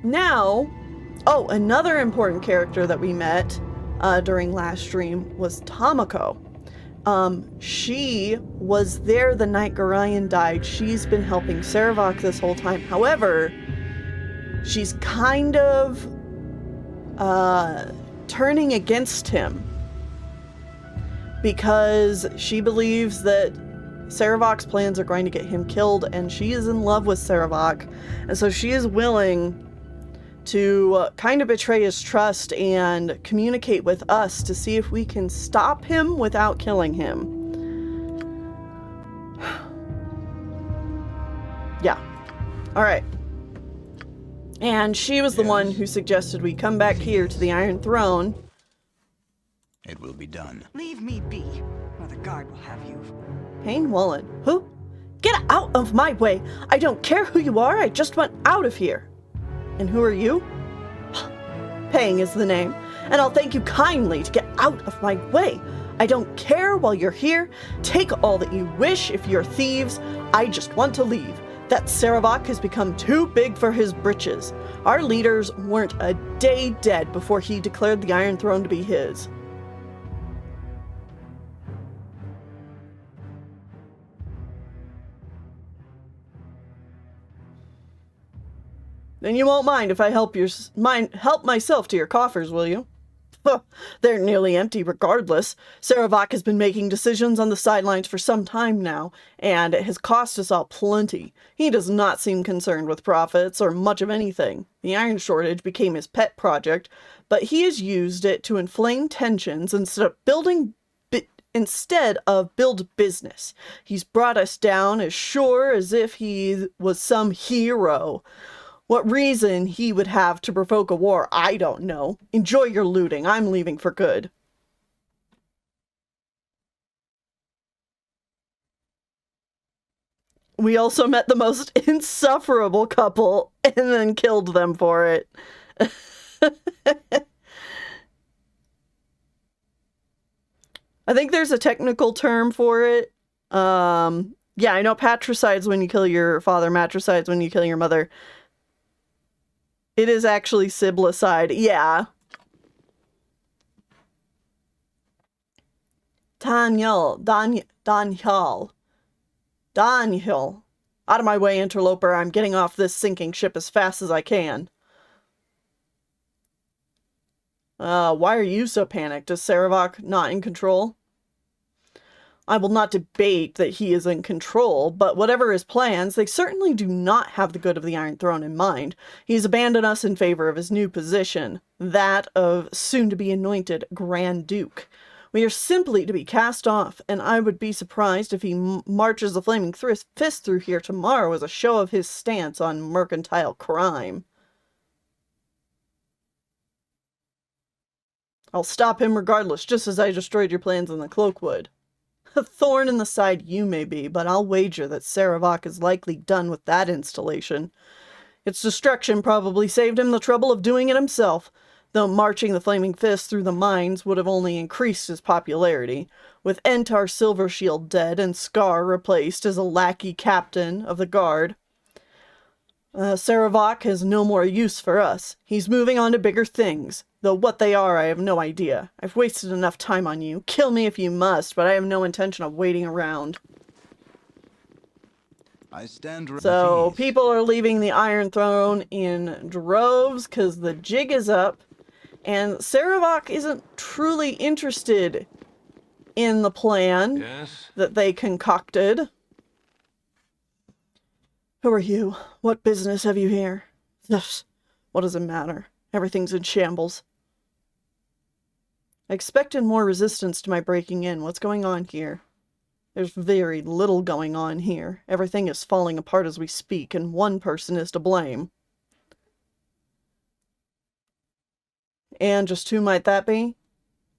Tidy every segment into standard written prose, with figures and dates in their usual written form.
now, oh, another important character that we met during last stream was Tamako. She was there the night Gorion died. She's been helping Sarevok this whole time. However, she's kind of turning against him because she believes that Sarevok's plans are going to get him killed, and she is in love with Sarevok, and so she is willing to kind of betray his trust and communicate with us to see if we can stop him without killing him. Yeah. Alright. And she was the one who suggested we come back here to the Iron Throne. It will be done. Leave me be, or the guard will have you. Payne Wallen. Who? Get out of my way! I don't care who you are, I just want out of here. And who are you? Payne is the name, and I'll thank you kindly to get out of my way. I don't care while you're here. Take all that you wish if you're thieves. I just want to leave. That Sarevok has become too big for his britches. Our leaders weren't a day dead before he declared the Iron Throne to be his. Then you won't mind if I help myself to your coffers, will you? They're nearly empty regardless. Sarevok has been making decisions on the sidelines for some time now, and it has cost us all plenty. He does not seem concerned with profits or much of anything. The iron shortage became his pet project, but he has used it to inflame tensions instead of build business. He's brought us down as sure as if he was some hero. What reason he would have to provoke a war, I don't know. Enjoy your looting. I'm leaving for good. We also met the most insufferable couple and then killed them for it. I think there's a technical term for it. Yeah, I know patricide's when you kill your father, matricide's when you kill your mother. It is actually siblicide. Yeah. Daniel. Out of my way, interloper. I'm getting off this sinking ship as fast as I can. Why are you so panicked? Is Sarevok not in control? I will not debate that he is in control, but whatever his plans, they certainly do not have the good of the Iron Throne in mind. He's abandoned us in favor of his new position, that of soon-to-be anointed Grand Duke. We are simply to be cast off, and I would be surprised if he marches the flaming fist through here tomorrow as a show of his stance on mercantile crime. I'll stop him regardless, just as I destroyed your plans in the Cloakwood. A thorn in the side you may be, but I'll wager that Sarevok is likely done with that installation. Its destruction probably saved him the trouble of doing it himself, though marching the Flaming Fist through the mines would have only increased his popularity. With Entar Silvershield dead and Scar replaced as a lackey captain of the guard, Sarevok has no more use for us. He's moving on to bigger things, though what they are I have no idea. I've wasted enough time on you. Kill me if you must, but I have no intention of waiting around. So people are leaving the Iron Throne in droves because the jig is up, and Sarevok isn't truly interested in the plan that they concocted. Who are you? What business have you here? What does it matter? Everything's in shambles. I expected more resistance to my breaking in. What's going on here? There's very little going on here. Everything is falling apart as we speak, and one person is to blame. And just who might that be?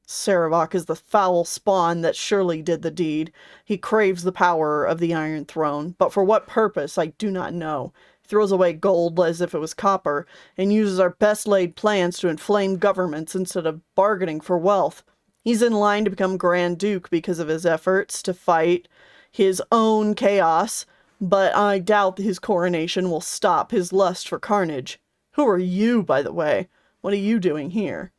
Sarevok is the foul spawn that surely did the deed. He craves the power of the Iron Throne, but for what purpose I do not know. He throws away gold as if it was copper, and uses our best laid plans to inflame governments instead of bargaining for wealth. He's in line to become Grand Duke because of his efforts to fight his own chaos, but I doubt his coronation will stop his lust for carnage. Who are you, by the way? What are you doing here?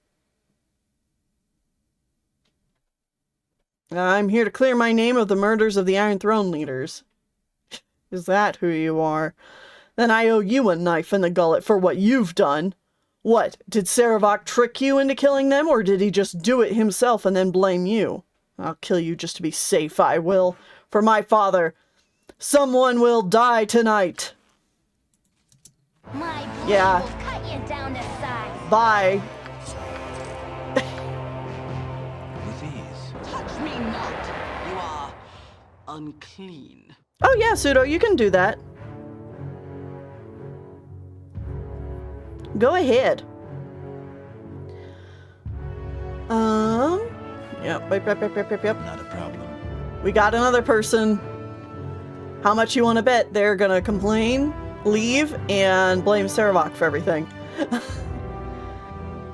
I'm here to clear my name of the murders of the Iron Throne leaders. Is that who you are? Then I owe you a knife in the gullet for what you've done. What, did Sarevok trick you into killing them, or did he just do it himself and then blame you? I'll kill you just to be safe, I will. For my father. Someone will die tonight. My blade Yeah. will cut you down to size. Bye. With ease. Touch me not! You are unclean. Oh yeah, Pseudo, you can do that. Go ahead. Yep. Not a problem. We got another person. How much you want to bet they're gonna complain, leave, and blame Sarevok for everything?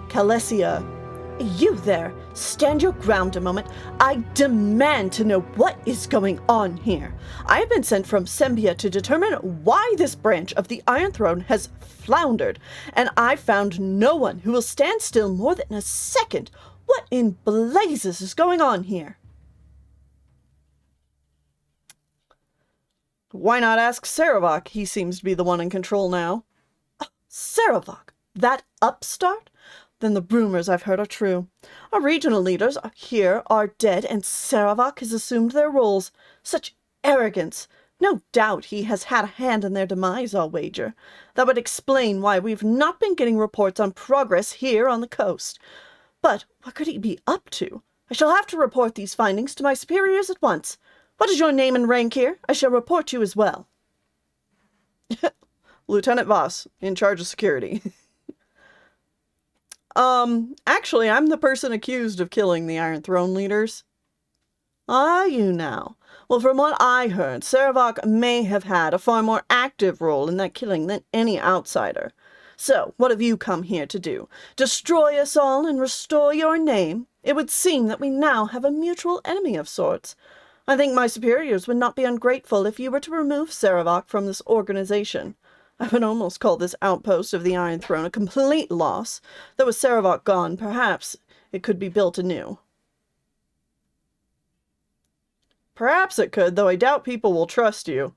Calesia. You there. Stand your ground a moment. I demand to know what is going on here. I have been sent from Sembia to determine why this branch of the Iron Throne has floundered, and I found no one who will stand still more than a second. What in blazes is going on here? Why not ask Sarevok? He seems to be the one in control now. Sarevok? That upstart? Then the rumors I've heard are true. Our regional leaders here are dead, and Sarevok has assumed their roles. Such arrogance! No doubt he has had a hand in their demise, I'll wager. That would explain why we've not been getting reports on progress here on the coast. But what could he be up to? I shall have to report these findings to my superiors at once. What is your name and rank here? I shall report you as well. Lieutenant Voss, in charge of security. Actually, I'm the person accused of killing the Iron Throne leaders. Are you now? Well, from what I heard, Sarevok may have had a far more active role in that killing than any outsider. So, what have you come here to do? Destroy us all and restore your name? It would seem that we now have a mutual enemy of sorts. I think my superiors would not be ungrateful if you were to remove Sarevok from this organization. I would almost call this outpost of the Iron Throne a complete loss, though with Sarevok gone, perhaps it could be built anew. Perhaps it could, though I doubt people will trust you.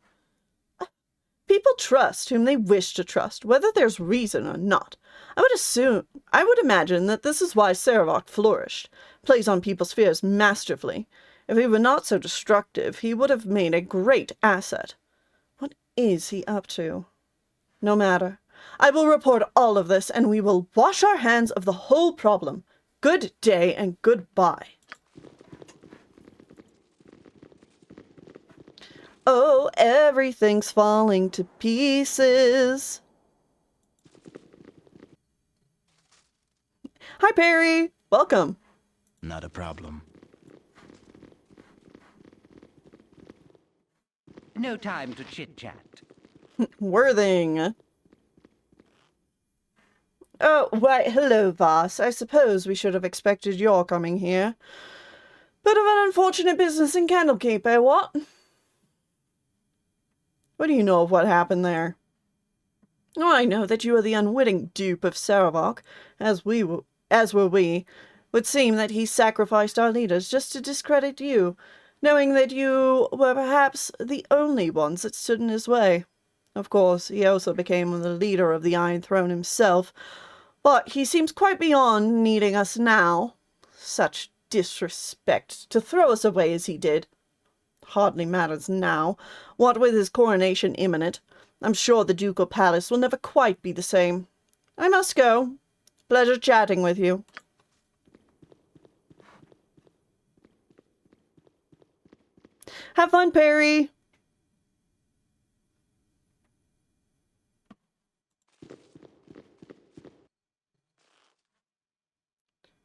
People trust whom they wish to trust, whether there's reason or not. I would imagine that this is why Sarevok flourished, plays on people's fears masterfully. If he were not so destructive, he would have made a great asset. What is he up to? No matter. I will report all of this, and we will wash our hands of the whole problem. Good day and goodbye. Oh, everything's falling to pieces. Hi, Perry. Welcome. Not a problem. No time to chit-chat. Worthing. Oh, why, hello, Voss. I suppose we should have expected your coming here. Bit of an unfortunate business in Candlekeep, eh, what? What do you know of what happened there? Oh, I know that you are the unwitting dupe of Sarevok, as were we. Would seem that he sacrificed our leaders just to discredit you, knowing that you were perhaps the only ones that stood in his way. Of course, he also became the leader of the Iron Throne himself, but he seems quite beyond needing us now. Such disrespect, to throw us away as he did. Hardly matters now, what with his coronation imminent. I'm sure the ducal palace will never quite be the same. I must go. Pleasure chatting with you. Have fun, Perry.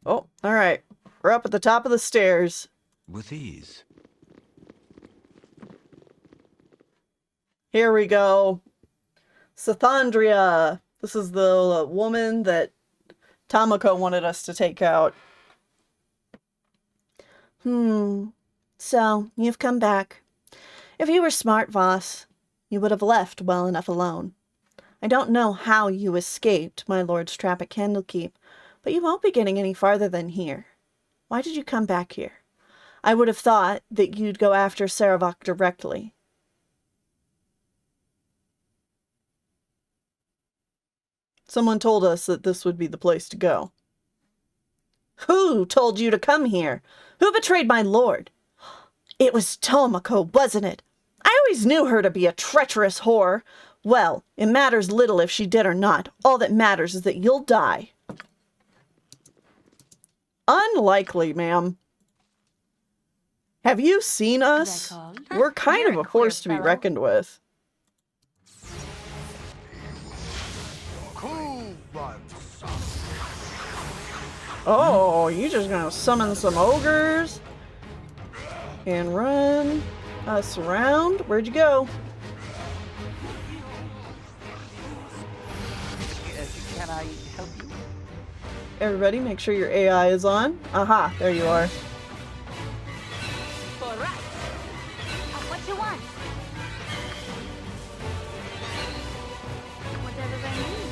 Oh, all right. We're up at the top of the stairs. With ease. Here we go. Sathandria. This is the woman that Tamako wanted us to take out. So, you've come back. If you were smart, Voss, you would have left well enough alone. I don't know how you escaped my lord's trap at Candlekeep, but you won't be getting any farther than here. Why did you come back here? I would have thought that you'd go after Sarevok directly. Someone told us that this would be the place to go. Who told you to come here? Who betrayed my lord? It was Tomoko, wasn't it? I always knew her to be a treacherous whore. Well, it matters little if she did or not. All that matters is that you'll die. Unlikely, ma'am. Have you seen us? We're kind of a force to be reckoned with. Oh, you just gonna summon some ogres and run us around? Where'd you go? Can I help you? Everybody, make sure your AI is on. Aha, there you are. What you want? Whatever I need.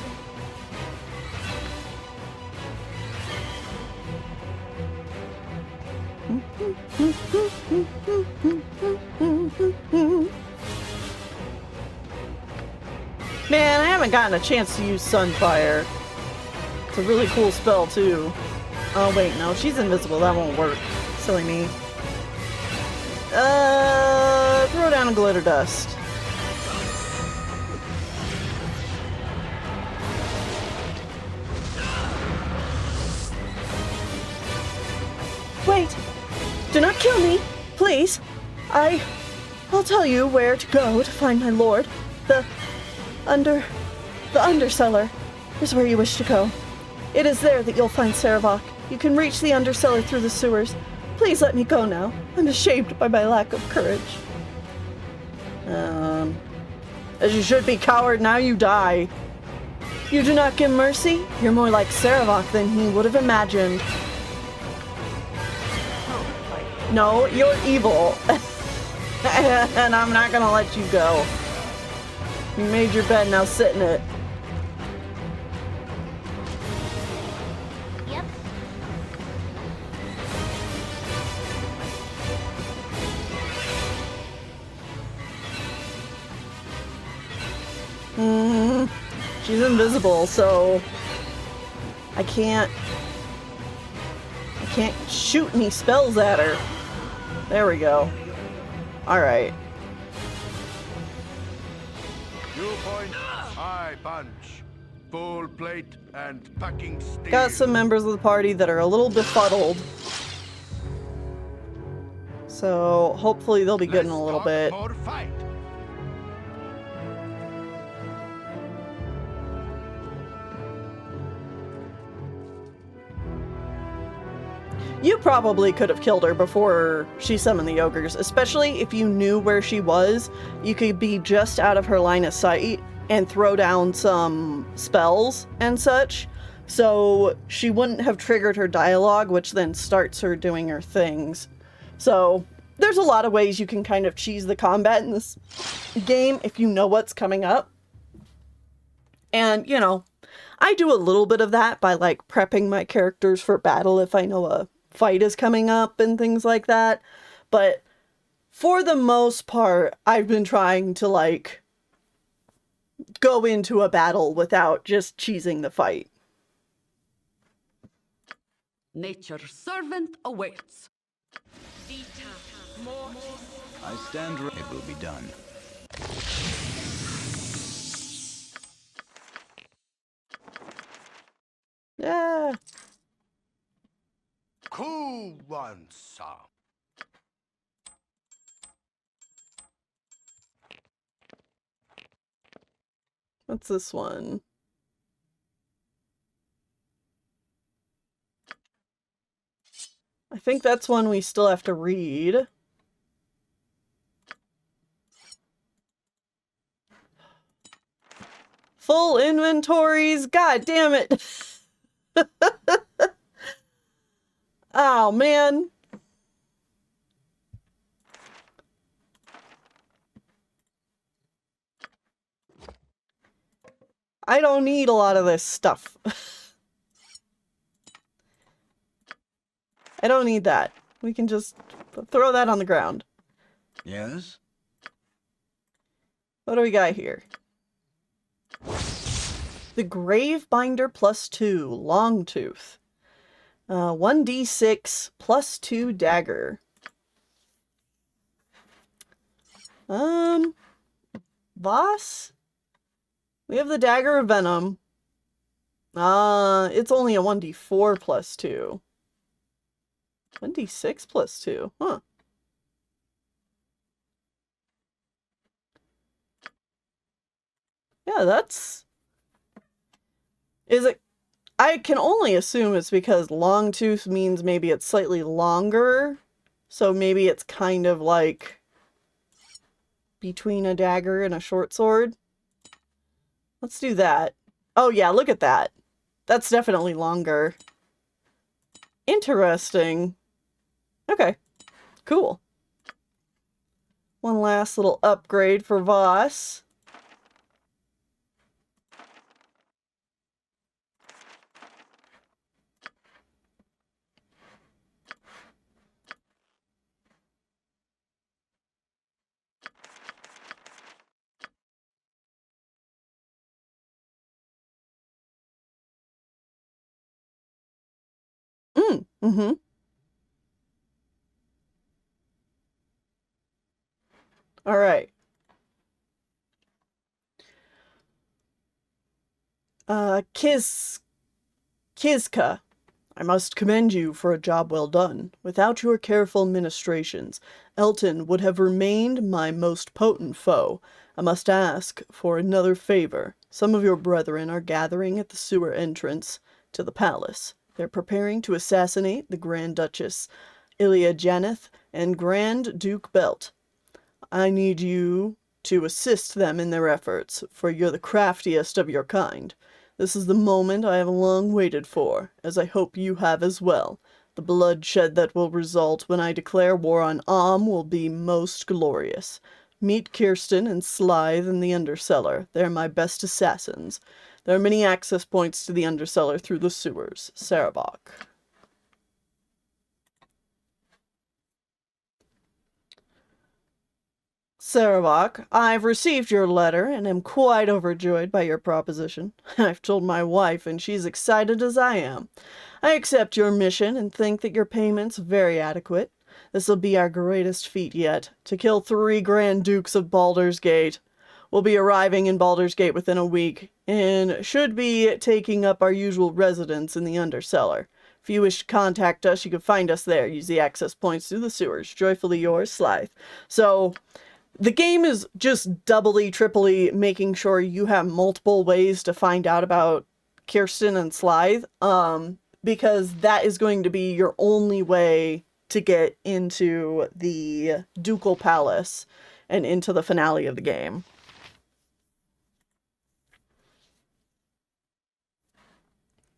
Man, I haven't gotten a chance to use Sunfire. It's a really cool spell, too. Oh, wait, no, she's invisible. That won't work. Silly me. Throw down a glitter dust. Wait! Do not kill me! Please! I'll tell you where to go to find my lord. The undercellar is where you wish to go. It is there that you'll find Sarevok. You can reach the undercellar through the sewers. Please let me go now. I'm ashamed by my lack of courage. As you should be, coward. Now you die. You do not give mercy? You're more like Sarevok than he would have imagined. No, you're evil. And I'm not gonna let you go. You made your bed, now sit in it. Yep. She's invisible, so I can't shoot any spells at her. There we go. Alright. You point, I punch. Full plate and packing steel. Got some members of the party that are a little befuddled. So hopefully they'll be good in a little bit. More fight. You probably could have killed her before she summoned the ogres, especially if you knew where she was. You could be just out of her line of sight and throw down some spells and such, so she wouldn't have triggered her dialogue, which then starts her doing her things. So there's a lot of ways you can kind of cheese the combat in this game if you know what's coming up. And, you know, I do a little bit of that by, like, prepping my characters for battle if I know a fight is coming up and things like that. But for the most part, I've been trying to, like, go into a battle without just cheesing the fight. Nature's servant awaits. I stand ready. It will be done. Yeah. Cool one, sir. What's this one? I think that's one we still have to read. Full inventories. God damn it. Oh, man. I don't need a lot of this stuff. I don't need that. We can just throw that on the ground. Yes? What do we got here? The Gravebinder +2, Longtooth. 1d6 +2 dagger. Boss? We have the Dagger of Venom. It's only a 1d4 +2. 1d6 +2, huh. Yeah, that's... Is it... I can only assume it's because Longtooth means maybe it's slightly longer. So maybe it's kind of like between a dagger and a short sword. Let's do that. Oh yeah, look at that. That's definitely longer. Interesting. Okay, cool. One last little upgrade for Voss. Mm-hmm. All right. Kizka. I must commend you for a job well done. Without your careful ministrations, Elton would have remained my most potent foe. I must ask for another favor. Some of your brethren are gathering at the sewer entrance to the palace. They're preparing to assassinate the Grand Duchess Ilia Janeth and Grand Duke Belt. I need you to assist them in their efforts, for you're the craftiest of your kind. This is the moment I have long waited for, as I hope you have as well. The bloodshed that will result when I declare war on Am will be most glorious. Meet Kirsten and Slythe in the Undercellar. They're my best assassins. There are many access points to the Undercellar through the sewers. Sarevok. Sarevok, I've received your letter and am quite overjoyed by your proposition. I've told my wife and she's excited as I am. I accept your mission and think that your payment's very adequate. This'll be our greatest feat yet, to kill 3 Grand Dukes of Baldur's Gate. We'll be arriving in Baldur's Gate within a week, and should be taking up our usual residence in the Undercellar. If you wish to contact us, you can find us there. Use the access points through the sewers. Joyfully yours, Slythe. So... the game is just doubly, triply making sure you have multiple ways to find out about Kirsten and Slythe, because that is going to be your only way to get into the Ducal Palace and into the finale of the game.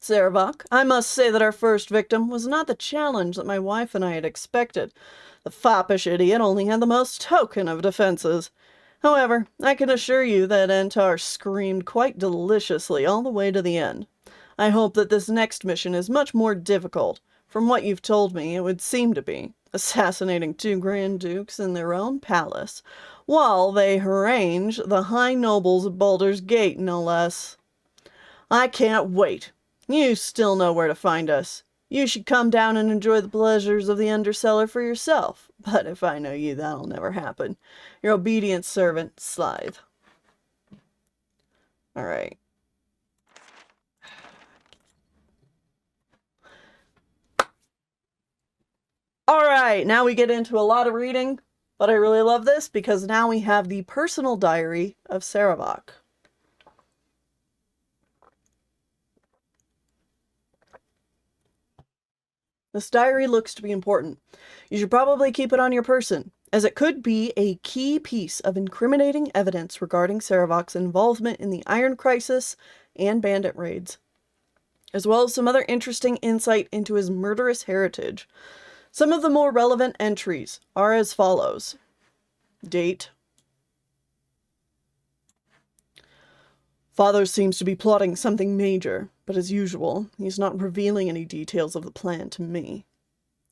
Sarevok, I must say that our first victim was not the challenge that my wife and I had expected. The foppish idiot only had the most token of defenses. However, I can assure you that Entar screamed quite deliciously all the way to the end. I hope that this next mission is much more difficult. From what you've told me, it would seem to be. Assassinating 2 Grand Dukes in their own palace, while they harangue the high nobles of Baldur's Gate, no less. I can't wait. You still know where to find us. You should come down and enjoy the pleasures of the Undercellar for yourself. But if I know you, that'll never happen. Your obedient servant, Slythe. Alright. Alright, now we get into a lot of reading. But I really love this because now we have the personal diary of Sarevok. This diary looks to be important. You should probably keep it on your person, as it could be a key piece of incriminating evidence regarding Sarevok's involvement in the Iron Crisis and bandit raids, as well as some other interesting insight into his murderous heritage. Some of the more relevant entries are as follows. Date: Father seems to be plotting something major, but as usual, he's not revealing any details of the plan to me.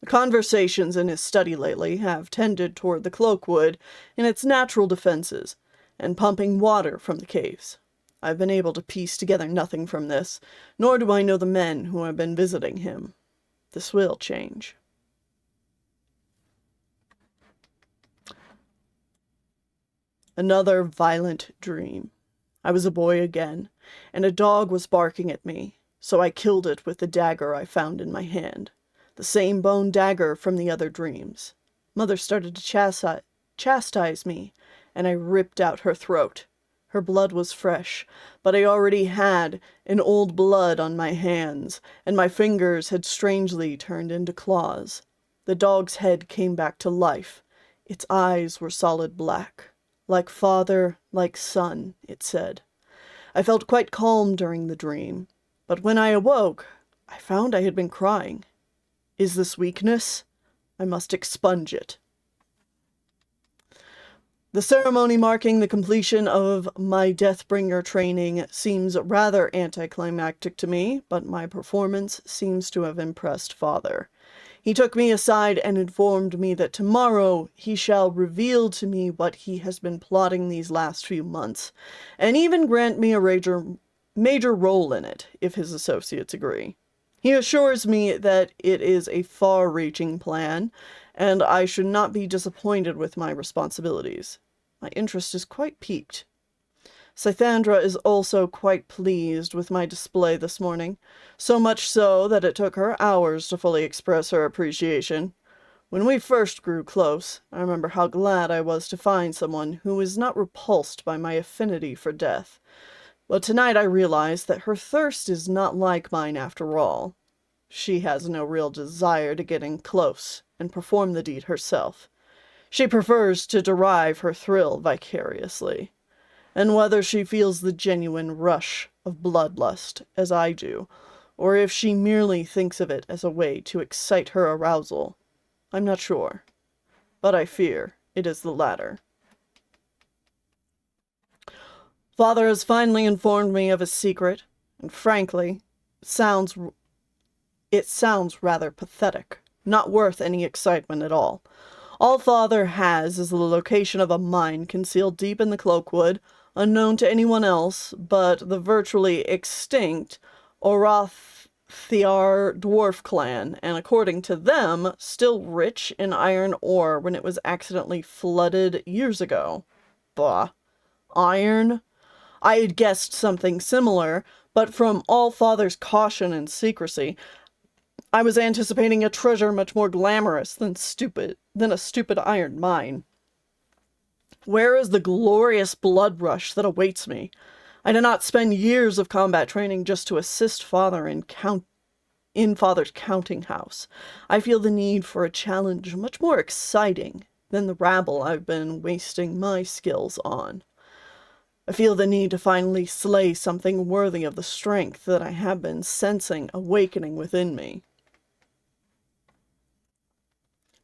The conversations in his study lately have tended toward the cloakwood and its natural defenses, and pumping water from the caves. I've been able to piece together nothing from this, nor do I know the men who have been visiting him. This will change. Another violent dream. I was a boy again, and a dog was barking at me, so I killed it with the dagger I found in my hand, the same bone dagger from the other dreams. Mother started to chastise me, and I ripped out her throat. Her blood was fresh, but I already had an old blood on my hands, and my fingers had strangely turned into claws. The dog's head came back to life. Its eyes were solid black. Like father, like son, it said. I felt quite calm during the dream, but when I awoke, I found I had been crying. Is this weakness? I must expunge it. The ceremony marking the completion of my Deathbringer training seems rather anticlimactic to me, but my performance seems to have impressed Father. He took me aside and informed me that tomorrow he shall reveal to me what he has been plotting these last few months, and even grant me a major role in it, if his associates agree. He assures me that it is a far-reaching plan, and I should not be disappointed with my responsibilities. My interest is quite piqued. Scythandra is also quite pleased with my display this morning, so much so that it took her hours to fully express her appreciation. When we first grew close, I remember how glad I was to find someone who was not repulsed by my affinity for death. But tonight I realized that her thirst is not like mine after all. She has no real desire to get in close and perform the deed herself. She prefers to derive her thrill vicariously. And whether she feels the genuine rush of bloodlust, as I do, or if she merely thinks of it as a way to excite her arousal, I'm not sure. But I fear it is the latter. Father has finally informed me of his secret, and frankly, it sounds rather pathetic, not worth any excitement at all. All Father has is the location of a mine concealed deep in the cloakwood, unknown to anyone else but the virtually extinct Orathiar dwarf clan, and according to them, still rich in iron ore when it was accidentally flooded years ago. Bah. Iron? I had guessed something similar, but from All Father's caution and secrecy, I was anticipating a treasure much more glamorous than a stupid iron mine. Where is the glorious blood rush that awaits me? I did not spend years of combat training just to assist Father in Father's counting house. I feel the need for a challenge much more exciting than the rabble I've been wasting my skills on. I feel the need to finally slay something worthy of the strength that I have been sensing awakening within me.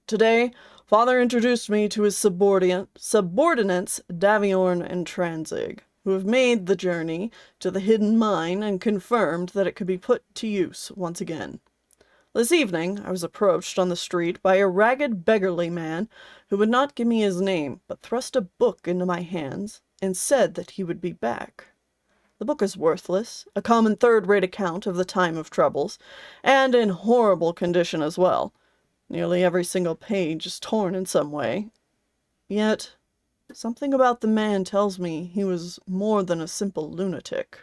Today, Father introduced me to his subordinates, Daviorn and Tranzig, who have made the journey to the hidden mine and confirmed that it could be put to use once again. This evening, I was approached on the street by a ragged, beggarly man who would not give me his name, but thrust a book into my hands and said that he would be back. The book is worthless, a common third-rate account of the time of troubles, and in horrible condition as well. Nearly every single page is torn in some way. Yet, something about the man tells me he was more than a simple lunatic.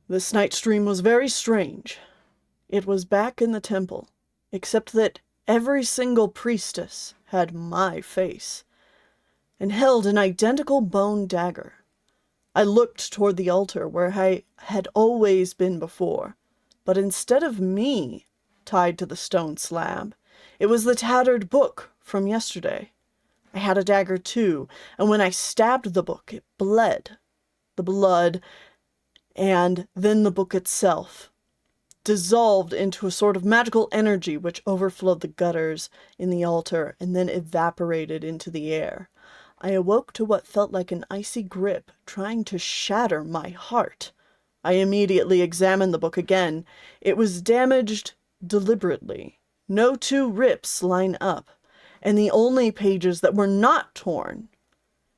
This night's dream was very strange. It was back in the temple, except that every single priestess had my face, and held an identical bone dagger. I looked toward the altar where I had always been before, but instead of me tied to the stone slab, it was the tattered book from yesterday. I had a dagger too, and when I stabbed the book, it bled. The blood, and then the book itself. dissolved into a sort of magical energy which overflowed the gutters in the altar and then evaporated into the air. I awoke to what felt like an icy grip trying to shatter my heart. I immediately examined the book again. It was damaged deliberately. No two rips line up, and the only pages that were not torn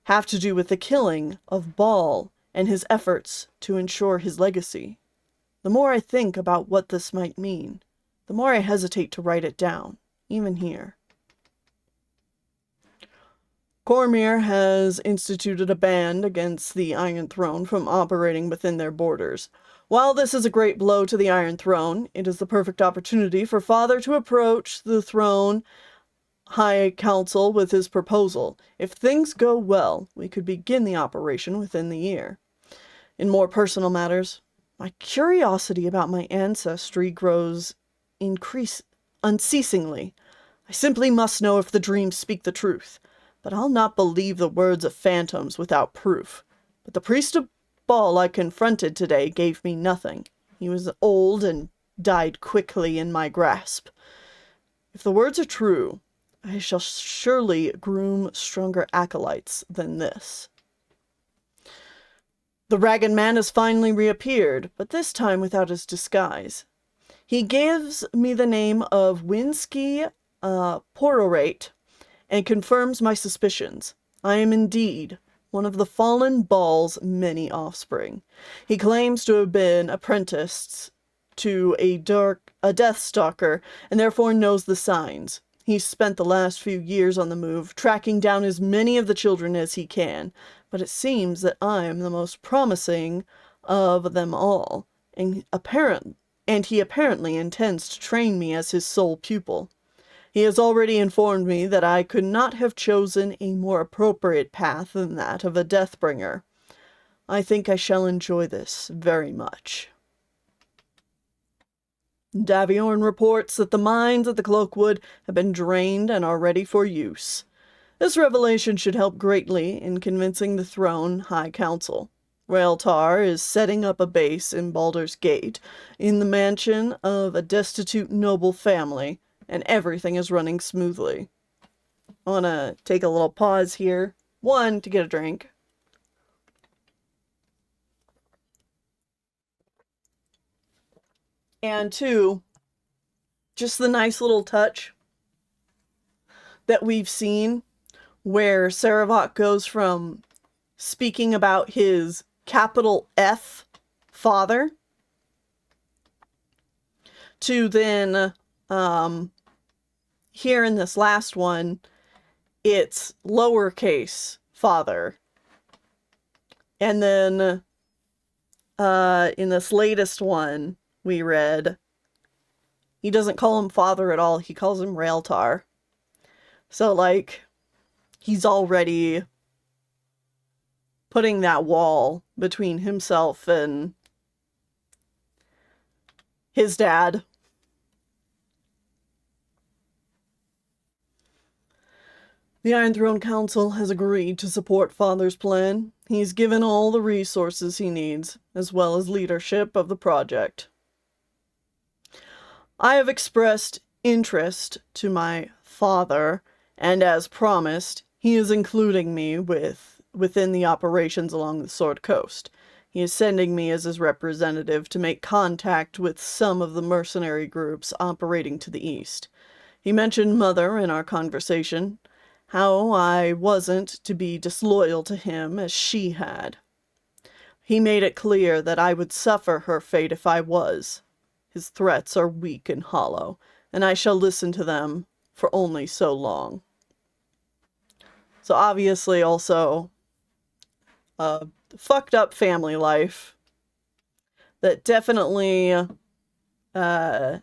have to do with the killing of Bhaal and his efforts to ensure his legacy. The more I think about what this might mean, the more I hesitate to write it down, even here. Cormyr has instituted a ban against the Iron Throne from operating within their borders. While this is a great blow to the Iron Throne, it is the perfect opportunity for Father to approach the Throne High Council with his proposal. If things go well, we could begin the operation within the year. In more personal matters, my curiosity about my ancestry grows unceasingly. I simply must know if the dreams speak the truth, but I'll not believe the words of phantoms without proof. But the priest of Bhaal I confronted today gave me nothing. He was old and died quickly in my grasp. If the words are true, I shall surely groom stronger acolytes than this. The Ragged Man has finally reappeared, but this time without his disguise. He gives me the name of Winski Pororate and confirms my suspicions. I am indeed one of the fallen Bhaal's many offspring. He claims to have been apprenticed to a Deathstalker and therefore knows the signs. He's spent the last few years on the move, tracking down as many of the children as he can, but it seems that I am the most promising of them all, and he apparently intends to train me as his sole pupil. He has already informed me that I could not have chosen a more appropriate path than that of a Deathbringer. I think I shall enjoy this very much. Daviorn reports that the mines at the Cloakwood have been drained and are ready for use. This revelation should help greatly in convincing the Throne High Council. Raeltar is setting up a base in Baldur's Gate, in the mansion of a destitute noble family, and everything is running smoothly. I want to take a little pause here. One, to get a drink. And two, just the nice little touch that we've seen where Sarevok goes from speaking about his capital F father to then here in this last one, it's lowercase father. And then in this latest one we read, he doesn't call him father at all, he calls him Raeltar. So, like, he's already putting that wall between himself and his dad. The Iron Throne Council has agreed to support Father's plan. He's given all the resources he needs, as well as leadership of the project. I have expressed interest to my father, and as promised, he is including me within the operations along the Sword Coast. He is sending me as his representative to make contact with some of the mercenary groups operating to the east. He mentioned Mother in our conversation, how I wasn't to be disloyal to him as she had. He made it clear that I would suffer her fate if I was. His threats are weak and hollow, and I shall listen to them for only so long. So obviously also a fucked up family life that definitely has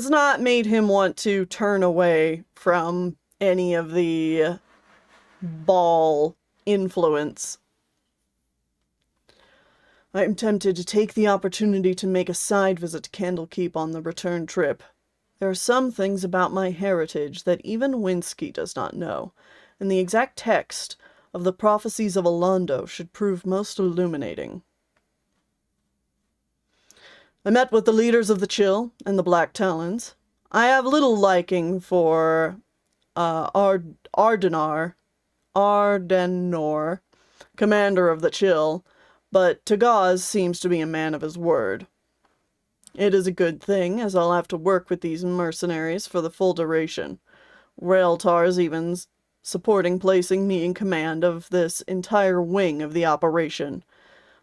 not made him want to turn away from any of the Bhaal influence. I am tempted to take the opportunity to make a side visit to Candlekeep on the return trip. There are some things about my heritage that even Winski does not know, and the exact text of the prophecies of Alondo should prove most illuminating. I met with the leaders of the Chill and the Black Talons. I have little liking for Ardenor, commander of the Chill, but Tagaz seems to be a man of his word. It is a good thing, as I'll have to work with these mercenaries for the full duration. Raeltar is even supporting placing me in command of this entire wing of the operation.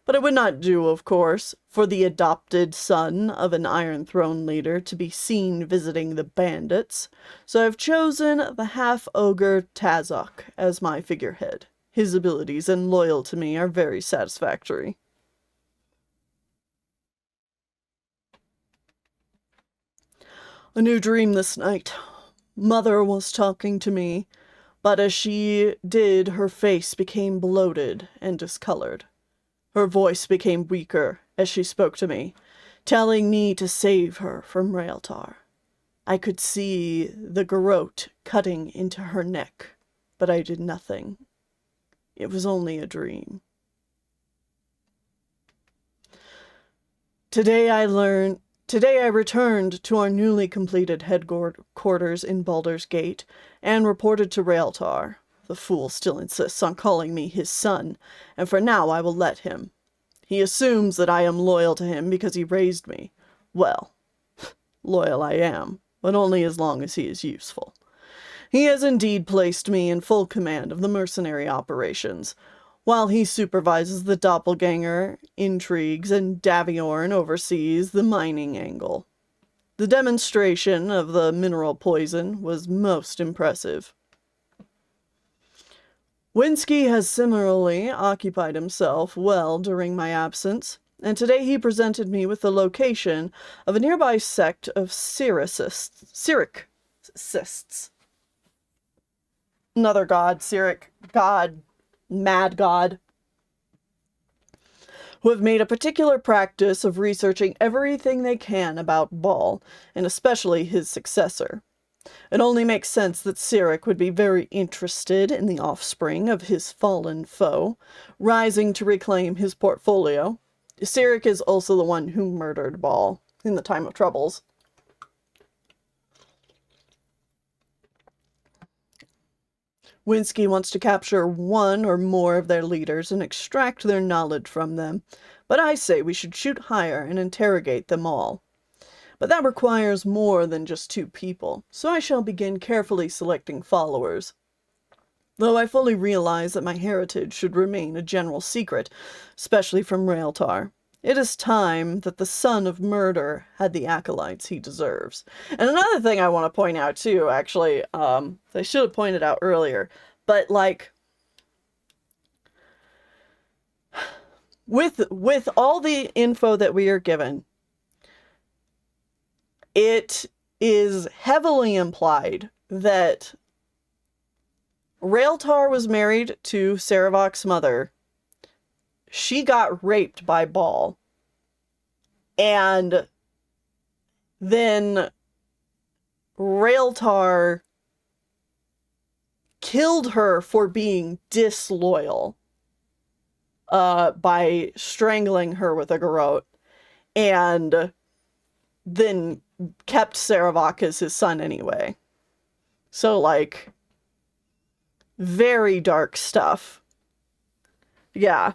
But it would not do, of course, for the adopted son of an Iron Throne leader to be seen visiting the bandits, so I've chosen the half-ogre Tazok as my figurehead. His abilities and loyal to me are very satisfactory. A new dream this night. Mother was talking to me, but as she did, her face became bloated and discolored. Her voice became weaker as she spoke to me, telling me to save her from Raeltar. I could see the garrote cutting into her neck, but I did nothing. It was only a dream. Today I returned to our newly completed headquarters in Baldur's Gate and reported to Raeltar. The fool still insists on calling me his son, and for now I will let him. He assumes that I am loyal to him because he raised me. Well, loyal I am, but only as long as he is useful. He has indeed placed me in full command of the mercenary operations, while he supervises the doppelganger intrigues and Daviorn oversees the mining angle. The demonstration of the mineral poison was most impressive. Winski has similarly occupied himself well during my absence, and today he presented me with the location of a nearby sect of Siricists. Another god, Cyric, god, mad god, who have made a particular practice of researching everything they can about Bhaal, and especially his successor. It only makes sense that Cyric would be very interested in the offspring of his fallen foe, rising to reclaim his portfolio. Cyric is also the one who murdered Bhaal in the time of troubles. Winski wants to capture one or more of their leaders and extract their knowledge from them, but I say we should shoot higher and interrogate them all. But that requires more than just 2 people, so I shall begin carefully selecting followers. Though I fully realize that my heritage should remain a general secret, especially from Raeltar. It is time that the son of murder had the acolytes he deserves. And another thing I want to point out too, actually, I should have pointed out earlier, but like, with all the info that we are given, it is heavily implied that Raeltar was married to Sarevok's mother. She got raped by Bhaal. And then Raeltar killed her for being disloyal by strangling her with a garrote. And then kept Sarevok as his son anyway. So, like, very dark stuff. Yeah.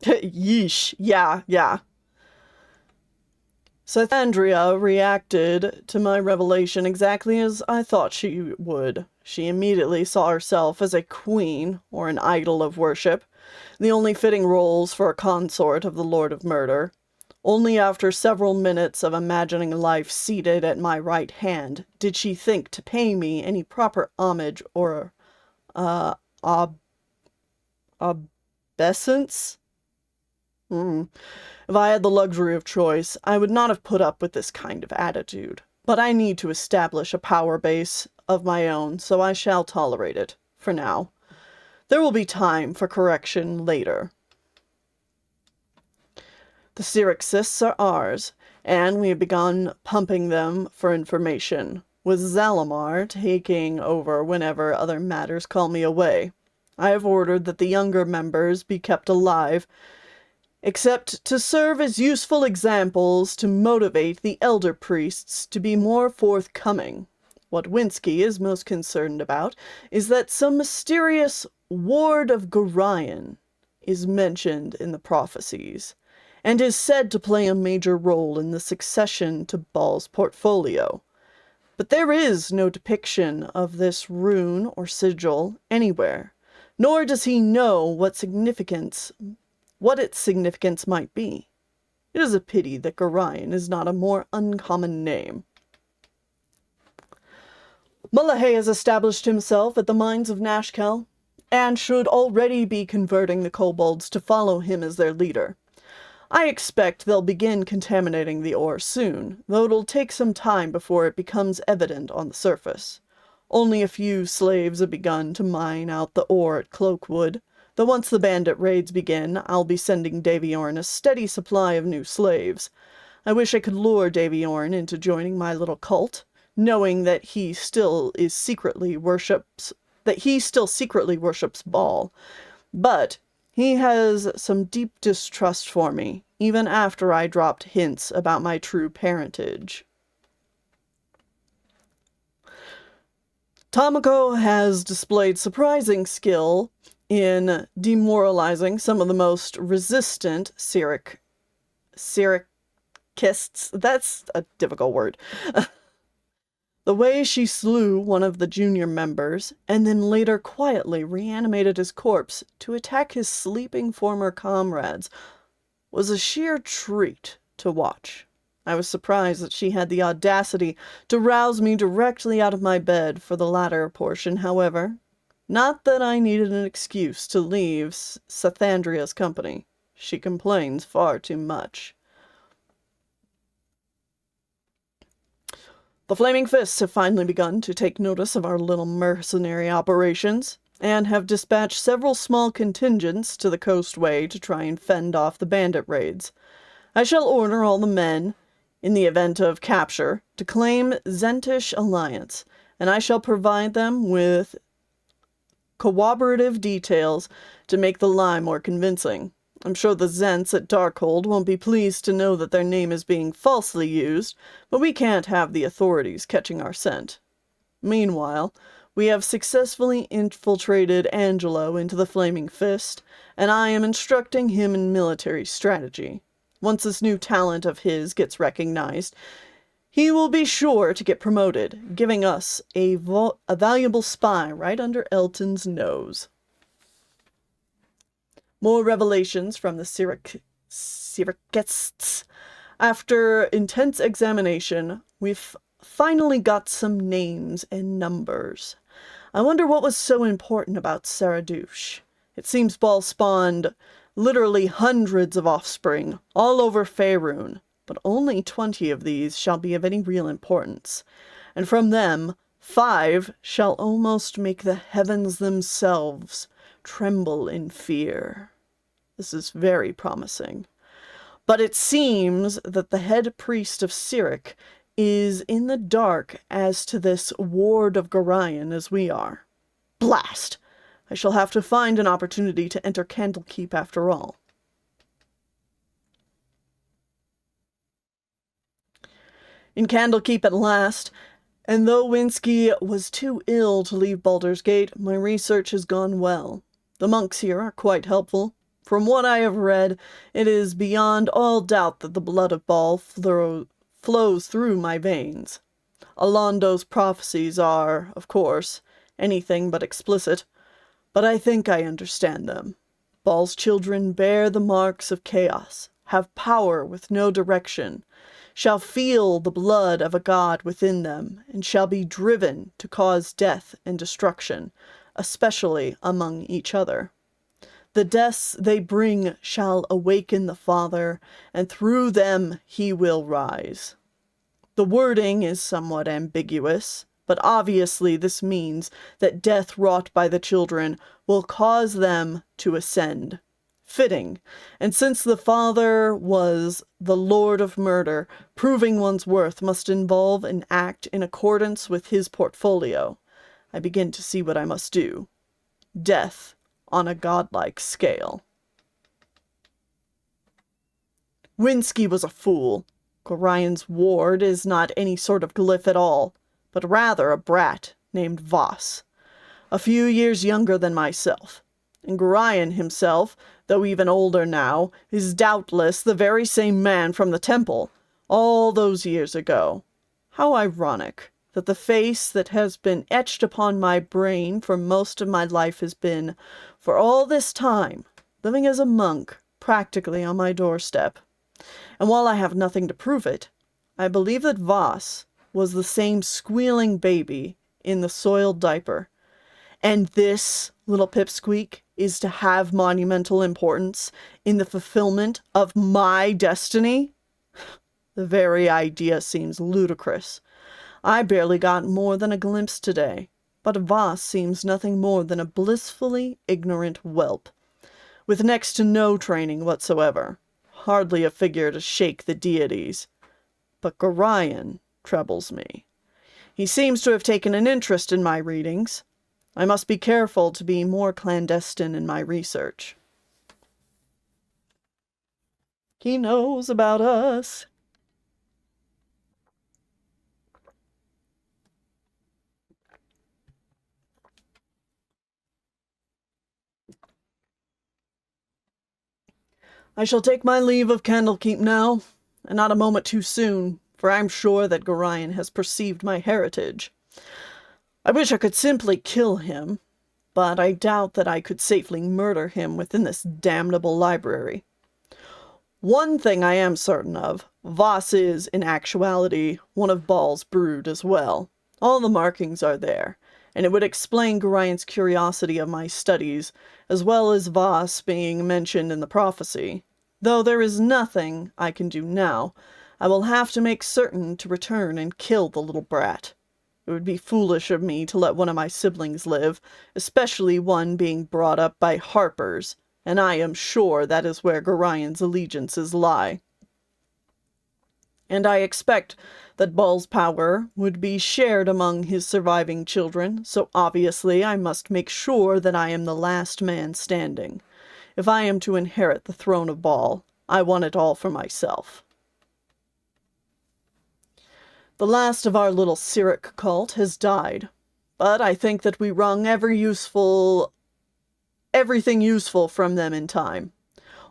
Yeesh. Yeah. Sathandria reacted to my revelation exactly as I thought she would. She immediately saw herself as a queen, or an idol of worship, the only fitting roles for a consort of the Lord of Murder. Only after several minutes of imagining life seated at my right hand did she think to pay me any proper homage or obeisance. If I had the luxury of choice, I would not have put up with this kind of attitude. But I need to establish a power base of my own, so I shall tolerate it, for now. There will be time for correction later. The Siricists are ours, and we have begun pumping them for information, with Zalamar taking over whenever other matters call me away. I have ordered that the younger members be kept alive, except to serve as useful examples to motivate the elder priests to be more forthcoming. What Winski is most concerned about is that some mysterious ward of Gorion is mentioned in the prophecies, and is said to play a major role in the succession to Bhaal's portfolio. But there is no depiction of this rune or sigil anywhere, nor does he know what its significance might be. It is a pity that Gorion is not a more uncommon name. Mullahay has established himself at the mines of Nashkel, and should already be converting the kobolds to follow him as their leader. I expect they'll begin contaminating the ore soon, though it'll take some time before it becomes evident on the surface. Only a few slaves have begun to mine out the ore at Cloakwood, though once the bandit raids begin, I'll be sending Daviorn a steady supply of new slaves. I wish I could lure Daviorn into joining my little cult, knowing that he still secretly worships Bhaal, but he has some deep distrust for me, even after I dropped hints about my true parentage. Tomoko has displayed surprising skill in demoralizing some of the most resistant Syricists. That's a difficult word. The way she slew one of the junior members, and then later quietly reanimated his corpse to attack his sleeping former comrades, was a sheer treat to watch. I was surprised that she had the audacity to rouse me directly out of my bed for the latter portion, however. Not that I needed an excuse to leave Sathandria's company. She complains far too much. The Flaming Fists have finally begun to take notice of our little mercenary operations, and have dispatched several small contingents to the coastway to try and fend off the bandit raids. I shall order all the men, in the event of capture, to claim Zentish alliance, and I shall provide them with corroborative details to make the lie more convincing. I'm sure the Zents at Darkhold won't be pleased to know that their name is being falsely used, but we can't have the authorities catching our scent. Meanwhile, we have successfully infiltrated Angelo into the Flaming Fist, and I am instructing him in military strategy. Once this new talent of his gets recognized, he will be sure to get promoted, giving us a valuable spy right under Elton's nose. More revelations from the Syricists. After intense examination, we've finally got some names and numbers. I wonder what was so important about Saradouche. It seems Bhaal spawned literally hundreds of offspring, all over Faerun, but only 20 of these shall be of any real importance, and from them 5 shall almost make the heavens themselves tremble in fear. This is very promising. But it seems that the head priest of Cyric is in the dark as to this ward of Gorion as we are. Blast! I shall have to find an opportunity to enter Candlekeep after all. In Candlekeep at last, and though Winski was too ill to leave Baldur's Gate, my research has gone well. The monks here are quite helpful. From what I have read, it is beyond all doubt that the blood of Bhaal flows through my veins. Alondo's prophecies are, of course, anything but explicit, but I think I understand them. Bhaal's children bear the marks of chaos, have power with no direction, shall feel the blood of a god within them, and shall be driven to cause death and destruction, especially among each other. The deaths they bring shall awaken the Father, and through them he will rise. The wording is somewhat ambiguous, but obviously this means that death wrought by the children will cause them to ascend. Fitting, and since the Father was the Lord of Murder, proving one's worth must involve an act in accordance with his portfolio. I begin to see what I must do. Death on a godlike scale. Winski was a fool. Gorion's ward is not any sort of glyph at all, but rather a brat named Voss, a few years younger than myself. And Gorion himself, though even older now, is doubtless the very same man from the temple, all those years ago. How ironic that the face that has been etched upon my brain for most of my life has been, for all this time, living as a monk, practically on my doorstep. And while I have nothing to prove it, I believe that Voss was the same squealing baby in the soiled diaper. And this, little pipsqueak, is to have monumental importance in the fulfillment of my destiny? The very idea seems ludicrous. I barely got more than a glimpse today, but Voss seems nothing more than a blissfully ignorant whelp, with next to no training whatsoever. Hardly a figure to shake the deities. But Gorion troubles me. He seems to have taken an interest in my readings. I must be careful to be more clandestine in my research. He knows about us. I shall take my leave of Candlekeep now, and not a moment too soon, for I am sure that Gorion has perceived my heritage. I wish I could simply kill him, but I doubt that I could safely murder him within this damnable library. One thing I am certain of, Voss is, in actuality, one of Bhaal's brood as well. All the markings are there, and it would explain Gorion's curiosity of my studies, as well as Voss being mentioned in the prophecy. Though there is nothing I can do now, I will have to make certain to return and kill the little brat. It would be foolish of me to let one of my siblings live, especially one being brought up by harpers, and I am sure that is where Gorion's allegiances lie. And I expect that Bhaal's power would be shared among his surviving children, so obviously I must make sure that I am the last man standing. If I am to inherit the throne of Bhaal, I want it all for myself. The last of our little Cyric cult has died, but I think that we wrung everything useful from them in time.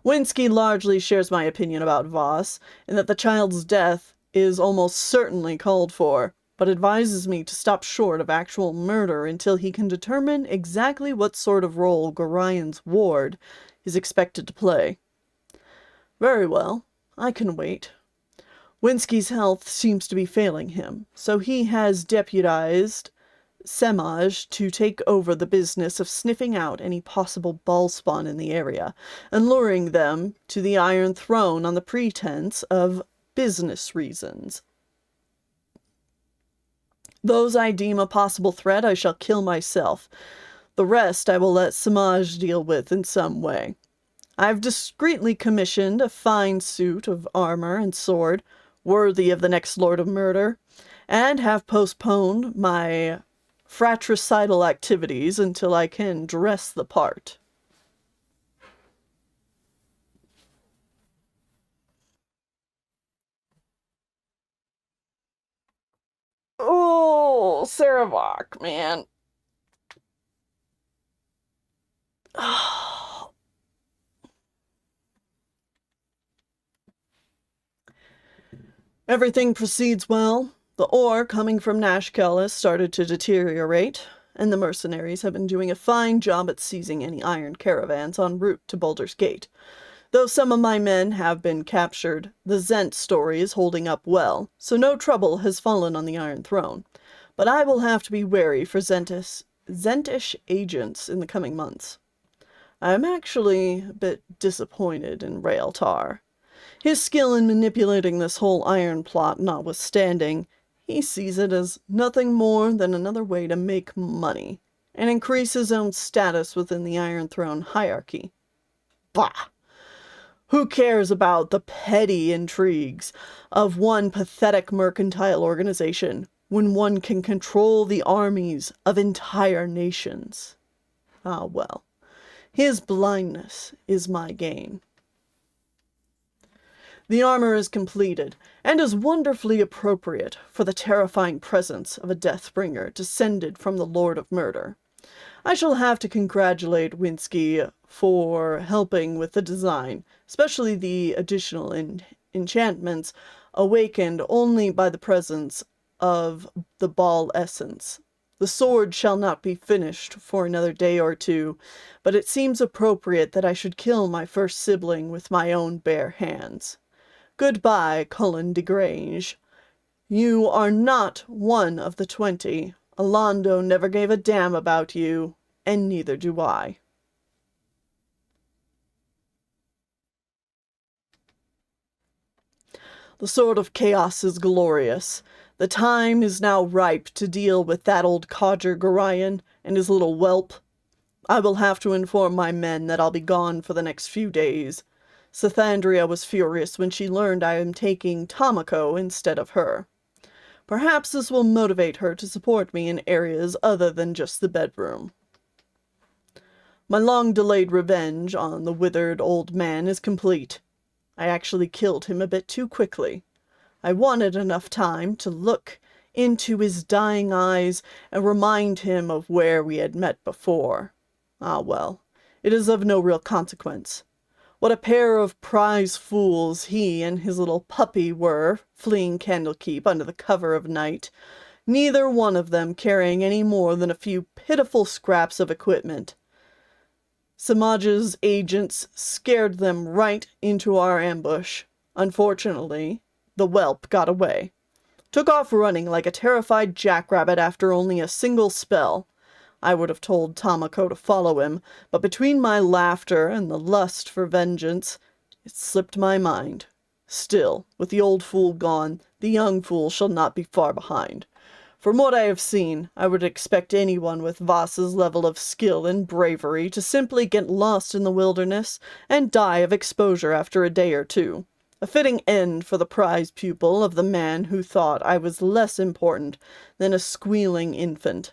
Winski largely shares my opinion about Voss, in that the child's death is almost certainly called for, but advises me to stop short of actual murder until he can determine exactly what sort of role Gorion's ward is expected to play. Very well, I can wait. Winski's health seems to be failing him, so he has deputized Semaj to take over the business of sniffing out any possible Bhaalspawn in the area, and luring them to the Iron Throne on the pretense of business reasons. Those I deem a possible threat I shall kill myself. The rest I will let Semaj deal with in some way. I have discreetly commissioned a fine suit of armor and sword, worthy of the next Lord of Murder, and have postponed my fratricidal activities until I can dress the part. Oh, Sarevok, man. Everything proceeds well. The ore coming from Nashkel has started to deteriorate, and the mercenaries have been doing a fine job at seizing any iron caravans en route to Baldur's Gate. Though some of my men have been captured, the Zent story is holding up well, so no trouble has fallen on the Iron Throne. But I will have to be wary for Zentish agents in the coming months. I am actually a bit disappointed in Raeltar. His skill in manipulating this whole iron plot notwithstanding, he sees it as nothing more than another way to make money, and increase his own status within the Iron Throne hierarchy. Bah! Who cares about the petty intrigues of one pathetic mercantile organization when one can control the armies of entire nations? Ah, well. His blindness is my gain. The armor is completed, and is wonderfully appropriate for the terrifying presence of a Deathbringer descended from the Lord of Murder. I shall have to congratulate Winski for helping with the design, especially the additional enchantments awakened only by the presence of the Bhaal essence. The sword shall not be finished for another day or two, but it seems appropriate that I should kill my first sibling with my own bare hands. Goodbye, Cullen de Grange. You are not one of the 20. Alondo never gave a damn about you, and neither do I. The sword of chaos is glorious. The time is now ripe to deal with that old codger Gorion and his little whelp. I will have to inform my men that I'll be gone for the next few days. Sethandria was furious when she learned I am taking Tomoko instead of her. Perhaps this will motivate her to support me in areas other than just the bedroom. My long-delayed revenge on the withered old man is complete. I actually killed him a bit too quickly. I wanted enough time to look into his dying eyes and remind him of where we had met before. Ah well, it is of no real consequence. What a pair of prize fools he and his little puppy were, fleeing Candlekeep under the cover of night, neither one of them carrying any more than a few pitiful scraps of equipment. Samaj's agents scared them right into our ambush. Unfortunately, the whelp got away. Took off running like a terrified jackrabbit after only a single spell. I would have told Tomoko to follow him, but between my laughter and the lust for vengeance, it slipped my mind. Still, with the old fool gone, the young fool shall not be far behind. From what I have seen, I would expect anyone with Voss's level of skill and bravery to simply get lost in the wilderness and die of exposure after a day or two. A fitting end for the prize pupil of the man who thought I was less important than a squealing infant.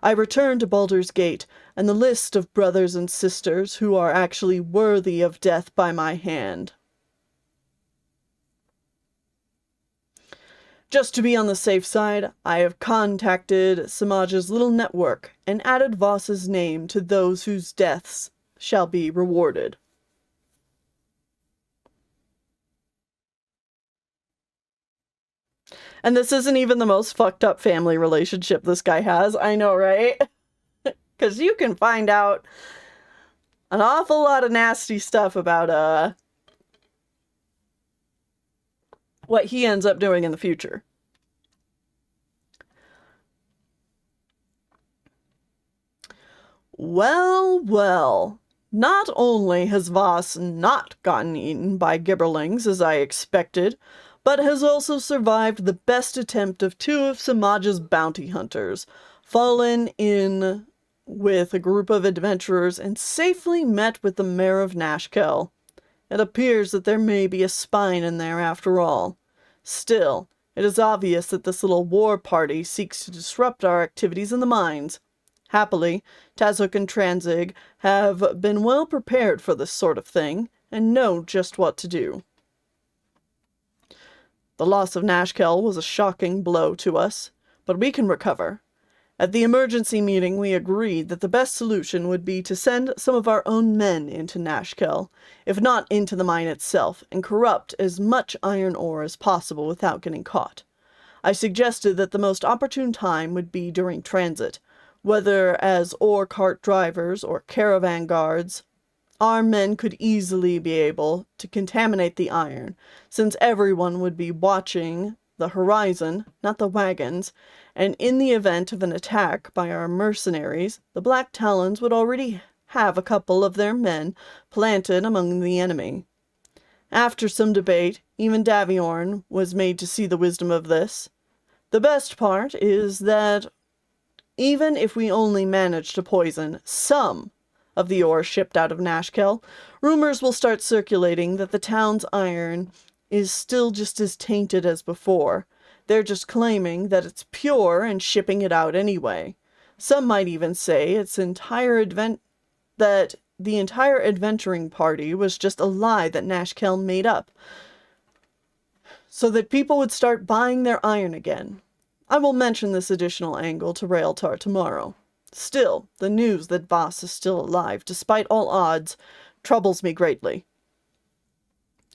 I return to Baldur's Gate, and the list of brothers and sisters who are actually worthy of death by my hand. Just to be on the safe side, I have contacted Samaj's little network and added Voss's name to those whose deaths shall be rewarded. And this isn't even the most fucked up family relationship this guy has. I know, right? Because you can find out an awful lot of nasty stuff about what he ends up doing in the future. Well, well. Not only has Voss not gotten eaten by gibberlings as I expected, but has also survived the best attempt of two of Samaj's bounty hunters, fallen in with a group of adventurers and safely met with the mayor of Nashkel. It appears that there may be a spine in there after all. Still, it is obvious that this little war party seeks to disrupt our activities in the mines. Happily, Tazok and Tranzig have been well prepared for this sort of thing, and know just what to do. The loss of Nashkel was a shocking blow to us, but we can recover. At the emergency meeting, we agreed that the best solution would be to send some of our own men into Nashkel, if not into the mine itself, and corrupt as much iron ore as possible without getting caught. I suggested that the most opportune time would be during transit, whether as ore cart drivers or caravan guards. Our men could easily be able to contaminate the iron, since everyone would be watching the horizon, not the wagons, and in the event of an attack by our mercenaries, the Black Talons would already have a couple of their men planted among the enemy. After some debate, even Daviorn was made to see the wisdom of this. The best part is that even if we only manage to poison some of the ore shipped out of Nashkel, rumors will start circulating that the town's iron is still just as tainted as before. They're just claiming that it's pure and shipping it out anyway. Some might even say its entire that the entire adventuring party was just a lie that Nashkel made up, so that people would start buying their iron again. I will mention this additional angle to Raeltar tomorrow. Still, the news that Voss is still alive, despite all odds, troubles me greatly.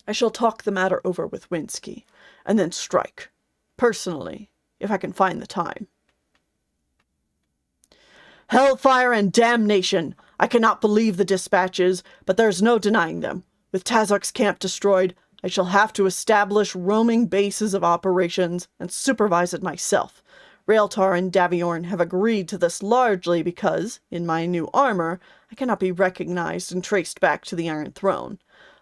I shall talk the matter over with Winski, and then strike, personally, if I can find the time. Hellfire and damnation! I cannot believe the dispatches, but there's no denying them. With Tazok's camp destroyed, I shall have to establish roaming bases of operations and supervise it myself. Raeltar and Daviorn have agreed to this largely because, in my new armor, I cannot be recognized and traced back to the Iron Throne.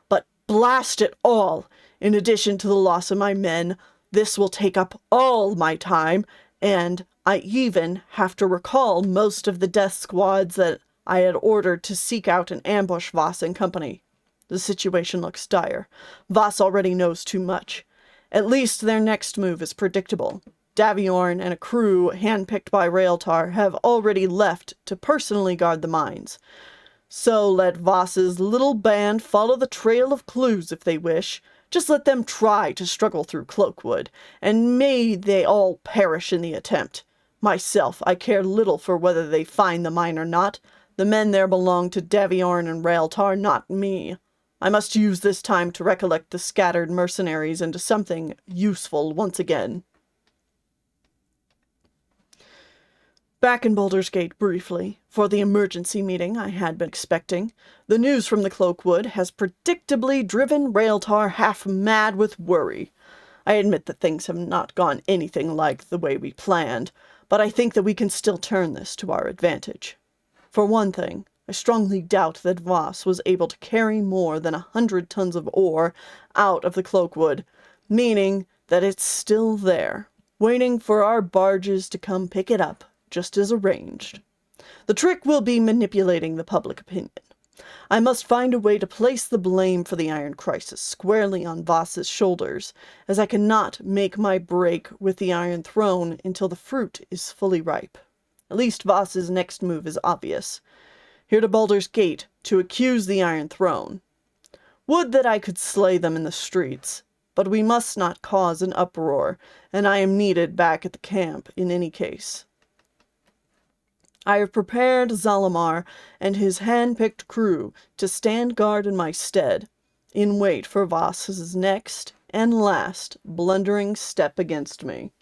But blast it all! In addition to the loss of my men, this will take up all my time, and I even have to recall most of the death squads that I had ordered to seek out and ambush Voss and company. The situation looks dire. Voss already knows too much. At least their next move is predictable. Daviorn and a crew handpicked by Raeltar have already left to personally guard the mines. So let Voss's little band follow the trail of clues if they wish. Just let them try to struggle through Cloakwood, and may they all perish in the attempt. Myself, I care little for whether they find the mine or not. The men there belong to Daviorn and Raeltar, not me. I must use this time to recollect the scattered mercenaries into something useful once again. Back in Baldur's Gate briefly, for the emergency meeting I had been expecting, the news from the Cloakwood has predictably driven Raeltar half mad with worry. I admit that things have not gone anything like the way we planned, but I think that we can still turn this to our advantage. For one thing, I strongly doubt that Voss was able to carry more than 100 tons of ore out of the Cloakwood, meaning that it's still there, waiting for our barges to come pick it up, just as arranged. The trick will be manipulating the public opinion. I must find a way to place the blame for the Iron Crisis squarely on Voss's shoulders, as I cannot make my break with the Iron Throne until the fruit is fully ripe. At least Voss's next move is obvious. Here to Baldur's Gate to accuse the Iron Throne. Would that I could slay them in the streets, but we must not cause an uproar, and I am needed back at the camp in any case. I have prepared Zalamar and his hand-picked crew to stand guard in my stead, in wait for Voss's next and last blundering step against me.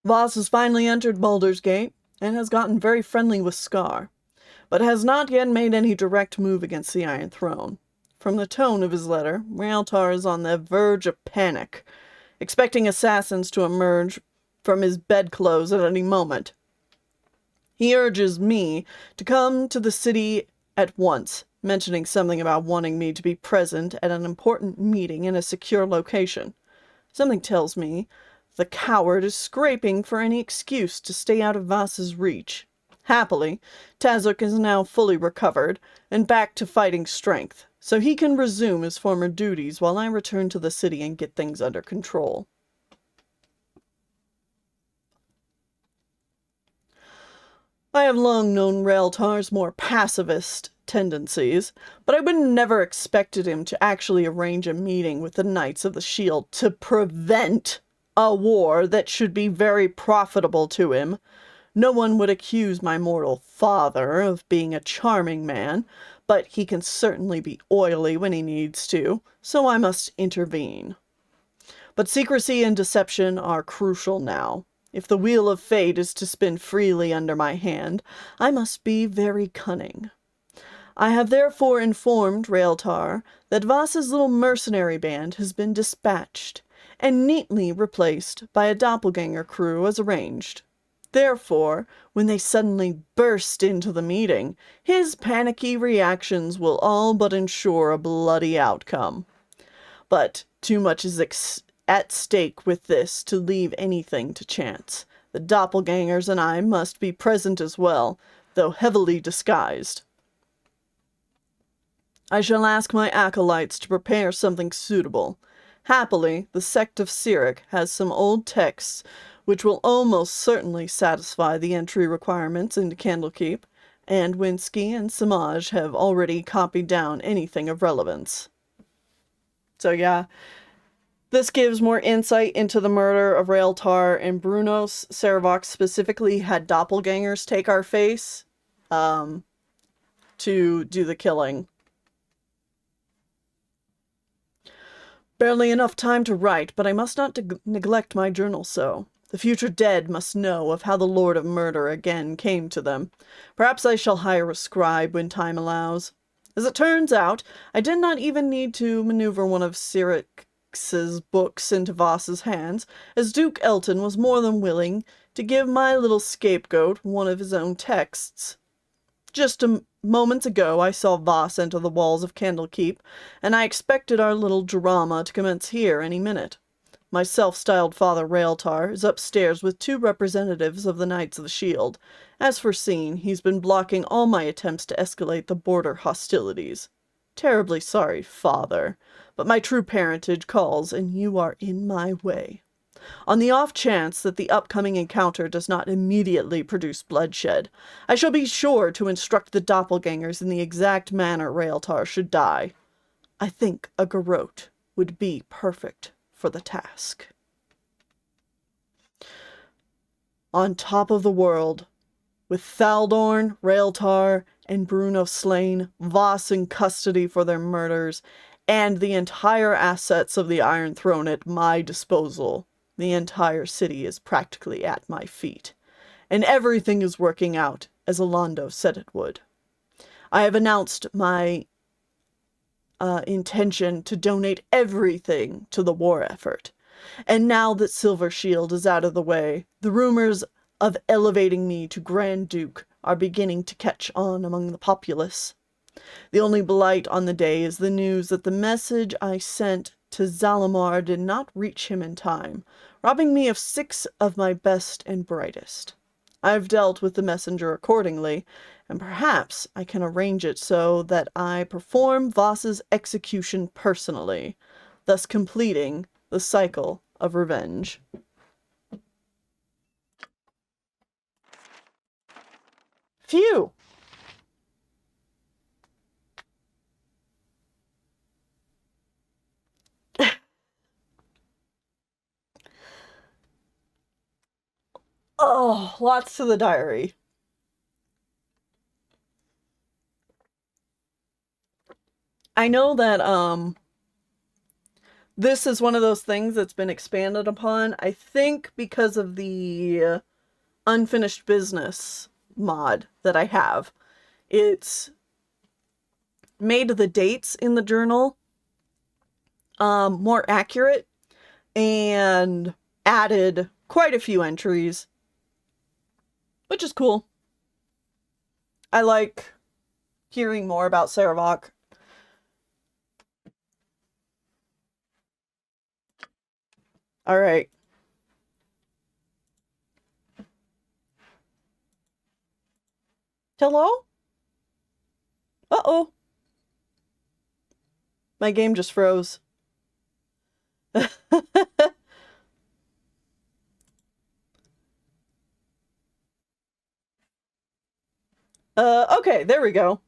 Voss has finally entered Baldur's Gate, and has gotten very friendly with Scar, but has not yet made any direct move against the Iron Throne. From the tone of his letter, Raeltar is on the verge of panic, expecting assassins to emerge from his bedclothes at any moment. He urges me to come to the city at once, mentioning something about wanting me to be present at an important meeting in a secure location. Something tells me the coward is scraping for any excuse to stay out of Voss's reach. Happily, Tazok is now fully recovered and back to fighting strength, so he can resume his former duties while I return to the city and get things under control. I have long known Raeltar's more pacifist tendencies, but I would never expected him to actually arrange a meeting with the Knights of the Shield to prevent a war that should be very profitable to him. No one would accuse my mortal father of being a charming man, but he can certainly be oily when he needs to, so I must intervene. But secrecy and deception are crucial now. If the wheel of fate is to spin freely under my hand, I must be very cunning. I have therefore informed Raeltar that Voss's little mercenary band has been dispatched, and neatly replaced by a doppelganger crew as arranged. Therefore, when they suddenly burst into the meeting, his panicky reactions will all but ensure a bloody outcome. But too much is at stake with this to leave anything to chance. The doppelgangers and I must be present as well, though heavily disguised. I shall ask my acolytes to prepare something suitable. Happily, the sect of Sarevok has some old texts which will almost certainly satisfy the entry requirements into Candlekeep, and Winski and Samaj have already copied down anything of relevance. So yeah, this gives more insight into the murder of Raeltar, and Brunos Sarevok specifically had doppelgangers take our face to do the killing. Barely enough time to write, but I must not neglect my journal so. The future dead must know of how the Lord of Murder again came to them. Perhaps I shall hire a scribe when time allows. As it turns out, I did not even need to maneuver one of Sirix's books into Voss's hands, as Duke Elton was more than willing to give my little scapegoat one of his own texts. Just moments ago I saw Voss enter the walls of Candlekeep, and I expected our little drama to commence here any minute. My self-styled father Raeltar is upstairs with 2 representatives of the Knights of the Shield. As foreseen, he's been blocking all my attempts to escalate the border hostilities. Terribly sorry, father, but my true parentage calls, and you are in my way. On the off chance that the upcoming encounter does not immediately produce bloodshed, I shall be sure to instruct the doppelgangers in the exact manner Raeltar should die. I think a garrote would be perfect for the task. On top of the world, with Thaldorn, Raeltar, and Bruno slain, Voss in custody for their murders, and the entire assets of the Iron Throne at my disposal, the entire city is practically at my feet, and everything is working out as Alondo said it would. I have announced my intention to donate everything to the war effort, and now that Silver Shield is out of the way, the rumors of elevating me to Grand Duke are beginning to catch on among the populace. The only blight on the day is the news that the message I sent to Zalamar did not reach him in time, robbing me of 6 of my best and brightest. I've dealt with the messenger accordingly, and perhaps I can arrange it so that I perform Voss's execution personally, thus completing the cycle of revenge. Phew! Oh, lots to the diary. I know that, this is one of those things that's been expanded upon, I think because of the unfinished business mod that I have. It's made the dates in the journal more accurate and added quite a few entries, which is cool. I like hearing more about Sarevok. All right. Hello? Uh-oh. My game just froze. Okay, there we go.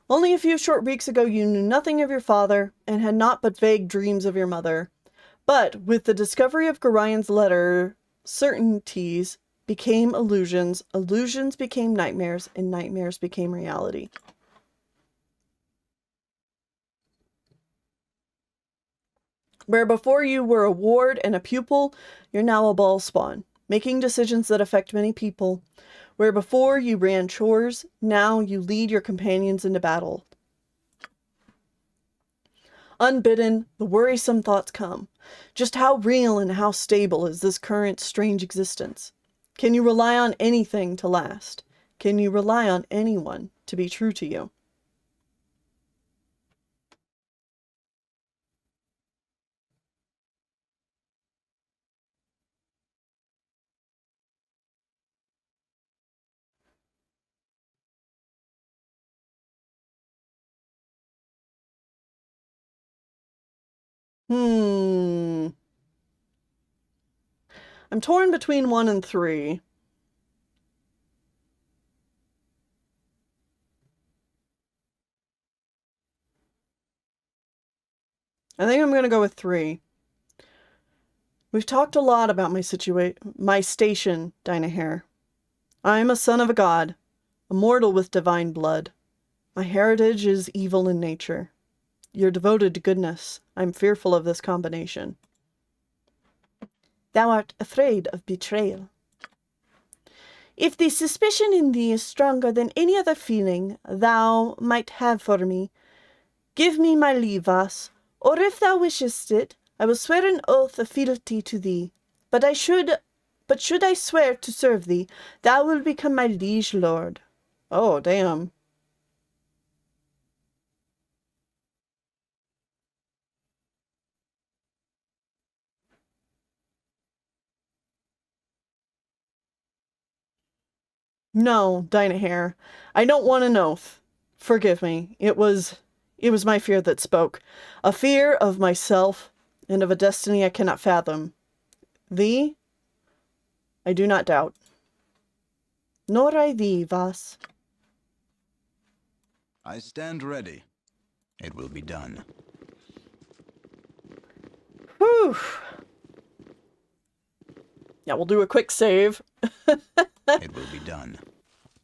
Only a few short weeks ago you knew nothing of your father, and had naught but vague dreams of your mother. But with the discovery of Garion's letter, certainties became illusions, illusions became nightmares, and nightmares became reality. Where before you were a ward and a pupil, you're now a ball spawn, making decisions that affect many people. Where before you ran chores, now you lead your companions into battle. Unbidden, the worrisome thoughts come. Just how real and how stable is this current strange existence? Can you rely on anything to last? Can you rely on anyone to be true to you? Hmm. I'm torn between 1 and 3. I think I'm gonna go with 3. We've talked a lot about my station, Dynahair. I am a son of a god, a mortal with divine blood. My heritage is evil in nature. You're devoted to goodness. I'm fearful of this combination. Thou art afraid of betrayal. If the suspicion in thee is stronger than any other feeling thou might have for me, give me my leave, Vas, or if thou wishest it, I will swear an oath of fealty to thee. But should I swear to serve thee, thou will become my liege lord. Oh, damn. No, Dynahair, I don't want an oath. Forgive me. It was my fear that spoke. A fear of myself and of a destiny I cannot fathom. Thee, I do not doubt. Nor I thee, Vas. I stand ready. It will be done. Whew. Yeah, we'll do a quick save. It will be done.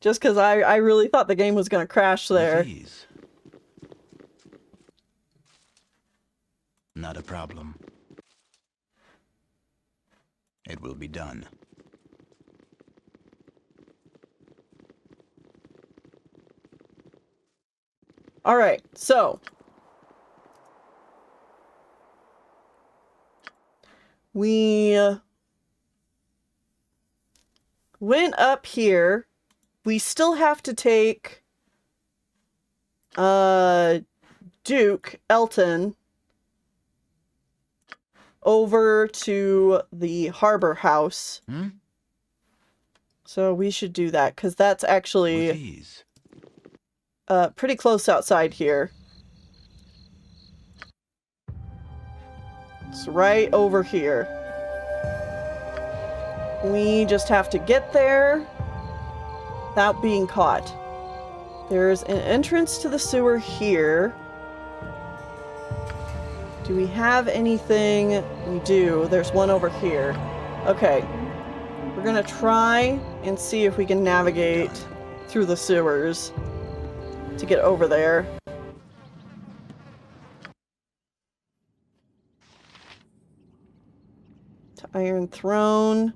Just because I really thought the game was going to crash there. With ease. Not a problem. It will be done. All right, so we went up here. We still have to take Duke Elton over to the harbor house. So we should do that because that's With actually ease. pretty close outside here. It's right over here. We just have to get there without being caught. There's an entrance to the sewer here. Do we have anything? We do. There's one over here. Okay. We're gonna try and see if we can navigate through the sewers to get over there. To Iron Throne.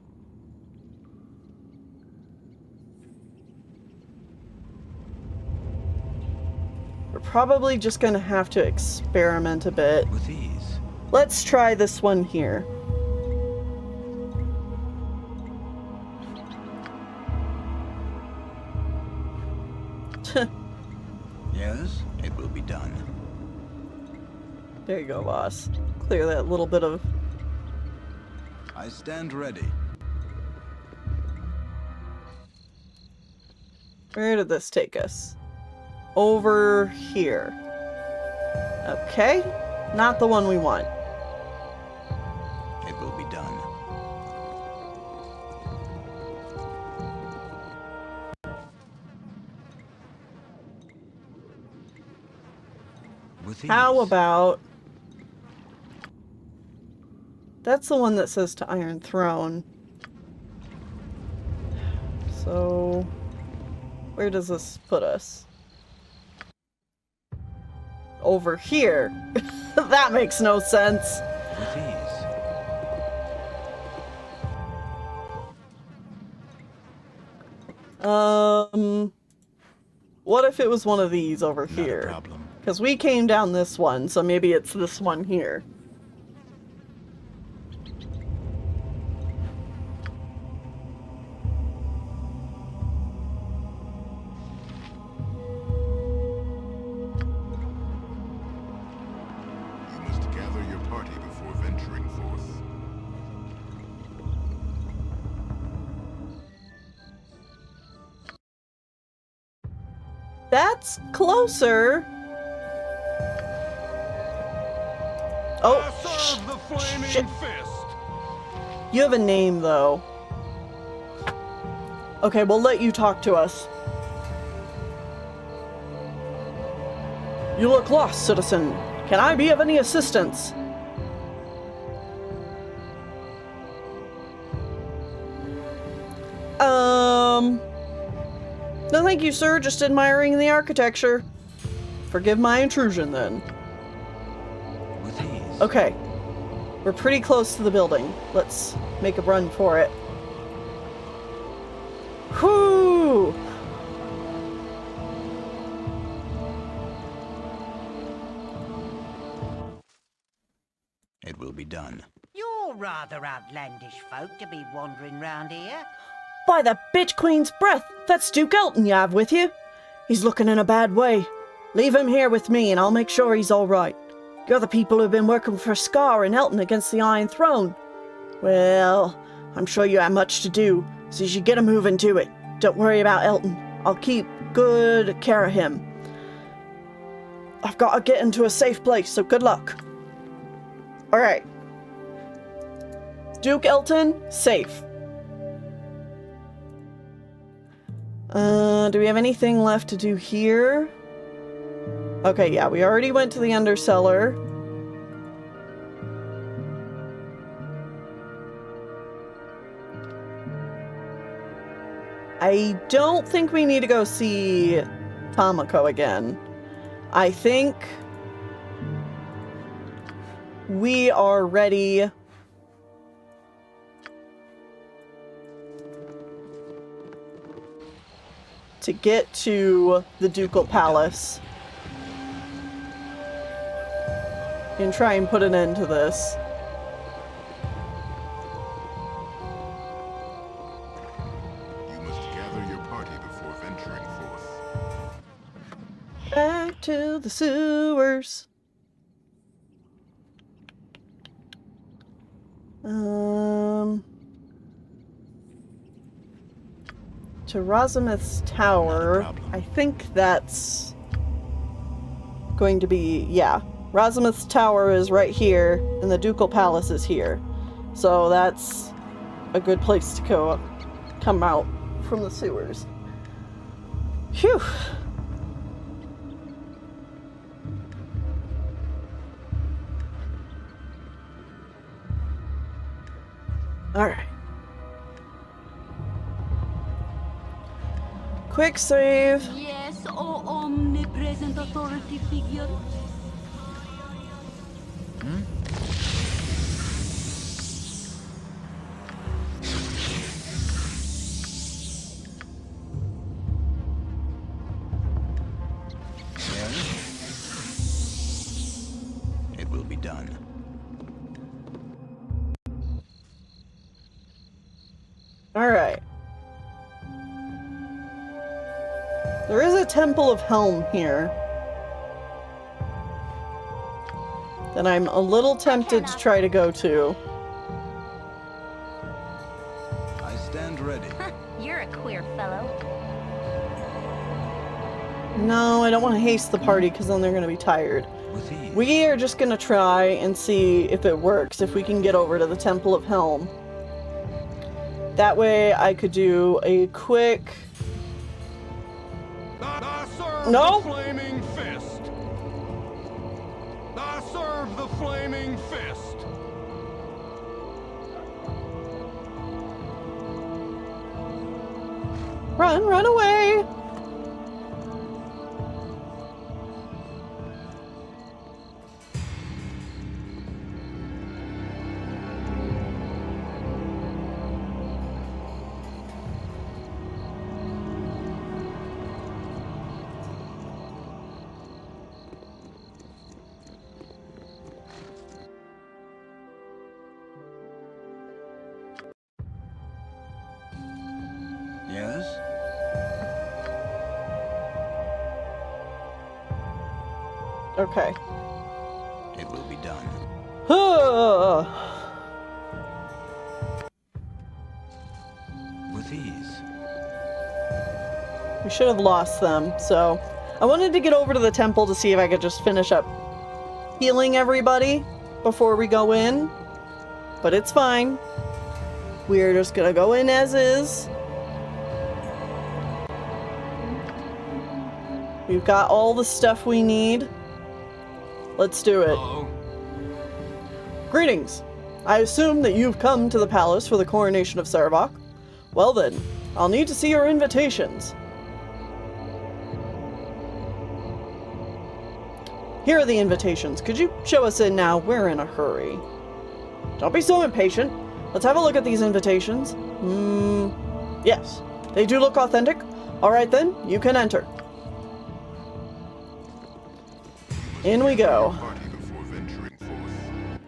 We're probably just gonna have to experiment a bit. With ease. Let's try this one here. Yes, it will be done. There you go, boss. Clear that little bit of... I stand ready. Where did this take us? Over here. Okay. Not the one we want. It will be done. With ease. How about... That's the one that says to Iron Throne. So... Where does this put us? Over here. That makes no sense. With ease. What if it was one of these over Not a here? problem. Because we came down this one, so maybe it's this one here. You must gather your party before venturing forth. That's closer. Oh, Serve the flaming shit. fist. You have a name, though. Okay, we'll let you talk to us. You look lost, citizen. Can I be of any assistance? No thank you, sir. Just admiring the architecture. Forgive my intrusion, then. With ease. Okay. We're pretty close to the building. Let's make a run for it. Whoo! It will be done. You're rather outlandish folk to be wandering round here. By the bitch queen's breath, that's Duke Elton you have with you. He's looking in a bad way. Leave him here with me and I'll make sure he's all right. You're the people who've been working for Scar and Elton against the Iron Throne. Well, I'm sure you have much to do, so you should get a moving to it. Don't worry about Elton. I'll keep good care of him. I've got to get into a safe place, so good luck. Alright. Duke Elton, safe. Do we have anything left to do here? Okay, yeah, we already went to the undercellar. I don't think we need to go see Tamako again. I think we are ready to get to the Ducal Palace and try and put an end to this. You must gather your party before venturing forth. Back to the sewers. To Razumith's Tower. Not a problem. I think that's going to be, yeah. Razumith's Tower is right here, and the Ducal Palace is here. So that's a good place to go come out from the sewers. Phew. Alright. Quick save. Yes, oh omnipresent authority figure. Yes? It will be done. Alright. There is a Temple of Helm here that I'm a little tempted to try to go to. I stand ready. You're a queer fellow. No, I don't want to haste the party because then they're going to be tired. With ease. We are just going to try and see if it works, if we can get over to the Temple of Helm. That way I could do a quick... I serve No. the flaming fist. I serve the flaming fist. Run away! Yes? Okay. It will be done. With ease. We should have lost them, so... I wanted to get over to the temple to see if I could just finish up healing everybody. before we go in, but it's fine. We're just gonna go in as is. We've got all the stuff we need. Let's do it. Hello. Greetings. I assume that you've come to the palace for the coronation of Sarevok. Well then, I'll need to see your invitations. Here are the invitations. Could you show us in now? We're in a hurry. Don't be so impatient. Let's have a look at these invitations. Yes, they do look authentic. Alright then, you can enter. In we go. Party before venturing forth.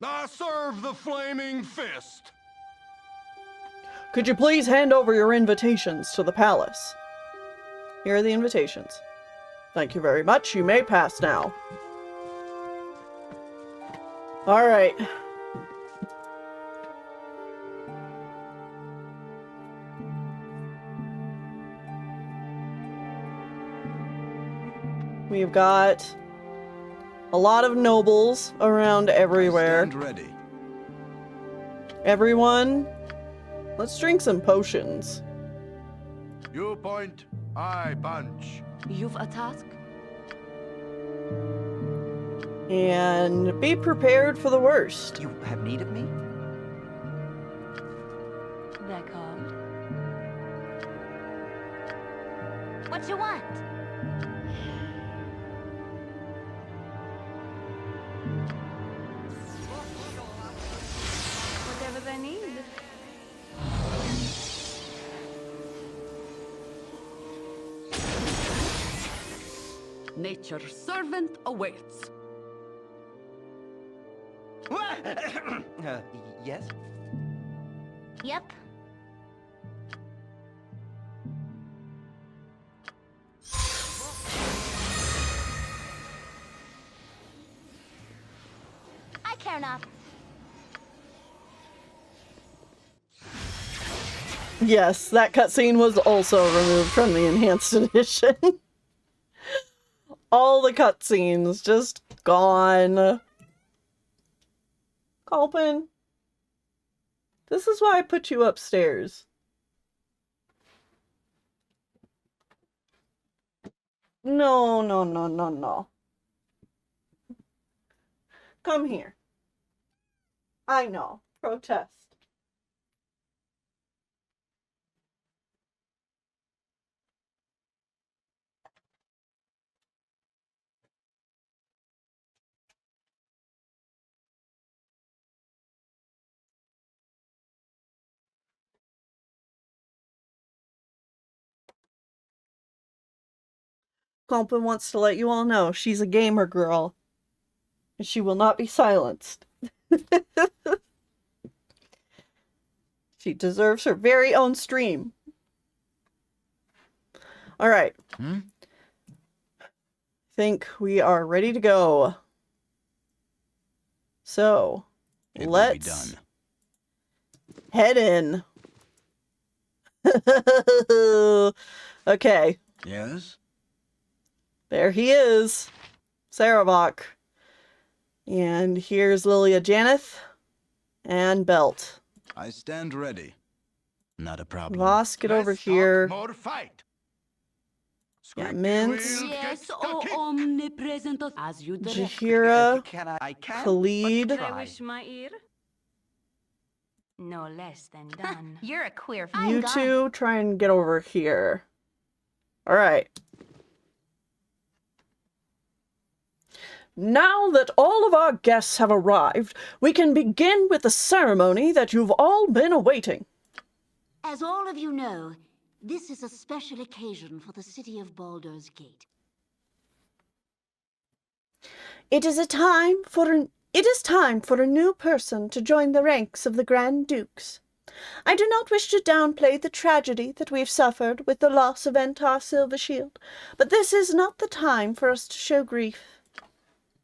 I serve the flaming fist. Could you please hand over your invitations to the palace? Here are the invitations. Thank you very much. You may pass now. Alright. We've got a lot of nobles around everywhere. Stand ready. Everyone, let's drink some potions. You point, I punch. You've a task? And be prepared for the worst. You have need of me? They're called. What you want? Whatever they need. Nature's servant awaits. Yes? Yep. I care not. Yes, that cutscene was also removed from the enhanced edition. All the cutscenes just gone. Culpin, this is why I put you upstairs. No, no, no, no, no. Come here. I know. Protest. Culpin wants to let you all know she's a gamer girl. And she will not be silenced. She deserves her very own stream. Alright. Think we are ready to go. So, It will be let's done. head in. Okay, Yes? there he is. Sarevok. And here's Lilia Janeth and Belt. I stand ready. Not a problem. Voss, get over Let's talk here. More fight. Yeah, Squeaky Mince. wheel Yes, gets the oh kick. omnipresent, as you direct. Jahira, I can. Khalid. but Can I try. wish my ear? No less than done. You're a queer. You two try and get over here. Alright. Now that all of our guests have arrived, we can begin with the ceremony that you've all been awaiting. As all of you know, this is a special occasion for the city of Baldur's Gate. It is time for a new person to join the ranks of the Grand Dukes. I do not wish to downplay the tragedy that we've suffered with the loss of Entar Silvershield, but this is not the time for us to show grief.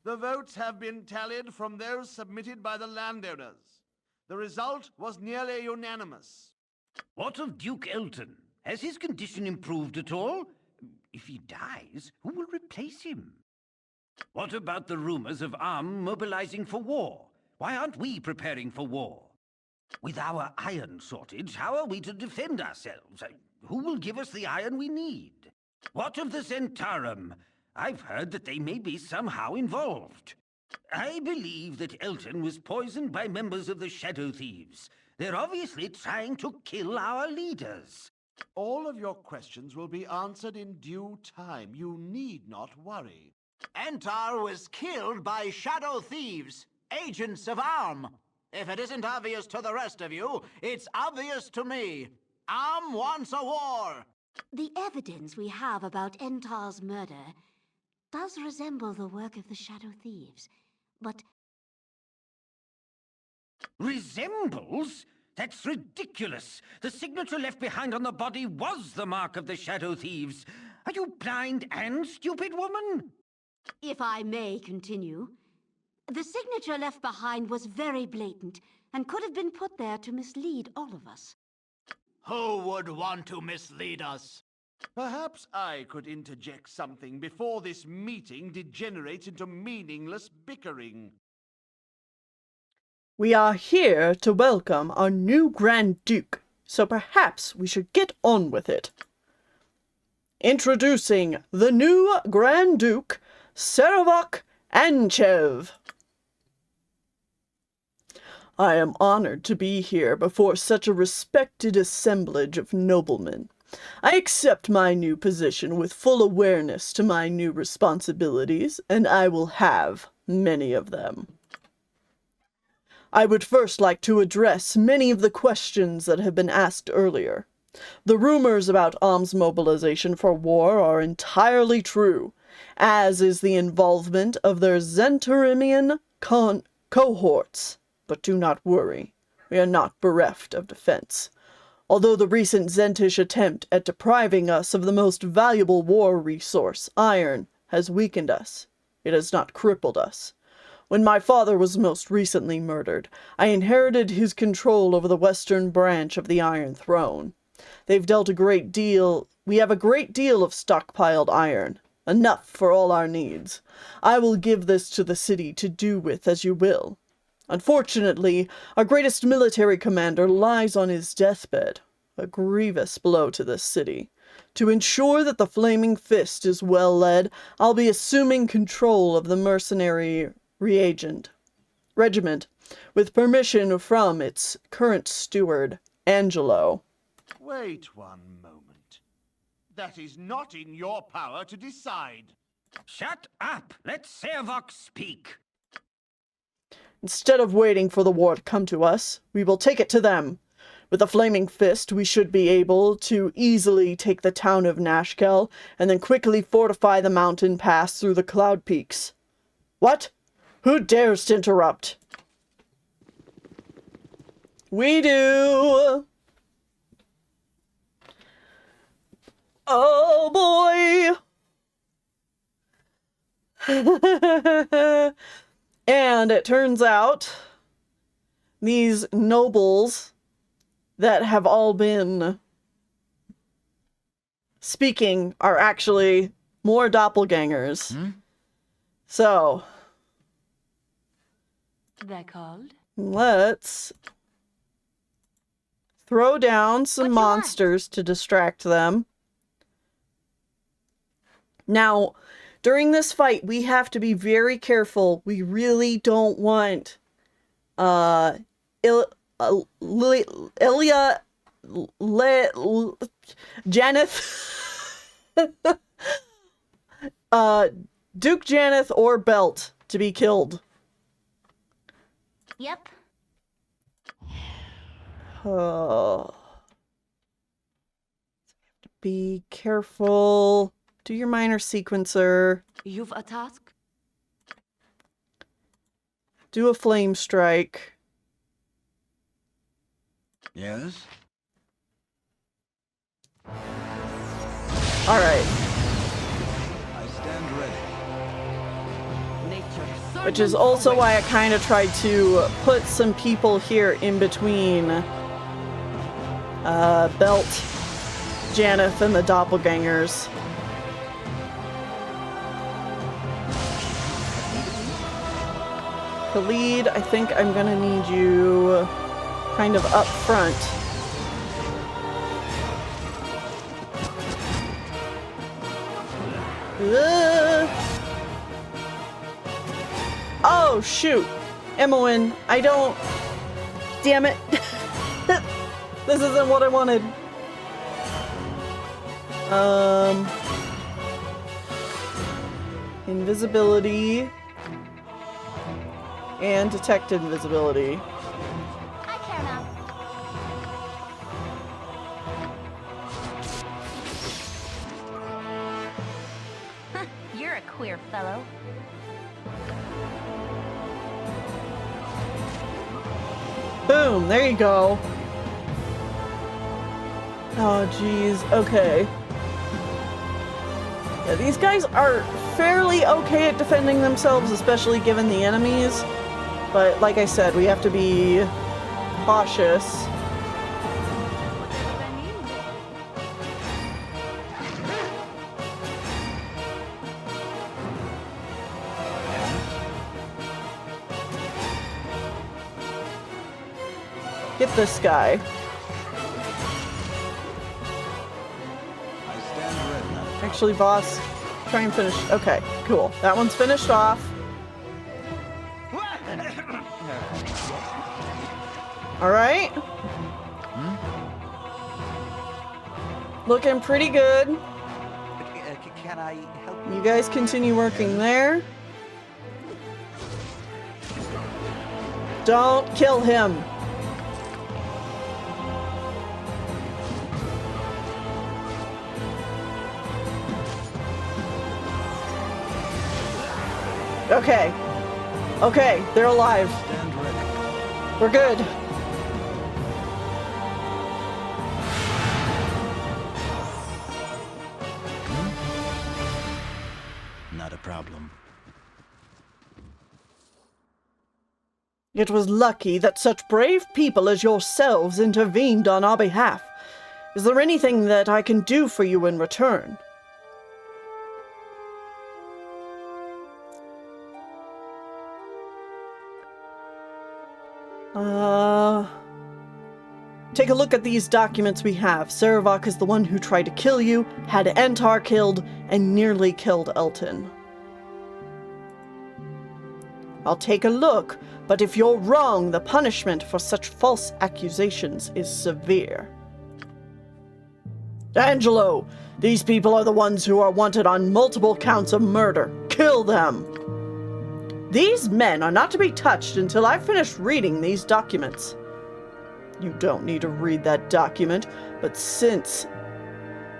The votes have been tallied from those submitted by the landowners. The result was nearly unanimous. What of Duke Elton? Has his condition improved at all? If he dies, who will replace him? What about the rumors of Arm mobilizing for war? Why aren't we preparing for war? With our iron shortage, how are we to defend ourselves? Who will give us the iron we need? What of the Zentarum? I've heard that they may be somehow involved. I believe that Elton was poisoned by members of the Shadow Thieves. They're obviously trying to kill our leaders. All of your questions will be answered in due time. You need not worry. Entar was killed by Shadow Thieves, agents of Arm. If it isn't obvious to the rest of you, it's obvious to me. Arm wants a war. The evidence we have about Entar's murder does resemble the work of the Shadow Thieves, but... Resembles? That's ridiculous. The signature left behind on the body was the mark of the Shadow Thieves. Are you blind and stupid, woman? If I may continue, the signature left behind was very blatant and could have been put there to mislead all of us. Who would want to mislead us? Perhaps I could interject something before this meeting degenerates into meaningless bickering. We are here to welcome our new Grand Duke, so perhaps we should get on with it. Introducing the new Grand Duke, Sarevok Anchev. I am honored to be here before such a respected assemblage of noblemen. I accept my new position with full awareness to my new responsibilities, and I will have many of them. I would first like to address many of the questions that have been asked earlier. The rumors about Arm's mobilization for war are entirely true, as is the involvement of their Zentarimian cohorts. But do not worry, we are not bereft of defense. Although the recent Zentish attempt at depriving us of the most valuable war resource, iron, has weakened us, it has not crippled us. When my father was most recently murdered, I inherited his control over the western branch of the Iron Throne. We have a great deal of stockpiled iron, enough for all our needs. I will give this to the city to do with as you will. Unfortunately, our greatest military commander lies on his deathbed, a grievous blow to this city. To ensure that the Flaming Fist is well led, I'll be assuming control of the mercenary regiment, with permission from its current steward, Angelo. Wait one moment. That is not in your power to decide. Shut up! Let Sarevok speak! Instead of waiting for the war to come to us, we will take it to them. With the Flaming Fist, we should be able to easily take the town of Nashkel, and then quickly fortify the mountain pass through the cloud peaks. What? Who dares to interrupt? We do! Oh boy! And it turns out these nobles that have all been speaking are actually more doppelgangers. So, They're called? let's throw down some What you want? monsters to distract them. Now, during this fight, we have to be very careful. We really don't want Janeth, Duke Janeth or Belt to be killed. Yep. Oh. Be careful. Do your minor sequencer. You've a task? Do a flame strike. Yes? Alright. I stand ready. Which is also why I kind of tried to put some people here in between Belt, Janeth, and the doppelgangers. Khalid, I think I'm gonna need you kind of up front. Oh, shoot. Emmeline, I don't... Damn it. This isn't what I wanted. Invisibility. And detect invisibility. I care now. You're a queer fellow. Boom, there you go. Oh, geez. Okay. Yeah, these guys are fairly okay at defending themselves, especially given the enemies. But like I said, we have to be cautious. Get this guy. I stand ready. Actually, boss, try and finish. Okay, cool. That one's finished off. All right. Looking pretty good. Can I help you? You guys continue working there. Don't kill him. Okay. Okay, they're alive. Stand ready. We're good. Not a problem. It was lucky that such brave people as yourselves intervened on our behalf. Is there anything that I can do for you in return? Take a look at these documents we have. Sarevok is the one who tried to kill you, had Antar killed, and nearly killed Elton. I'll take a look, but if you're wrong, the punishment for such false accusations is severe. Angelo, these people are the ones who are wanted on multiple counts of murder. Kill them! These men are not to be touched until I've finished reading these documents. You don't need to read that document, but since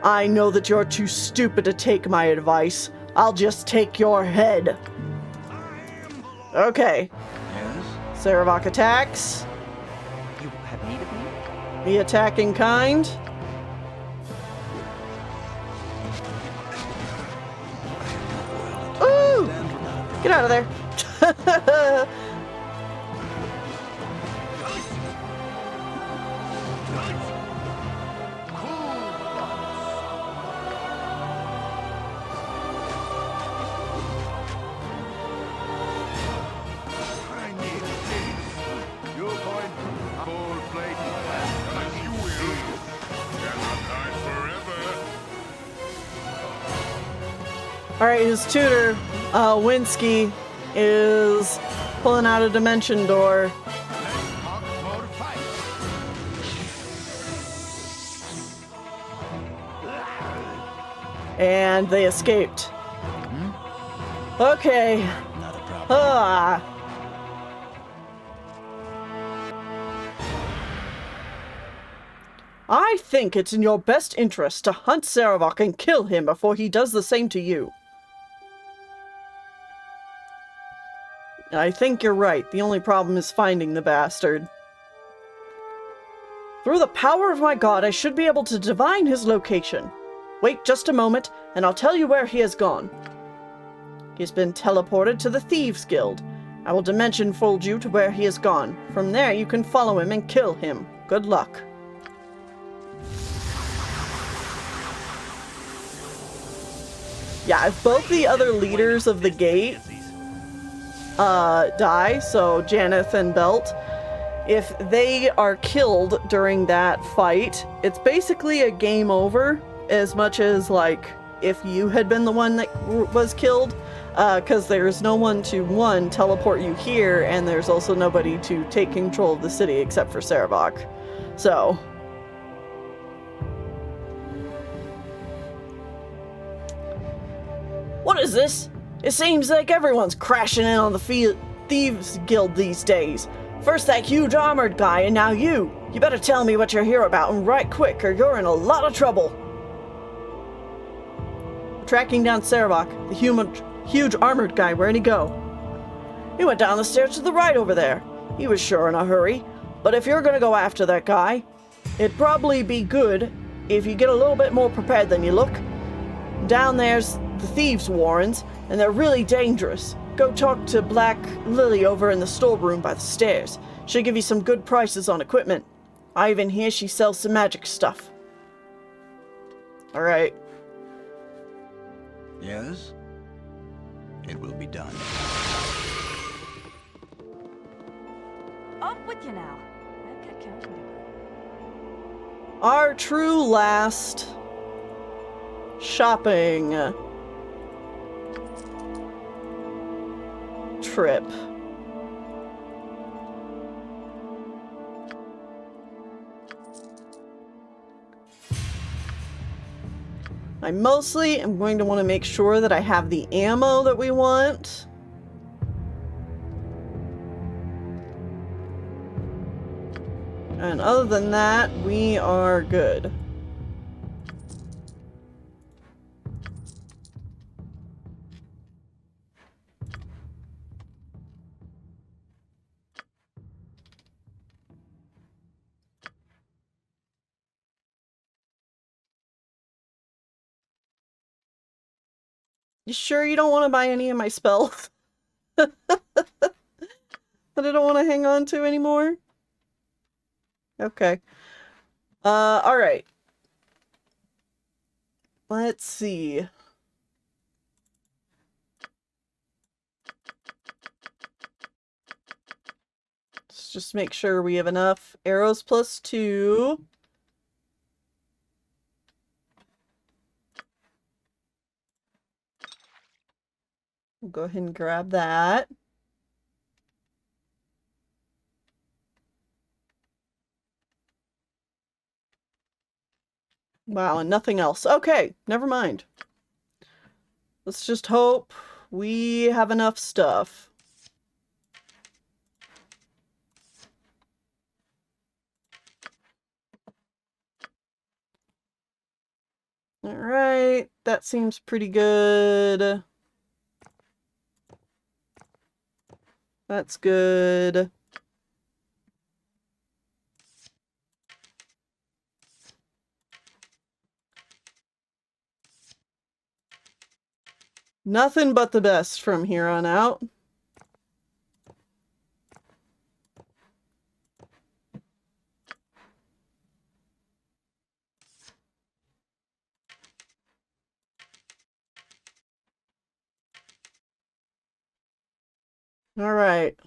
I know that you're too stupid to take my advice, I'll just take your head. Okay. Yes? Sarevok attacks. You have need of me? The attacking kind. Ooh! Get out of there. I need peace. You point full plate as you will. Cannot hide forever. Alright, his tutor, Winski, is pulling out a dimension door. Let's talk more fight. And they escaped. Okay. Not a problem. Ah. I think it's in your best interest to hunt Sarevok and kill him before he does the same to you. I think you're right. The only problem is finding the bastard. Through the power of my god, I should be able to divine his location. Wait just a moment, and I'll tell you where he has gone. He's been teleported to the Thieves Guild. I will dimension fold you to where he has gone. From there, you can follow him and kill him. Good luck. Yeah, if both the other leaders of the gate die, so Janeth and Belt, if they are killed during that fight, it's basically a game over, as much as, like, if you had been the one that was killed, because there's no one to, one, teleport you here, and there's also nobody to take control of the city except for Sarevok. So... What is this? It seems like everyone's crashing in on the Thieves Guild these days. First that huge armored guy, and now you. You better tell me what you're here about, and right quick, or you're in a lot of trouble. Tracking down Sarevok, the huge armored guy. Where'd he go? He went down the stairs to the right over there. He was sure in a hurry. But if you're gonna go after that guy, it'd probably be good if you get a little bit more prepared than you look. Down there's the thieves' warrens, and they're really dangerous. Go talk to Black Lily over in the storeroom by the stairs. She'll give you some good prices on equipment. I even hear she sells some magic stuff. Alright. Yes? It will be done. Up with you now. I've got counting to do. Our true last shopping trip. I mostly am going to want to make sure that I have the ammo that we want. And other than that, we are good. You sure you don't want to buy any of my spells? That I don't want to hang on to anymore? Okay. Alright. Let's see. Let's just make sure we have enough arrows +2. We'll go ahead and grab that. Wow, and nothing else. Okay, never mind. Let's just hope we have enough stuff. Alright, that seems pretty good. That's good. Nothing but the best from here on out. All right.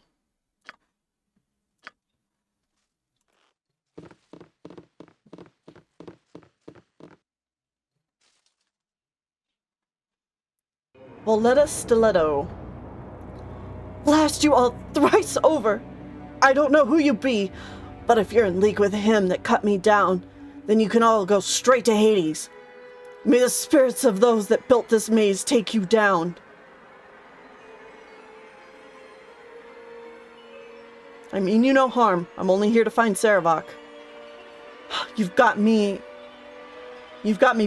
Voletta Stiletto. Blast you all thrice over! I don't know who you be, but if you're in league with him that cut me down, then you can all go straight to Hades. May the spirits of those that built this maze take you down. I mean you no harm. I'm only here to find Sarevok. You've got me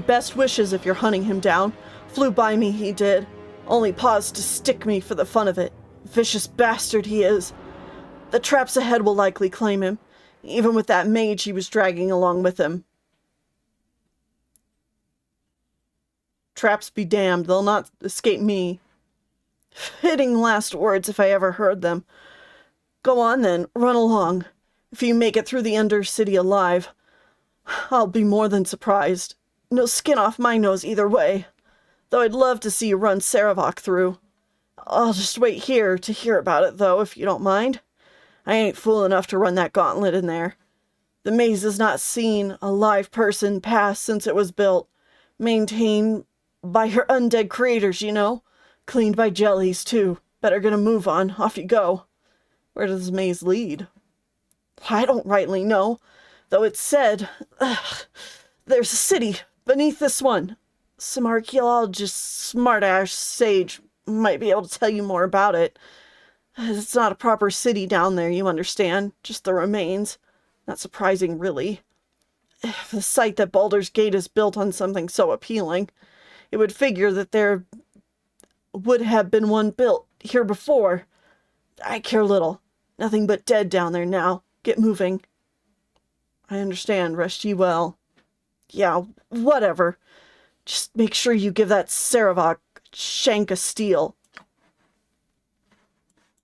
best wishes if you're hunting him down. Flew by me, he did. Only paused to stick me for the fun of it. Vicious bastard he is. The traps ahead will likely claim him, even with that mage he was dragging along with him. Traps be damned, they'll not escape me. Fitting last words if I ever heard them. Go on then, run along. If you make it through the Undercity alive, I'll be more than surprised. No skin off my nose either way. Though I'd love to see you run Sarevok through. I'll just wait here to hear about it, though, if you don't mind. I ain't fool enough to run that gauntlet in there. The maze has not seen a live person pass since it was built. Maintained by her undead creators, you know. Cleaned by jellies, too. Better get a move on. Off you go. Where does this maze lead? I don't rightly know, though it's said there's a city beneath this one. Some archaeologist, smart-ass sage might be able to tell you more about it. It's not a proper city down there, you understand. Just the remains. Not surprising, really. If the site that Baldur's Gate is built on something so appealing, it would figure that there would have been one built here before. I care little. Nothing but dead down there now. Get moving. I understand. Rest ye well. Yeah, whatever. Just make sure you give that Sarevok shank of steel.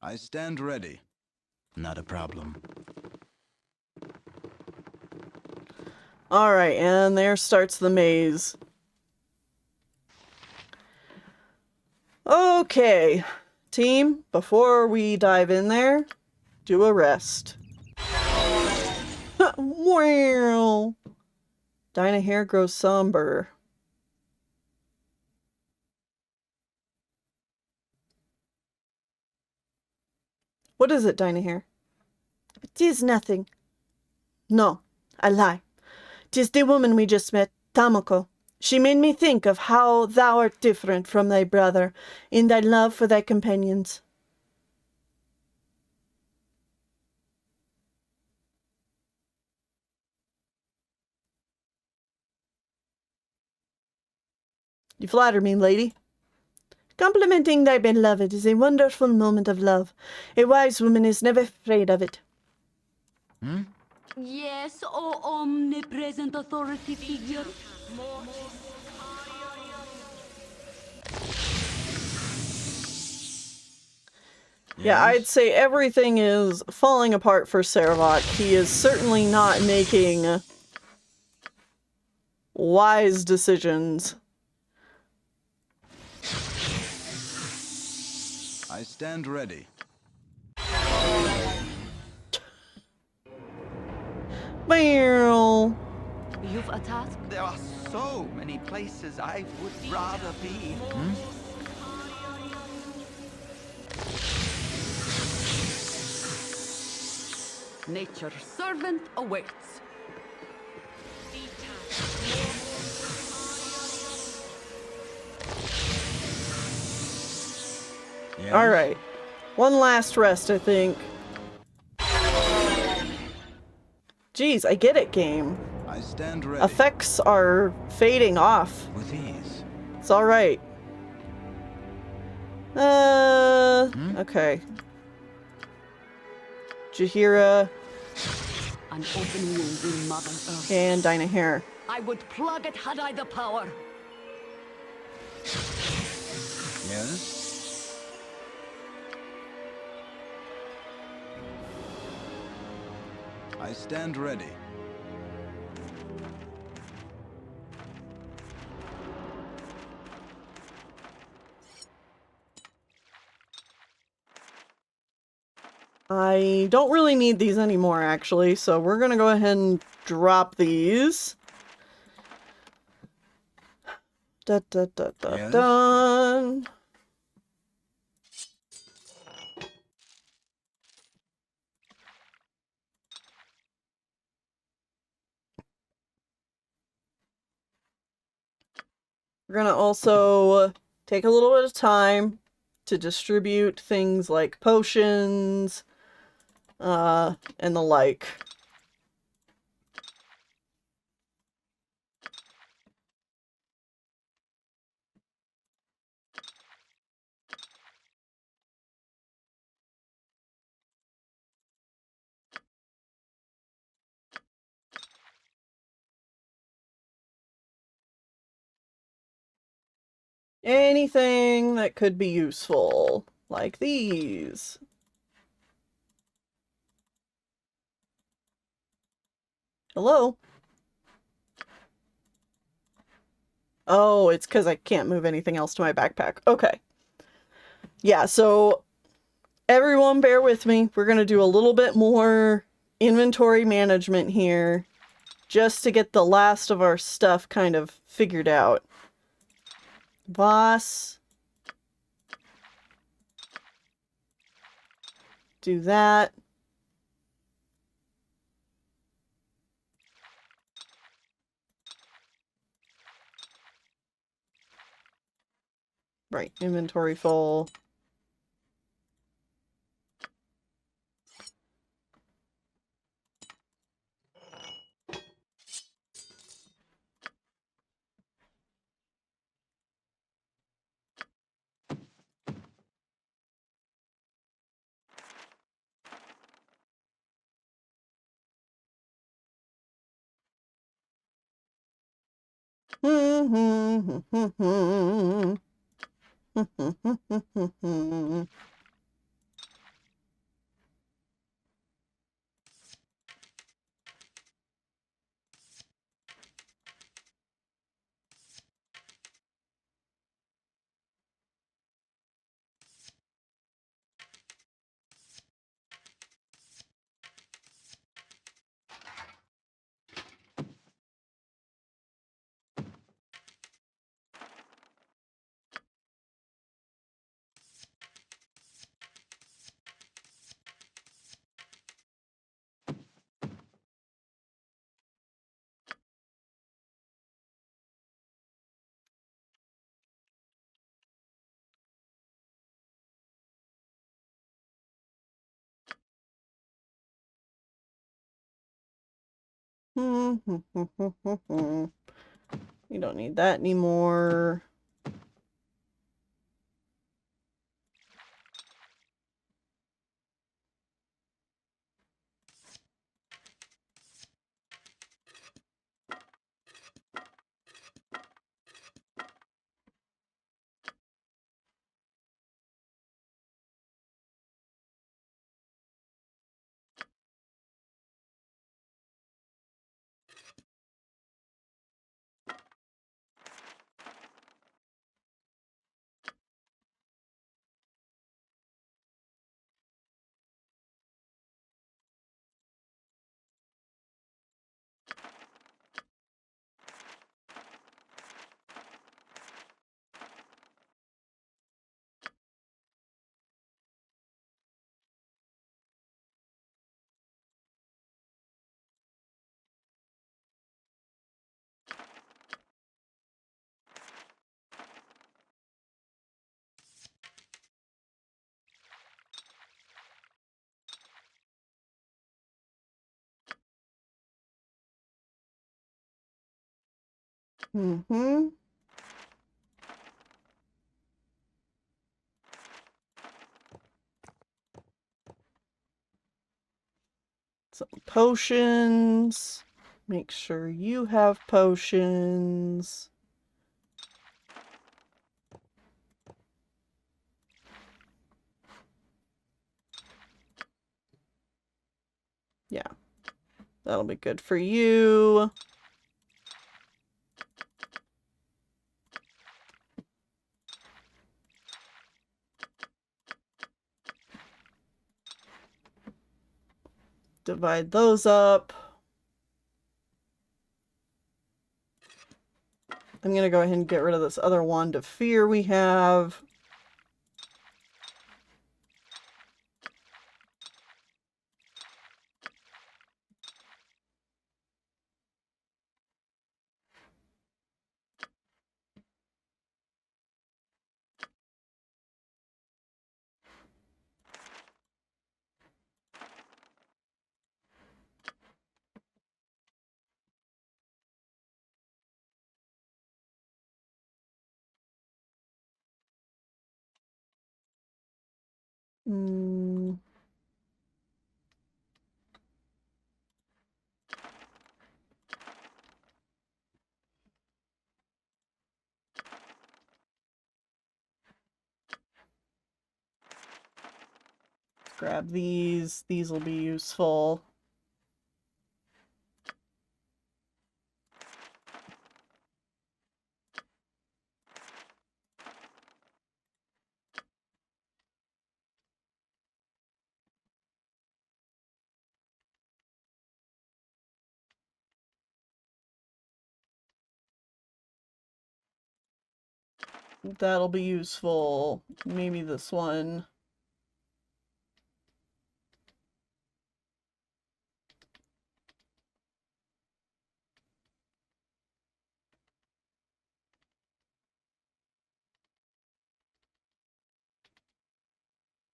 I stand ready. Not a problem. Alright, and there starts the maze. Okay, team, before we dive in there, do a rest. Wow. Dinah hair grows somber. What is it, Dinah hair? It is nothing. No, I lie. 'Tis the woman we just met, Tamoko. She made me think of how thou art different from thy brother in thy love for thy companions. You flatter me, lady. Complimenting thy beloved is a wonderful moment of love. A wise woman is never afraid of it. Hmm? Yes, O omnipresent authority figure. Yeah, I'd say everything is falling apart for Sarevok. He is certainly not making wise decisions. I stand ready. Meow. You've a task? There are so many places I would rather be. Nature's servant awaits. Yes? Alright. One last rest, I think. Jeez, I get it, game. I stand ready. Effects are fading off. With ease. It's alright. Okay. Jahira An open wound in Mother Earth. and Dinah hair. I would plug it had I the power. Yes? I stand ready. I don't really need these anymore, actually, so we're gonna go ahead and drop these. Da da da da Yes? da. We're gonna also take a little bit of time to distribute things like potions, and the like. Anything that could be useful, like these. Hello? Oh, it's because I can't move anything else to my backpack. Okay. Yeah, so everyone bear with me. We're going to do a little bit more inventory management here just to get the last of our stuff kind of figured out. Voss. Do that. Right, inventory full. You don't need that anymore. Some potions. Make sure you have potions. Yeah, that'll be good for you. Divide those up. I'm going to go ahead and get rid of this other wand of fear we have. Grab these. These will be useful. That'll be useful. Maybe this one.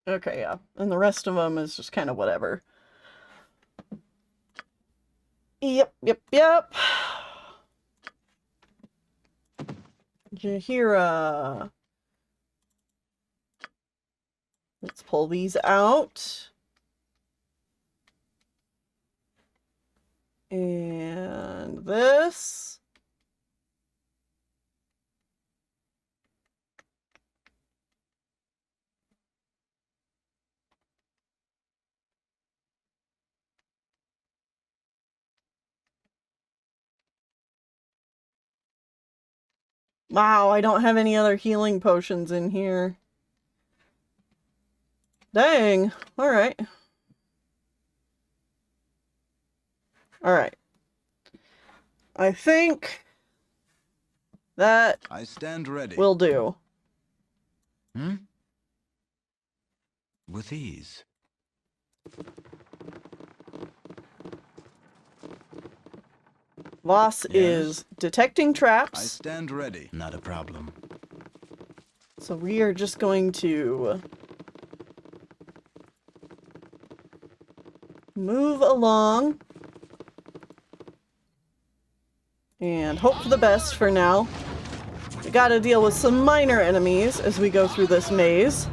Okay, yeah. And the rest of them is just kind of whatever. Yep. Jahira. Let's pull these out. And this. Wow, I don't have any other healing potions in here. Dang. Alright. Alright. I think that I stand ready. will do. With ease. Voss is detecting I traps. stand ready. Not a problem. So we are just going to move along and hope for the best for now. We gotta deal with some minor enemies as we go through this maze.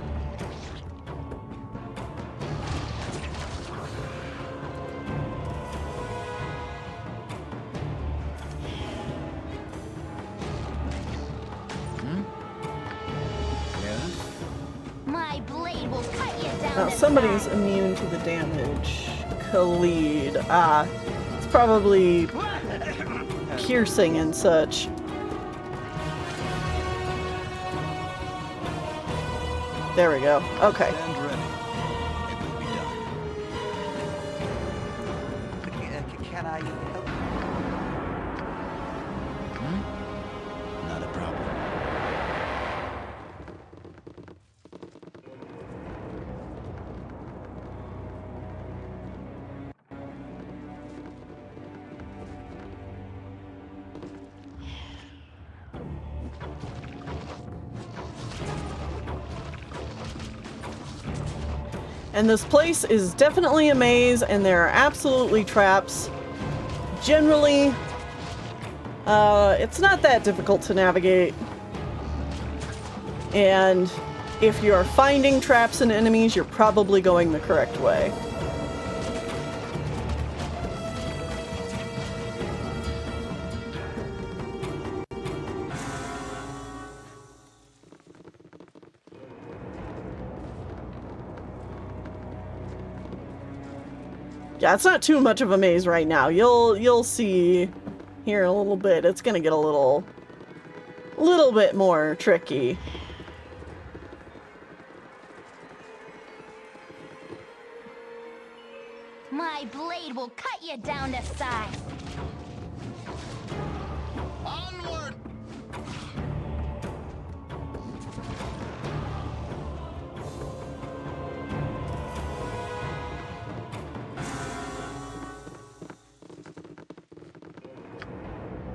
My blade will cut you down. Now to somebody's size. immune to the damage. Khalid. Ah, it's probably piercing and such. There we go. Okay. Stand ready. It will be done. Can I help? Not a problem. And this place is definitely a maze, and there are absolutely traps. Generally, it's not that difficult to navigate. And if you're finding traps and enemies, you're probably going the correct way. Yeah, it's not too much of a maze right now. You'll see here in a little bit. It's gonna get a little bit more tricky. My blade will cut you down to size. Onward!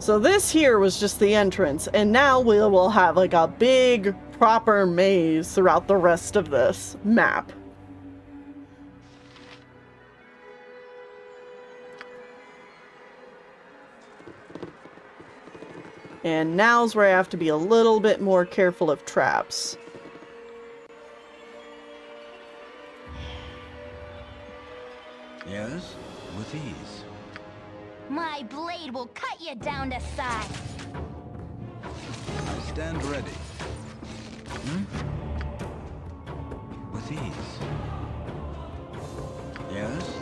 So this here was just the entrance, and now we will have like a big proper maze throughout the rest of this map. And now's where I have to be a little bit more careful of traps. Yes, with ease. My blade will cut you down to size. I stand ready. With ease. Yes?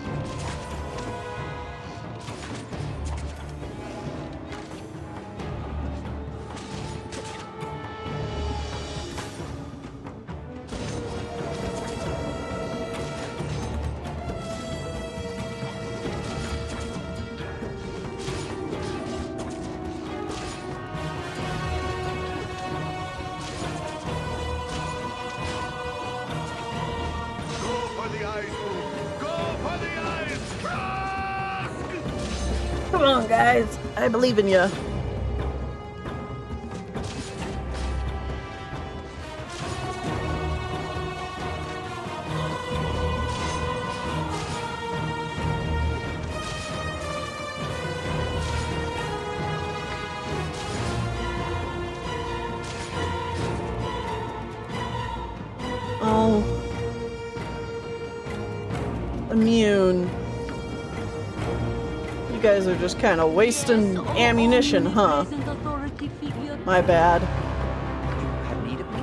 on, guys. I believe in you. Oh. Immune. You guys are just kind of wasting ammunition, huh? My bad. Have need of me?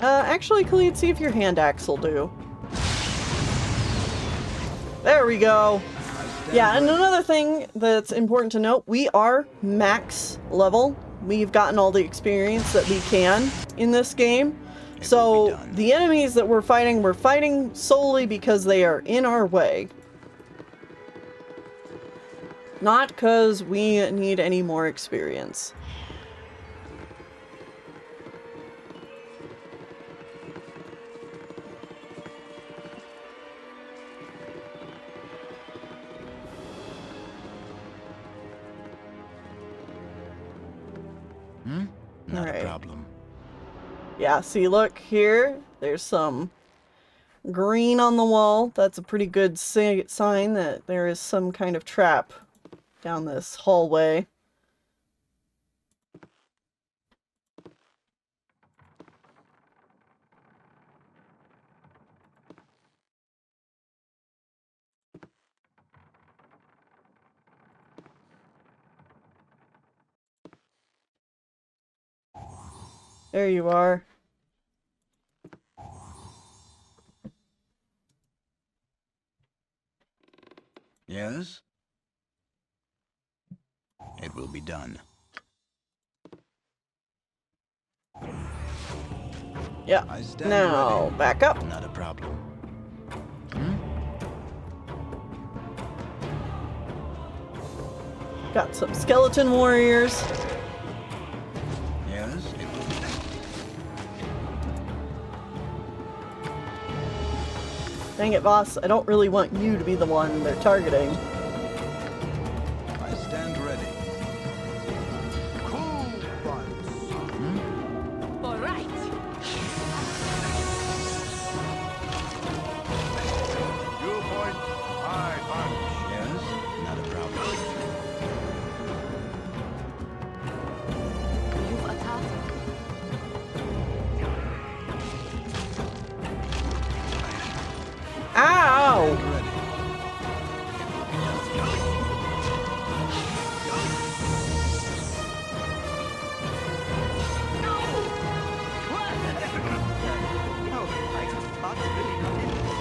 Actually, Khalid, see if your hand axe will do. There we go. Yeah, and another thing that's important to note, we are max level. We've gotten all the experience that we can in this game. So the enemies that we're fighting solely because they are in our way. Not because we need any more experience. Not Alright. a problem. Yeah, see, look here. There's some green on the wall. That's a pretty good sign that there is some kind of trap down this hallway. There you are. Yes? It will be done. Yeah. I stand Now, ready. back up. Not a problem. Got some skeleton warriors. Yes, it will be done. Dang it, boss. I don't really want you to be the one they're targeting. I stand ready. Cool ones. All right. You point, I punch. Yes, not a problem. You've attacked. Ow! Stand ready. It will be done. No, I just possibly not in this.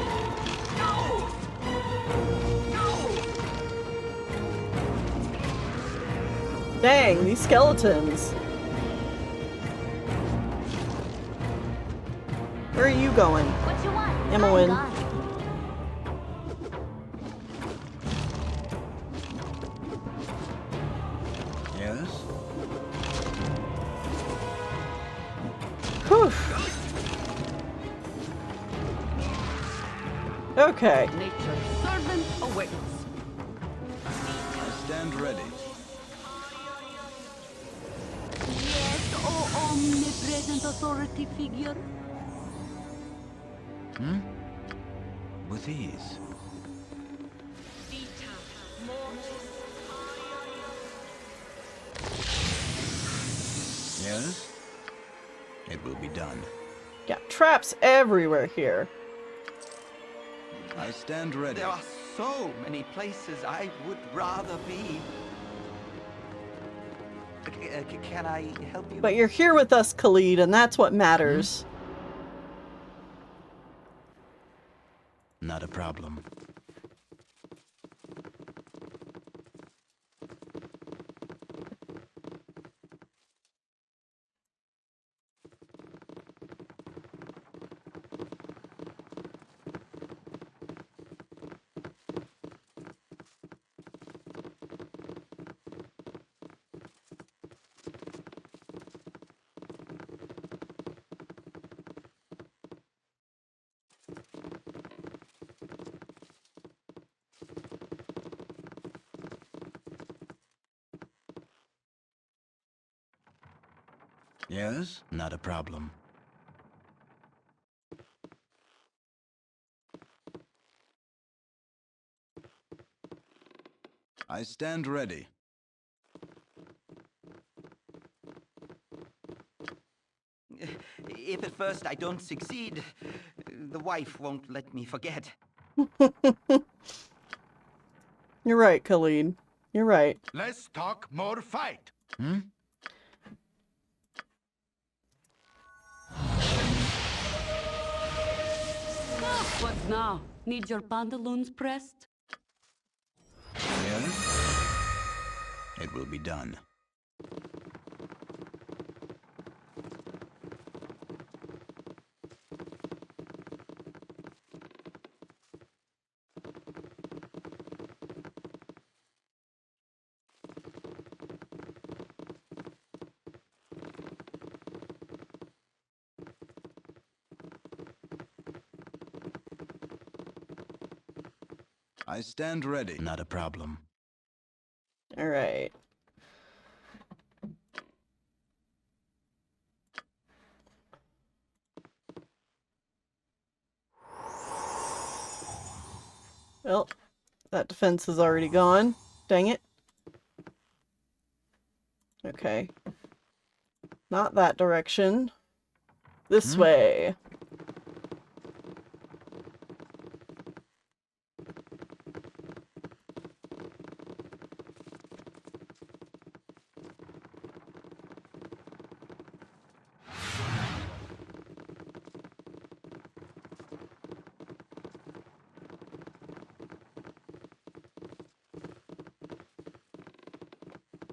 No! Dang, these skeletons. Where are you going? What you want? Emmeline. I'm gone. Yes? Whew. Okay. Nature's servant awaits. I stand ready. Yes, oh omnipresent authority figure. With ease. Yes? It will be done. Yeah, traps everywhere here. I stand ready. There are so many places I would rather be. Can I help you? But you're here with us, Khalid, and that's what matters. Not a problem. Yes? Not a problem. I stand ready. If at first I don't succeed, the wife won't let me forget. You're right, Khalid. You're right. Let's talk more fight. Hmm? What now? Need your pantaloons pressed? Yes? It will be done. I stand ready. Not a problem. All right. Well, that defense is already gone. Dang it. Okay. Not that direction. This way.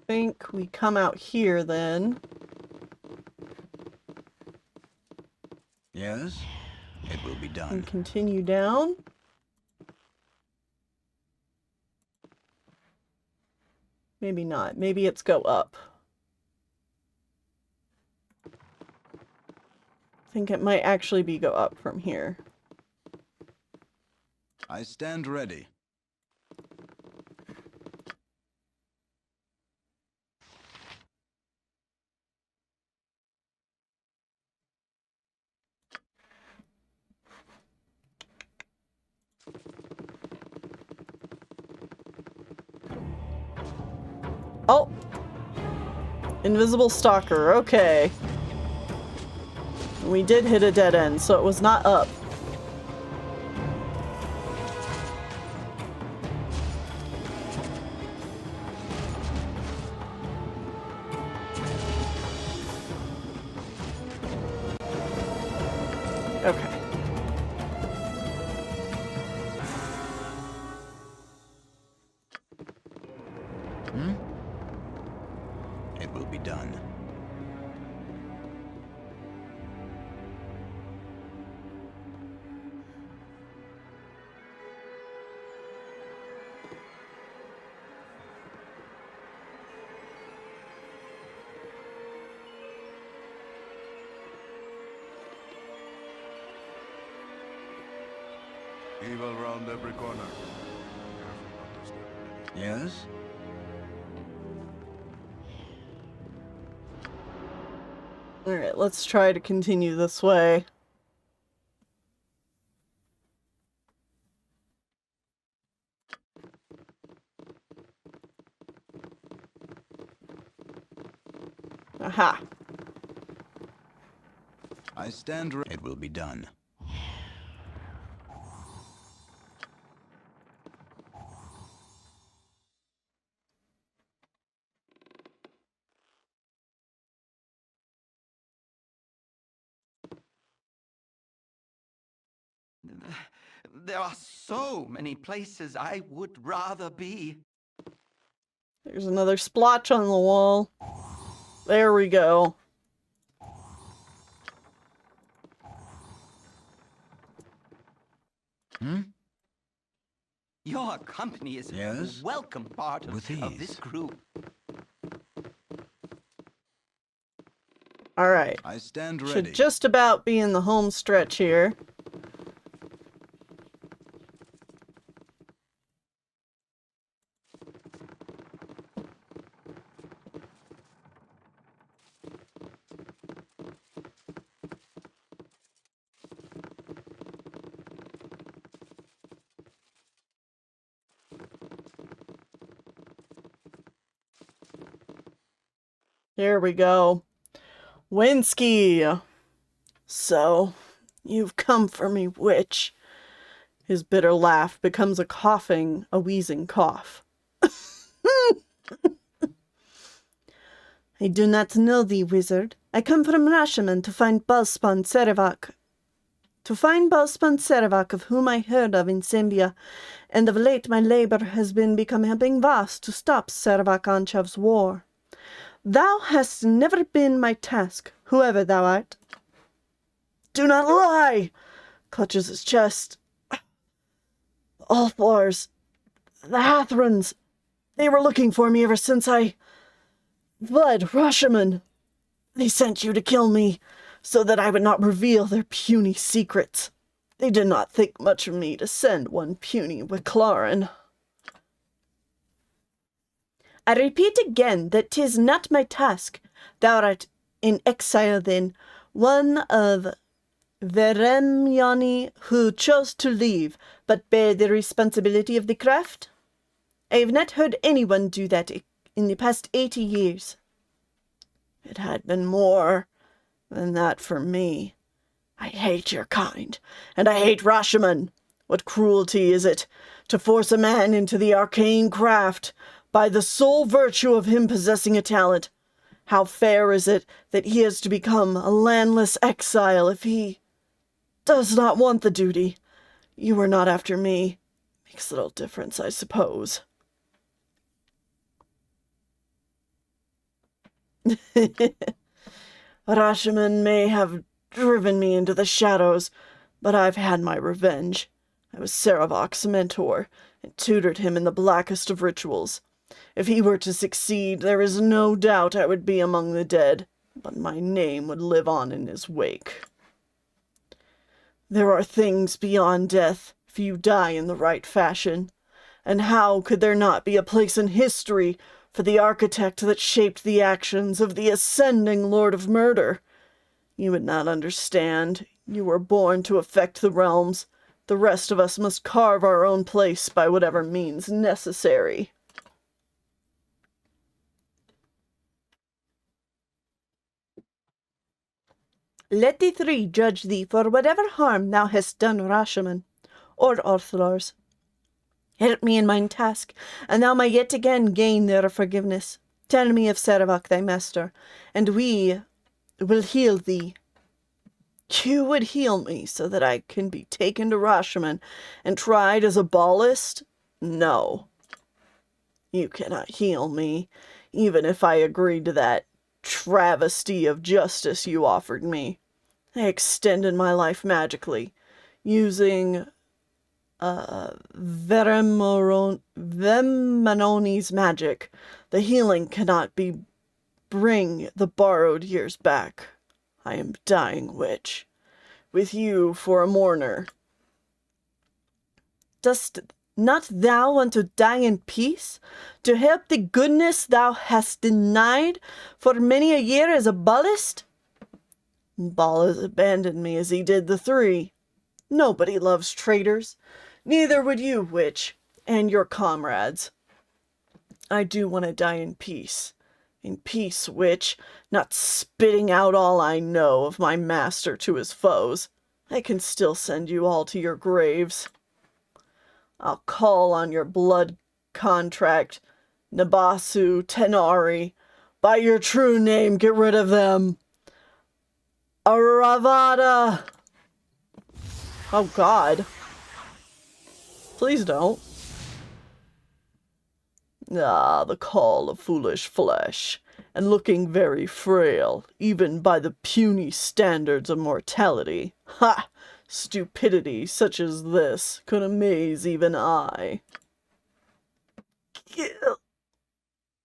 Think we come out here then. Yes? It will be done. And continue down. Maybe not. Maybe it's go up. I think it might actually be go up from here. I stand ready. Oh! Invisible stalker, okay. We did hit a dead end, so it was not up. Okay. It will be done. Evil round every corner. Yes? Alright, let's try to continue this way. Aha. I stand ready. It will be done. There are so many places I would rather be. There's another splotch on the wall. There we go. Your company is Yes? a welcome part of this group. Alright. I stand ready. Should just about be in the home stretch here. Here we go. Winski. So, you've come for me, witch. His bitter laugh becomes a wheezing cough. I do not know thee, wizard. I come from Rashomon to find Balspon Sarevok. Of whom I heard of in Sembia, and of late my labor has been becoming vast to stop Sarevok Anchav's war. Thou hast never been my task, whoever thou art. Do not lie! Clutches his chest. Ulthors, the Hathrons, they were looking for me ever since I fled Rashomon. They sent you to kill me, so that I would not reveal their puny secrets. They did not think much of me to send one puny Wiclarin. I repeat again that 'tis not my task. Thou art in exile then, one of Veremyoni who chose to leave, but bear the responsibility of the craft? I have not heard anyone do that in the past 80 years. It had been more than that for me. I hate your kind, and I hate Rashomon. What cruelty is it to force a man into the arcane craft by the sole virtue of him possessing a talent? How fair is it that he is to become a landless exile if he does not want the duty? You are not after me. Makes little difference, I suppose. Rashomon may have driven me into the shadows, but I've had my revenge. I was Sarevok's mentor, and tutored him in the blackest of rituals. If he were to succeed, there is no doubt I would be among the dead, but my name would live on in his wake. There are things beyond death, if you die in the right fashion. And how could there not be a place in history for the architect that shaped the actions of the ascending Lord of Murder? You would not understand. You were born to affect the realms. The rest of us must carve our own place by whatever means necessary. Let the three judge thee for whatever harm thou hast done Rashomon, or Orthlars. Help me in mine task, and thou may yet again gain their forgiveness. Tell me of Sarevok thy master, and we will heal thee. You would heal me so that I can be taken to Rashomon and tried as a Bhaalist? No. You cannot heal me, even if I agreed to that travesty of justice you offered me. I extended my life magically, using Veremanoni's magic. The healing cannot bring the borrowed years back. I am dying, witch, with you for a mourner. Dost not thou want to die in peace, to help the goodness thou hast denied for many a year as a Bhaalist? Bhaal has abandoned me as he did the three. Nobody loves traitors. Neither would you, witch, and your comrades. I do want to die in peace. In peace, witch, not spitting out all I know of my master to his foes. I can still send you all to your graves. I'll call on your blood contract, Nabasu, Tenari. By your true name, get rid of them. Aravada! Oh, God. Please don't. Ah, the call of foolish flesh, and looking very frail, even by the puny standards of mortality. Ha! Stupidity such as this could amaze even I.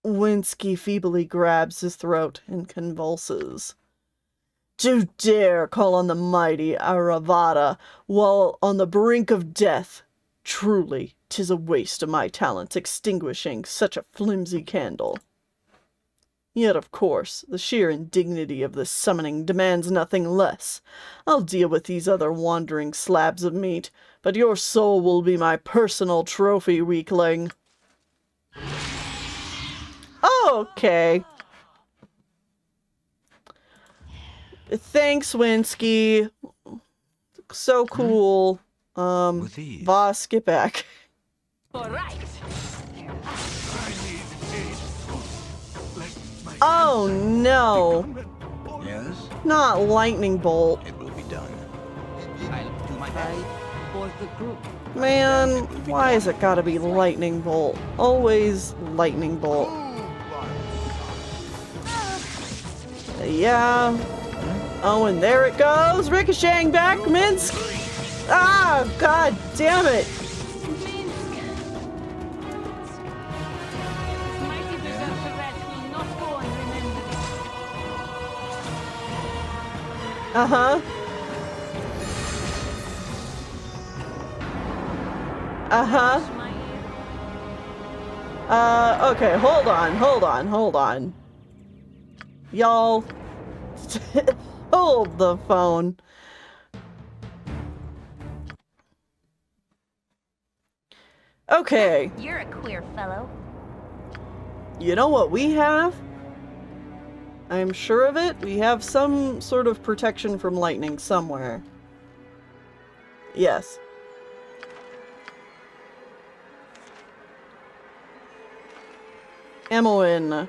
Winski feebly grabs his throat and convulses. To dare call on the mighty Aravada while on the brink of death. Truly, 'tis a waste of my talents extinguishing such a flimsy candle. Yet, of course, the sheer indignity of this summoning demands nothing less. I'll deal with these other wandering slabs of meat, but your soul will be my personal trophy, weakling. Okay. Thanks, Winski. So cool. With ease. Voss, get back. All right. Oh no. Yes? Not lightning bolt. It will be done. I'll do my best. For the group. Man, why has it gotta be lightning bolt? Always lightning bolt. Yeah. Oh, and there it goes, ricocheting back, Minsk. Ah, god damn it. Mighty berserker rats will not go unremembered. Uh-huh. Uh-huh. Okay, hold on. Y'all, hold the phone. Okay. You're a queer fellow. You know what we have? I'm sure of it. We have some sort of protection from lightning somewhere. Yes. Emmeline,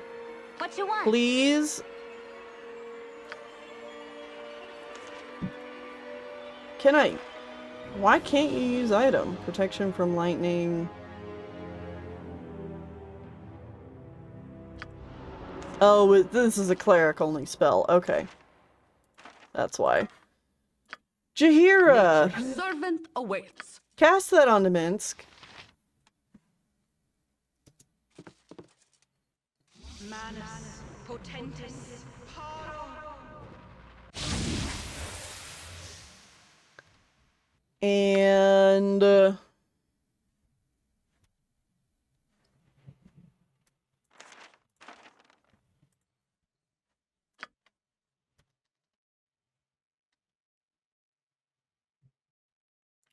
What you want? please. Can I? Why can't you use item? Protection from lightning. Oh, this is a cleric only spell. Okay. That's why. Jahira! Servant awaits. Cast that onto Minsk. Manus potentis paro. And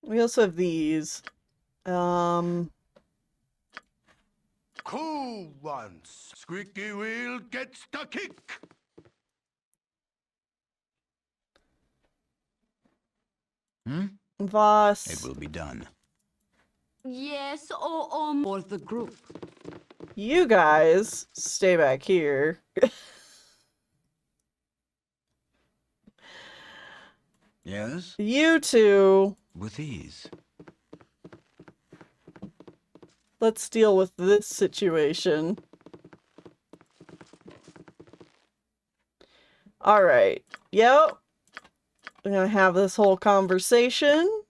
we also have these. Cool once. Squeaky wheel gets the kick. Voss. It will be done. Yes, for the group. You guys stay back here. Yes? You two, With ease. let's deal with this situation. Alright. Yep. We're gonna have this whole conversation.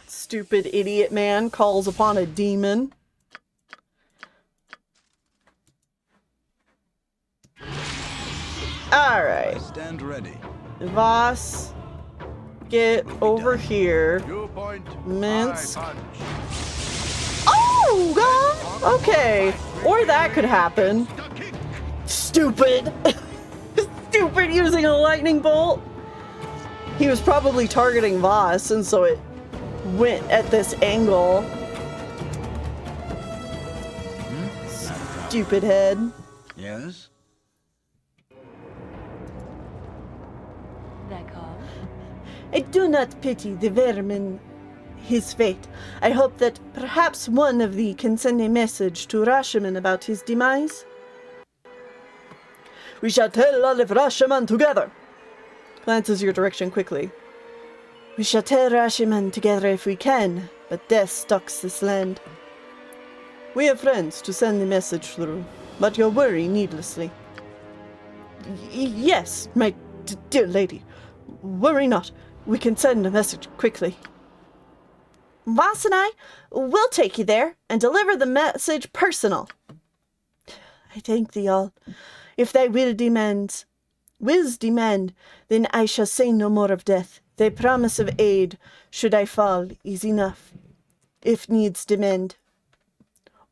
Stupid idiot man calls upon a demon. Alright. I stand ready. Voss, get over here. You point, Minsk. I punch. Oh, God! Okay. Or that could happen. The kick. Stupid. Stupid using a lightning bolt. He was probably targeting Voss, and so it went at this angle. Stupid head. Yes? That call. I do not pity the vermin, his fate. I hope that perhaps one of thee can send a message to Rashomon about his demise. We shall tell all of Rashomon together. Glances your direction quickly. We shall tell Rashomon together if we can, but death stalks this land. We have friends to send the message through, but you worry needlessly. Yes, my dear lady. Worry not. We can send a message quickly. Voss and I will take you there and deliver the message personal. I thank thee all. If thy wills demand, then I shall say no more of death. Thy promise of aid, should I fall, is enough, if needs demand.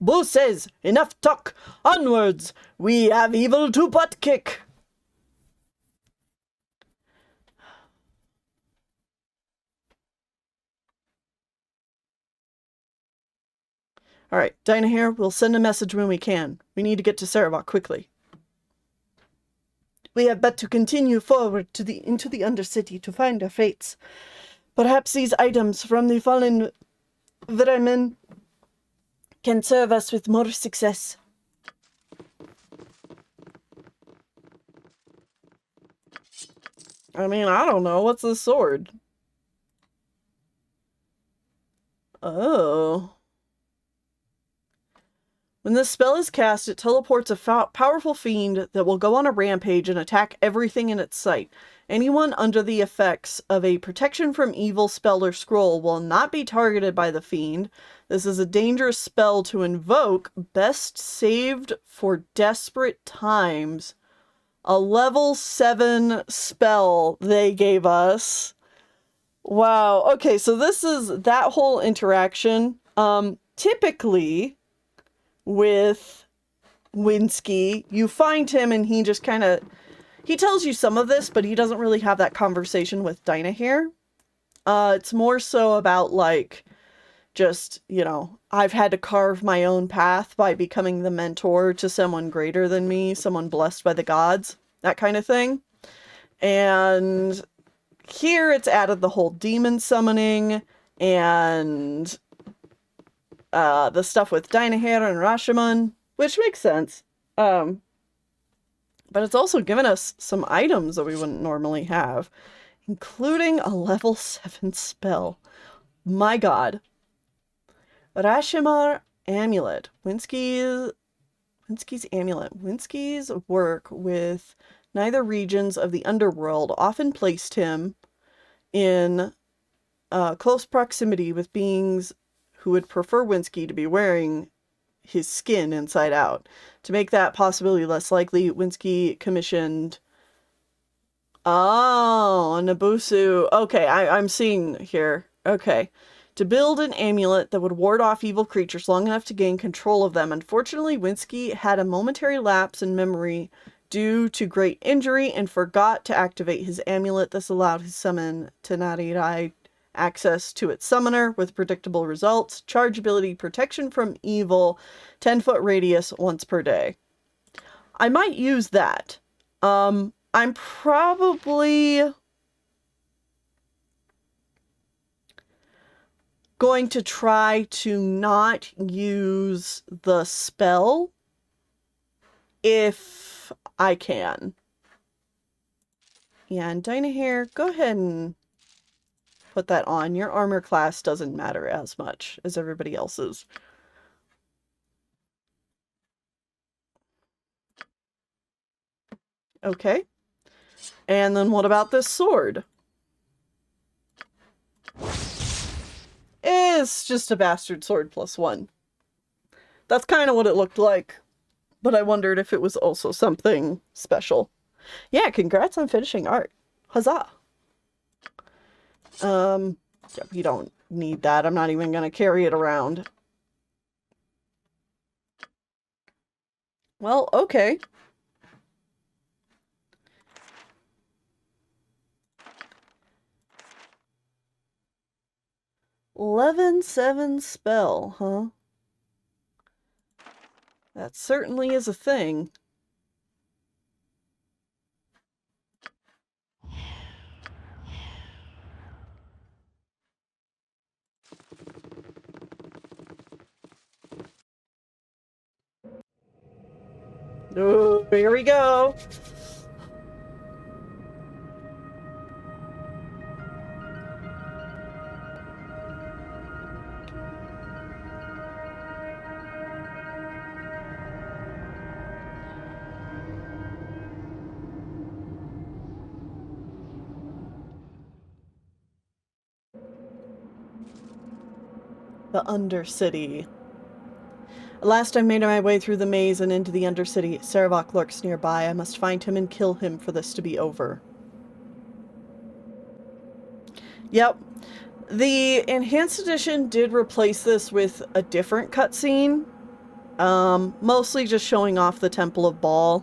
Boo says, enough talk, onwards, we have evil to butt kick. Alright, Dinah here. We'll send a message when we can. We need to get to Sarevok quickly. We have but to continue forward into the Undercity to find our fates. Perhaps these items from the fallen vermin can serve us with more success. I mean, I don't know. What's this sword? Oh. When this spell is cast, it teleports a powerful fiend that will go on a rampage and attack everything in its sight. Anyone under the effects of a protection from evil spell or scroll will not be targeted by the fiend. This is a dangerous spell to invoke, best saved for desperate times. A level 7 spell they gave us. Wow. Okay, so this is that whole interaction. Typically, with Winski, you find him and he just kind of... He tells you some of this, but he doesn't really have that conversation with Dinah here. It's more so about, like, just, you know, I've had to carve my own path by becoming the mentor to someone greater than me, someone blessed by the gods, that kind of thing. And here it's added the whole demon summoning and the stuff with Dinah and Rashomon, which makes sense. But it's also given us some items that we wouldn't normally have, including a level 7 spell. My god. Rashomon Amulet. Winski's amulet. Winski's work with neither regions of the underworld often placed him in close proximity with beings who would prefer Winski to be wearing his skin inside out. To make that possibility less likely, Winski commissioned... Oh, Nabusu. Okay, I'm seeing here. Okay. To build an amulet that would ward off evil creatures long enough to gain control of them. Unfortunately, Winski had a momentary lapse in memory due to great injury and forgot to activate his amulet. This allowed his summon Tenarirai access to its summoner with predictable results, charge ability, protection from evil, 10-foot radius once per day. I might use that. I'm probably going to try to not use the spell if I can. Yeah, and Dinah here, go ahead and put that on. Your armor class doesn't matter as much as everybody else's. Okay. And then what about this sword? It's just a bastard sword +1. That's kind of what it looked like. But I wondered if it was also something special. Yeah, congrats on finishing art. Huzzah! Yeah, we don't need that. I'm not even going to carry it around. Well, okay. Level 7 spell, huh? That certainly is a thing. Oh, here we go. The Undercity. At last I made my way through the maze and into the Undercity. Sarevok lurks nearby. I must find him and kill him for this to be over. Yep. The Enhanced Edition did replace this with a different cutscene. Mostly just showing off the Temple of Bhaal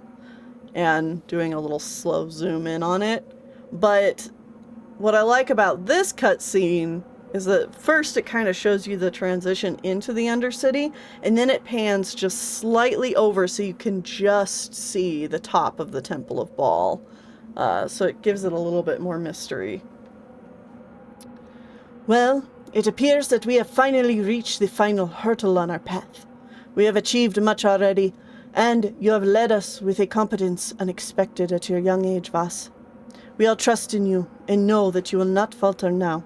and doing a little slow zoom in on it. But what I like about this cutscene is that first it kind of shows you the transition into the Undercity, and then it pans just slightly over so you can just see the top of the Temple of Bhaal. So it gives it a little bit more mystery. Well, it appears that we have finally reached the final hurdle on our path. We have achieved much already, and you have led us with a competence unexpected at your young age, Vas. We all trust in you, and know that you will not falter now.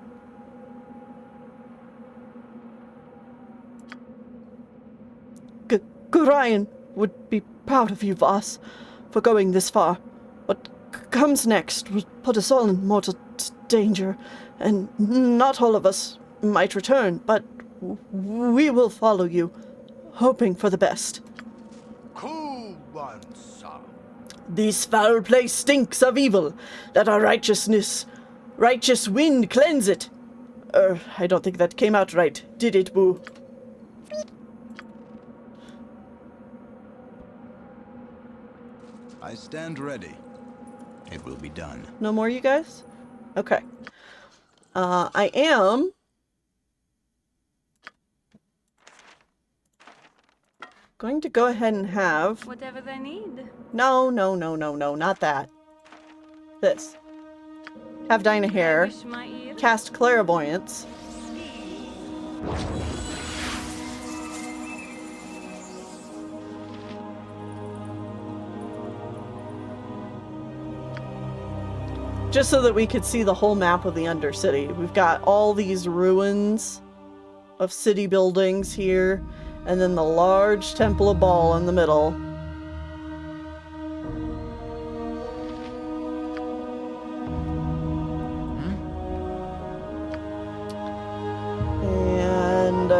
Gurion would be proud of you, Vas, for going this far. What comes next will put us all in mortal danger, and not all of us might return, but we will follow you, hoping for the best. Cool one, sir. This foul place stinks of evil. Let our righteous wind cleanse it. I don't think that came out right, did it, Boo? I stand ready. It will be done. No more, you guys? Okay. I am going to go ahead and have... Whatever they need. No, not that. This. Have Dinah Hair cast Clairvoyance. Just so that we could see the whole map of the Undercity. We've got all these ruins of city buildings here, and then the large Temple of Bhaal in the middle. And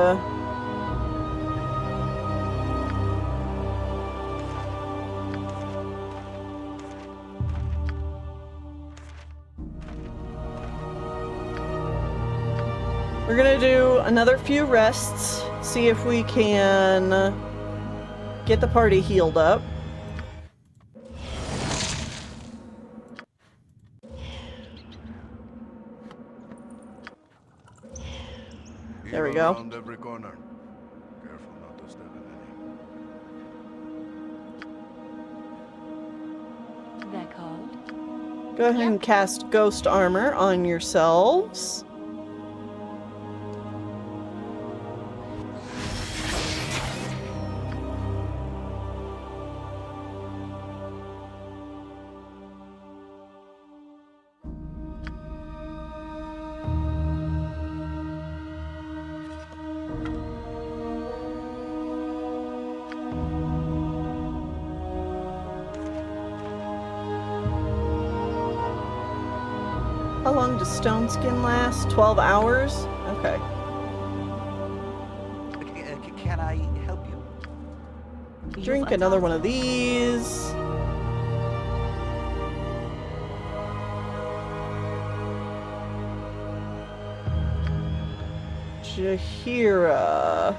we're gonna do another few rests, see if we can get the party healed up. There we go. Around every corner. Careful not to step in any. That called. Go ahead and cast Ghost Armor on yourselves. How long does stone skin last? 12 hours? Okay. Can I help you? Drink another one of these. Jahira.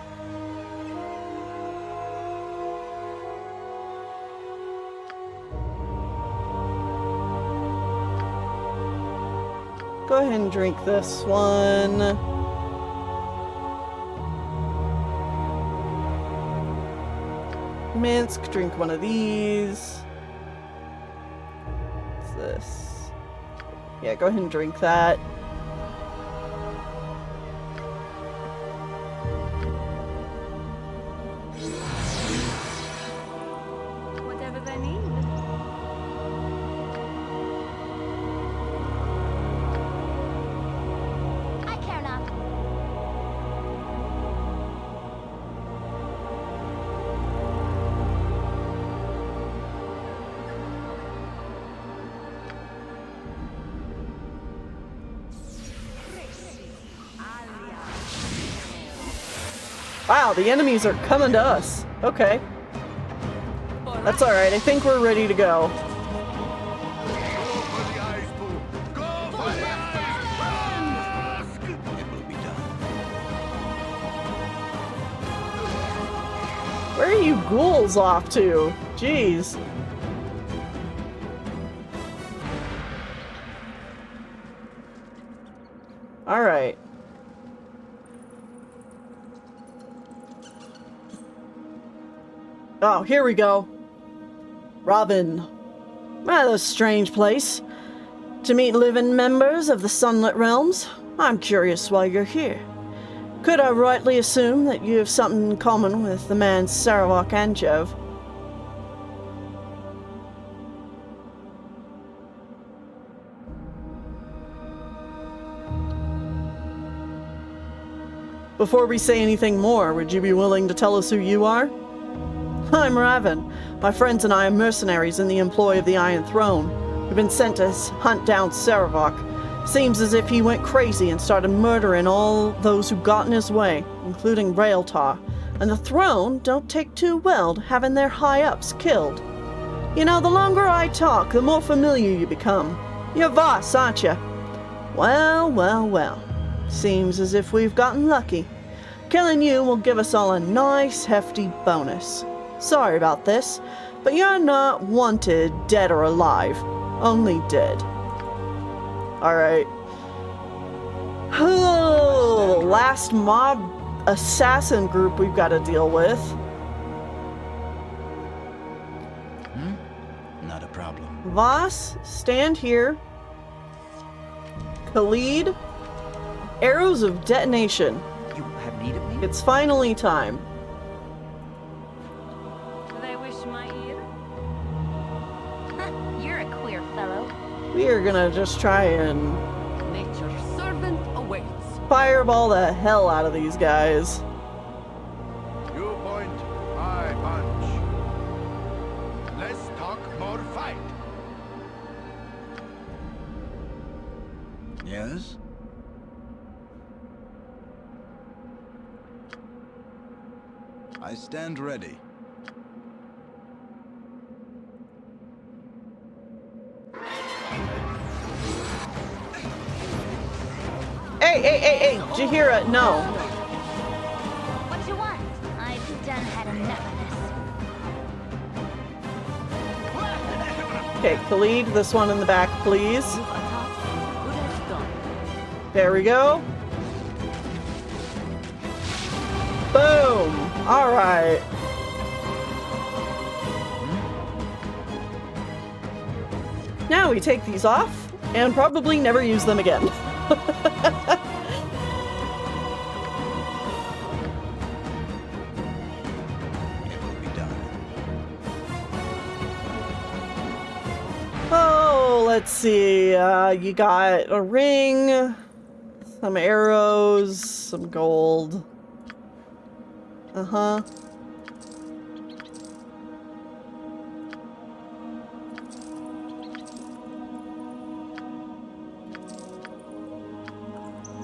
Go ahead and drink this one. Minsk, drink one of these. What's this? Yeah, go ahead and drink that. Whatever they need. I care not. Wow, the enemies are coming to us. Okay. That's alright, I think we're ready to go. Where are you ghouls off to? Jeez. Alright. Oh, here we go. Robin. Rather a strange place to meet living members of the Sunlit Realms. I'm curious why you're here. Could I rightly assume that you have something in common with the man Sarevok and Jev? Before we say anything more, would you be willing to tell us who you are? I'm Raven. My friends and I are mercenaries in the employ of the Iron Throne. We've been sent to hunt down Sarevok. Seems as if he went crazy and started murdering all those who got in his way, including Raeltar. And the Throne don't take too well to having their high-ups killed. You know, the longer I talk, the more familiar you become. You're Voss, aren't you? Well, well, well. Seems as if we've gotten lucky. Killing you will give us all a nice, hefty bonus. Sorry about this, but you're not wanted dead or alive. Only dead. Alright. Oh, last mob assassin group we've got to deal with. Not a problem. Voss, stand here. Khalid, arrows of detonation. You have need of me? It's finally time. Do they wish my ear? You're a queer fellow. We are gonna just try and Nature's servant awaits. fireball the hell out of these guys. You point, I punch. Let's talk more fight. Yes? I stand ready. Hey, Jahira, no. What you want? I've done had enough of this. Okay, Khalid, this one in the back, please. There we go. Boom! Alright. Now we take these off and probably never use them again. It will be done. Oh, let's see. You got a ring, some arrows, some gold. Uh-huh.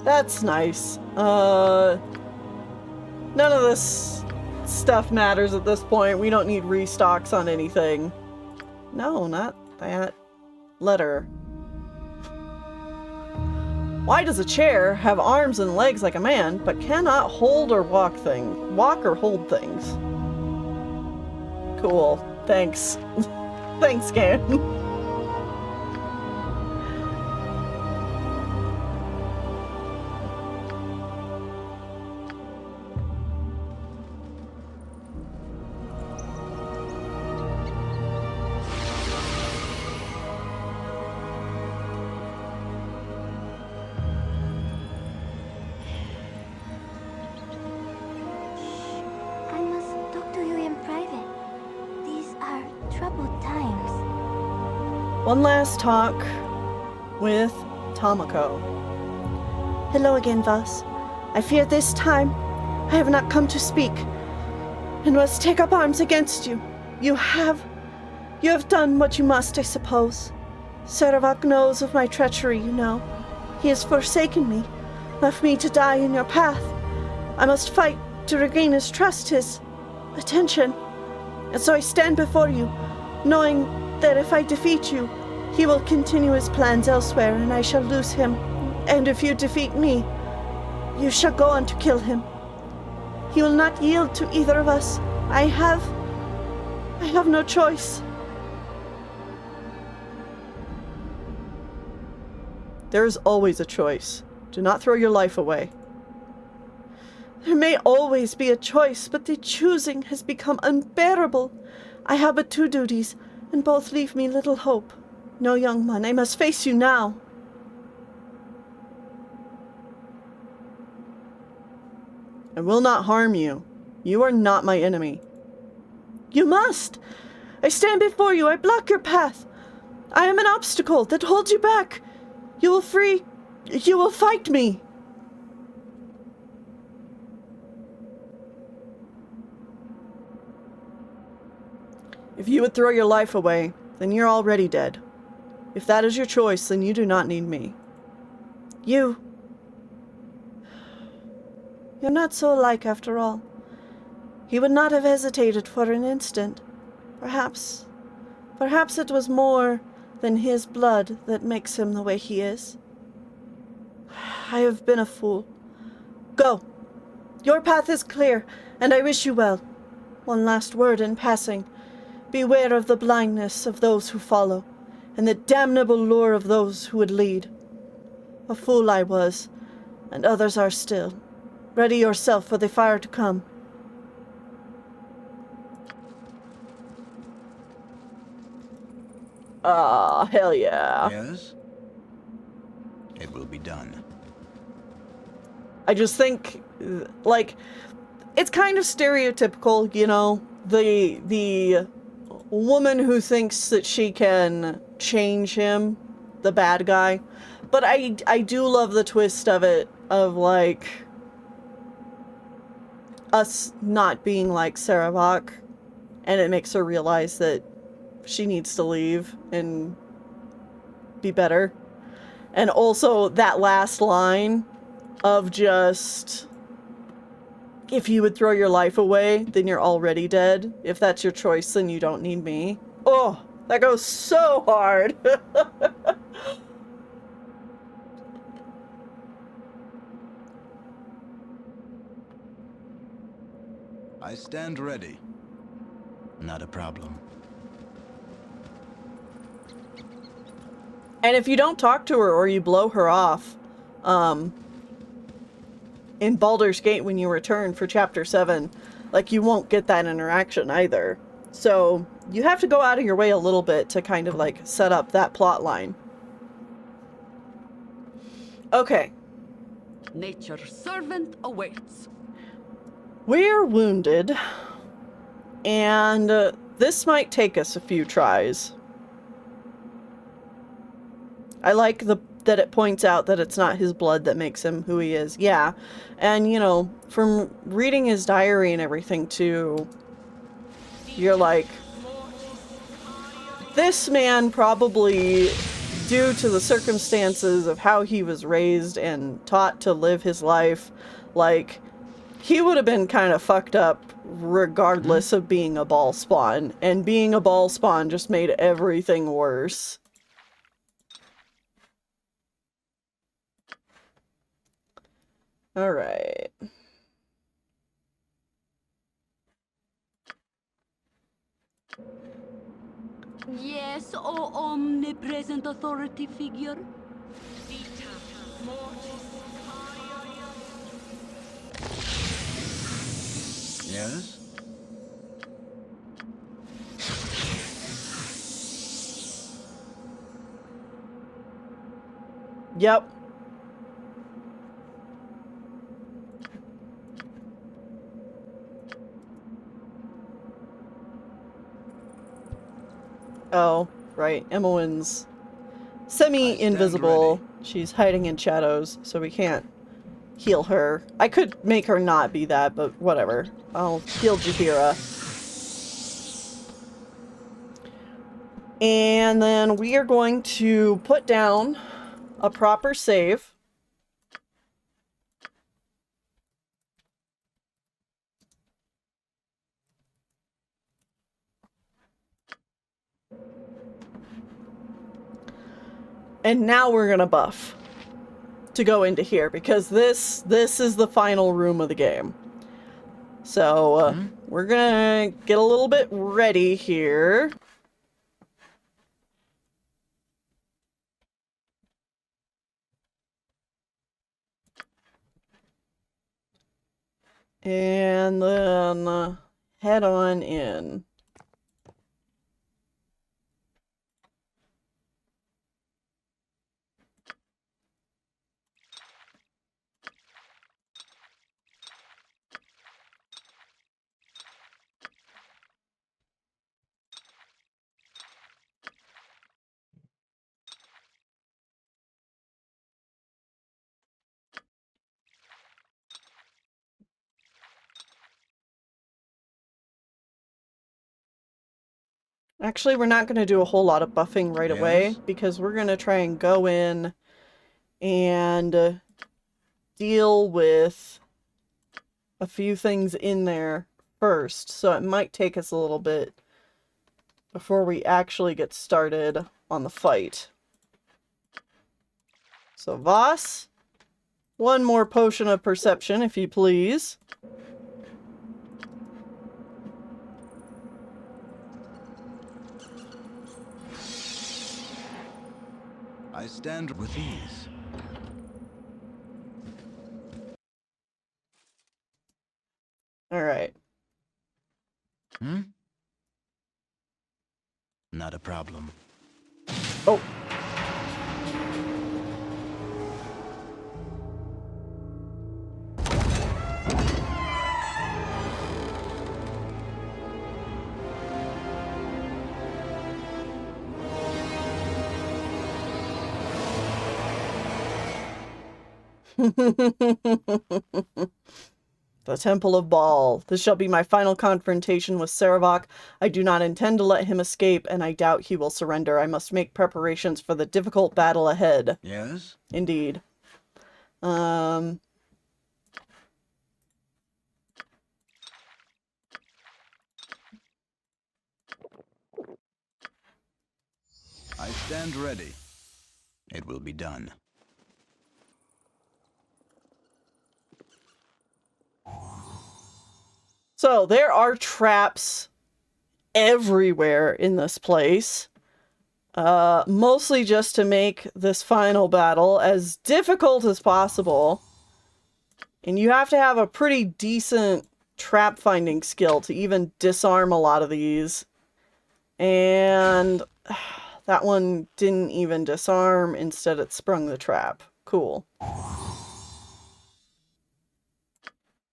That's nice. None of this stuff matters at this point. We don't need restocks on anything. No, not that. Letter. Why does a chair have arms and legs like a man, but cannot hold or walk or hold things? Cool. Thanks. Thanks, game. I must talk to you in private. These are troubled times. One last talk with Tomoko. Hello again, Voss. I fear this time I have not come to speak, and must take up arms against you. You have done what you must, I suppose. Sarevok knows of my treachery, you know. He has forsaken me, left me to die in your path. I must fight to regain his trust, his attention. And so I stand before you, knowing that if I defeat you, he will continue his plans elsewhere, and I shall lose him. And if you defeat me, you shall go on to kill him. He will not yield to either of us. I have no choice. There is always a choice. Do not throw your life away. There may always be a choice, but the choosing has become unbearable. I have but two duties, and both leave me little hope. No, young one, I must face you now. I will not harm you. You are not my enemy. You must! I stand before you, I block your path. I am an obstacle that holds you back. You will fight me. If you would throw your life away, then you're already dead. If that is your choice, then you do not need me. You're not so alike after all. He would not have hesitated for an instant. Perhaps it was more than his blood that makes him the way he is. I have been a fool. Go. Your path is clear, and I wish you well. One last word in passing. Beware of the blindness of those who follow, and the damnable lure of those who would lead. A fool I was, and others are still. Ready yourself for the fire to come. Ah, hell yeah. Yes? It will be done. I just think, like, it's kind of stereotypical, you know, the woman who thinks that she can change him, the bad guy. But I do love the twist of it, of, like, us not being like Sarevok, and it makes her realize that she needs to leave and be better. And also that last line of just, if you would throw your life away, then you're already dead. If that's your choice, then you don't need me. Oh, that goes so hard. I stand ready. Not a problem. And if you don't talk to her or you blow her off, in Baldur's Gate when you return for Chapter 7, like, you won't get that interaction either. So you have to go out of your way a little bit to kind of, like, set up that plot line. Okay. Nature's servant awaits. We're wounded, and this might take us a few tries. I like that it points out that it's not his blood that makes him who he is. Yeah, and you know, from reading his diary and everything too, you're like, this man probably, due to the circumstances of how he was raised and taught to live his life, like, he would have been kind of fucked up regardless of being a ball spawn, and being a ball spawn just made everything worse. Alright. Yes, O omnipresent authority figure. Yes? Yep. Oh, right. Imoen's semi-invisible. She's hiding in shadows, so we can't heal her. I could make her not be that, but whatever. I'll heal Jaheira. And then we are going to put down a proper save. And now we're gonna buff to go into here, because this is the final room of the game. So we're gonna get a little bit ready here. And then head on in. Actually, we're not going to do a whole lot of buffing right away, because we're going to try and go in and deal with a few things in there first. So it might take us a little bit before we actually get started on the fight. So Voss, one more potion of perception, if you please. I stand with ease. All right. Not a problem. Oh. The Temple of Bhaal. This shall be my final confrontation with Sarevok. I do not intend to let him escape, and I doubt he will surrender. I must make preparations for the difficult battle ahead. Yes? Indeed. I stand ready. It will be done. So there are traps everywhere in this place. Mostly just to make this final battle as difficult as possible. And you have to have a pretty decent trap finding skill to even disarm a lot of these. And that one didn't even disarm, instead it sprung the trap. Cool.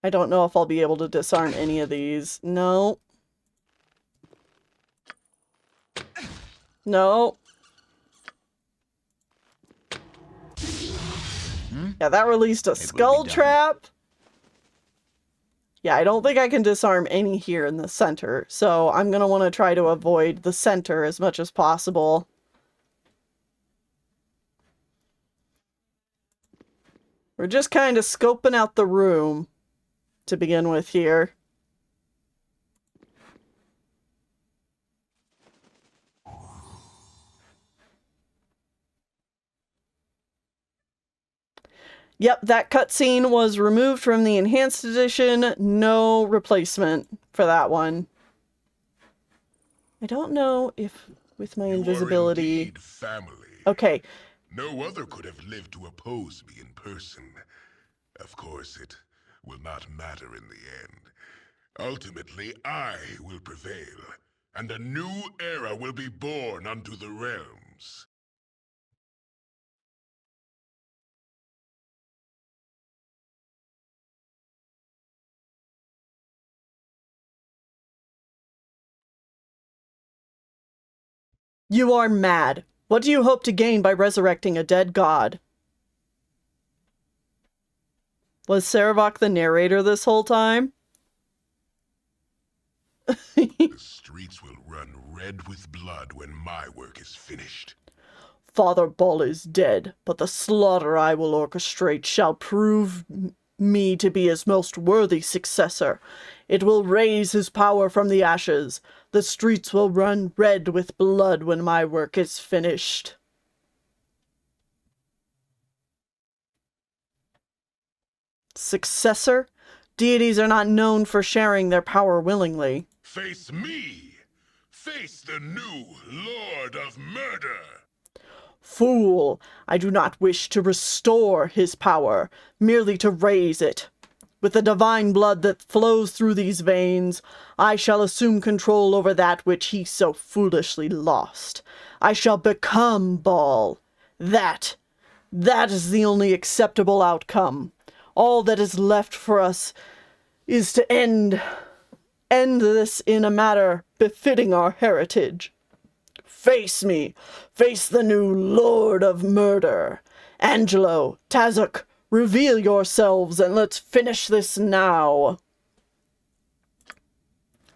I don't know if I'll be able to disarm any of these. No. No. Yeah, that released a skull trap. Yeah, I don't think I can disarm any here in the center, so I'm going to want to try to avoid the center as much as possible. We're just kind of scoping out the room to begin with here. Yep, that cutscene was removed from the Enhanced Edition. No replacement for that one. I don't know if with my invisibility... You are indeed family. Okay. No other could have lived to oppose me in person. Of course, it will not matter in the end. Ultimately, I will prevail, and a new era will be born unto the realms. You are mad. What do you hope to gain by resurrecting a dead god? Was Sarevok the narrator this whole time? The streets will run red with blood when my work is finished. Father Bhaal is dead, but the slaughter I will orchestrate shall prove me to be his most worthy successor. It will raise his power from the ashes. The streets will run red with blood when my work is finished. Successor? Deities are not known for sharing their power willingly. Face me! Face the new Lord of Murder! Fool! I do not wish to restore his power, merely to raise it. With the divine blood that flows through these veins, I shall assume control over that which he so foolishly lost. I shall become Bhaal. That is the only acceptable outcome. All that is left for us is to end this in a manner befitting our heritage. Face me. Face the new Lord of Murder. Angelo, Tazok, reveal yourselves and let's finish this now.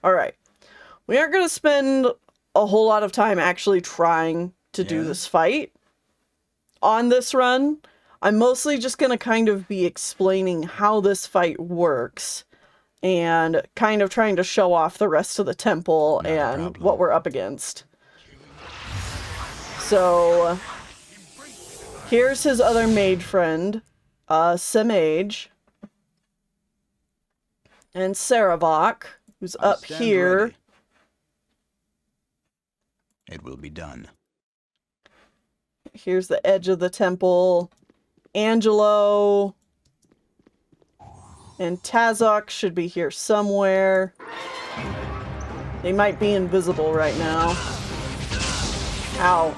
Alright. We aren't going to spend a whole lot of time actually trying to do this fight on this run. I'm mostly just going to kind of be explaining how this fight works and kind of trying to show off the rest of the temple and what we're up against. So, here's his other mage friend, Semage, and Sarevok, who's up here. Ready. It will be done. Here's the edge of the temple. Angelo and Tazok should be here somewhere. They might be invisible right now. Ow.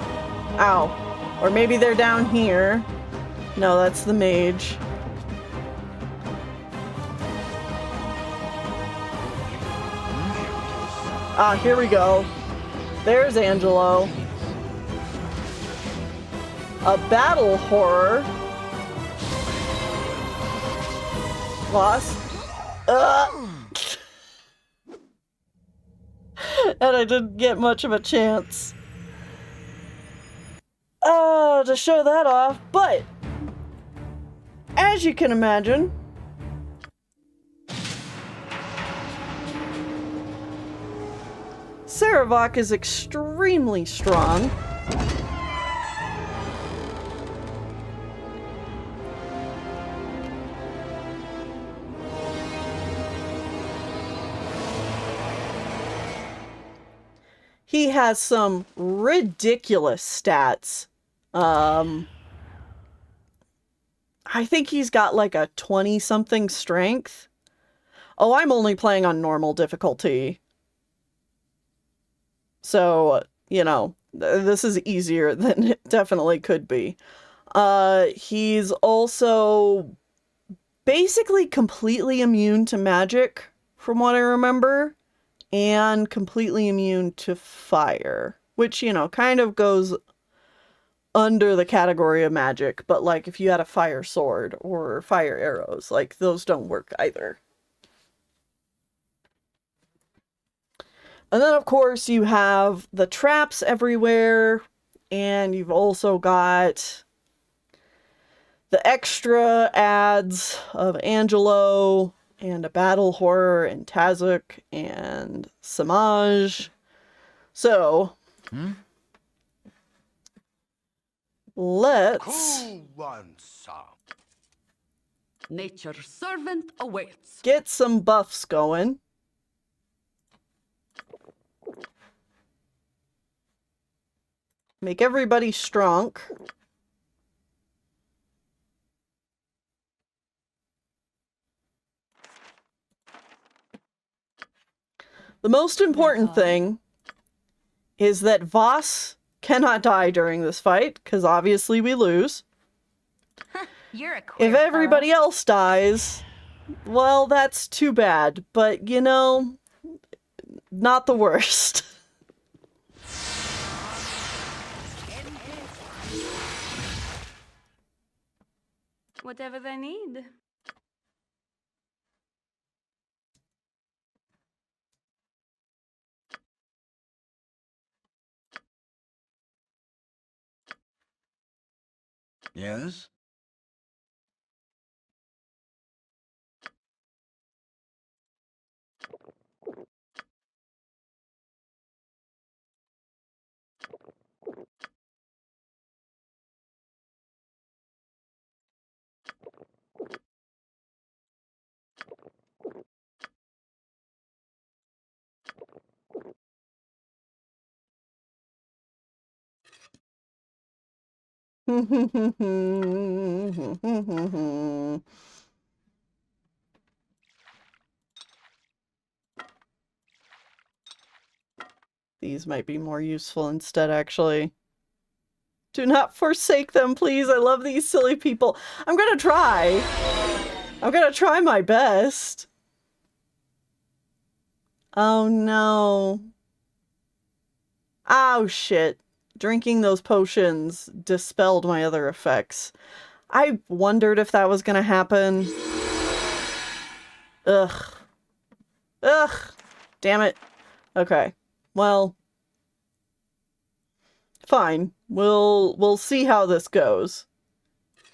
Ow. Or maybe they're down here. No, that's the mage. Ah, here we go. There's Angelo. A battle horror. Lost. And I didn't get much of a chance to show that off, but as you can imagine, Sarevok is extremely strong. He has some ridiculous stats. I think he's got like a 20-something strength. Oh, I'm only playing on normal difficulty. So, you know, this is easier than it definitely could be. He's also basically completely immune to magic, from what I remember. And completely immune to fire, which, you know, kind of goes under the category of magic, but like if you had a fire sword or fire arrows, like those don't work either. And then of course you have the traps everywhere, and you've also got the extra adds of Angelo, and a battle horror, and Tazok, and Samaj. So, let's Nature's servant awaits. get some buffs going. Make everybody strong. The most important thing is that Voss cannot die during this fight, because obviously we lose. You're a queer If everybody else dies, well, that's too bad. But, you know, not the worst. Whatever they need. Yes? These might be more useful instead, actually. Do not forsake them, please. I love these silly people. I'm gonna try. I'm gonna try my best. Oh no. Oh shit. Drinking those potions dispelled my other effects. I wondered if that was gonna happen. Ugh. Ugh. Damn it. Okay. Well. Fine. We'll see how this goes.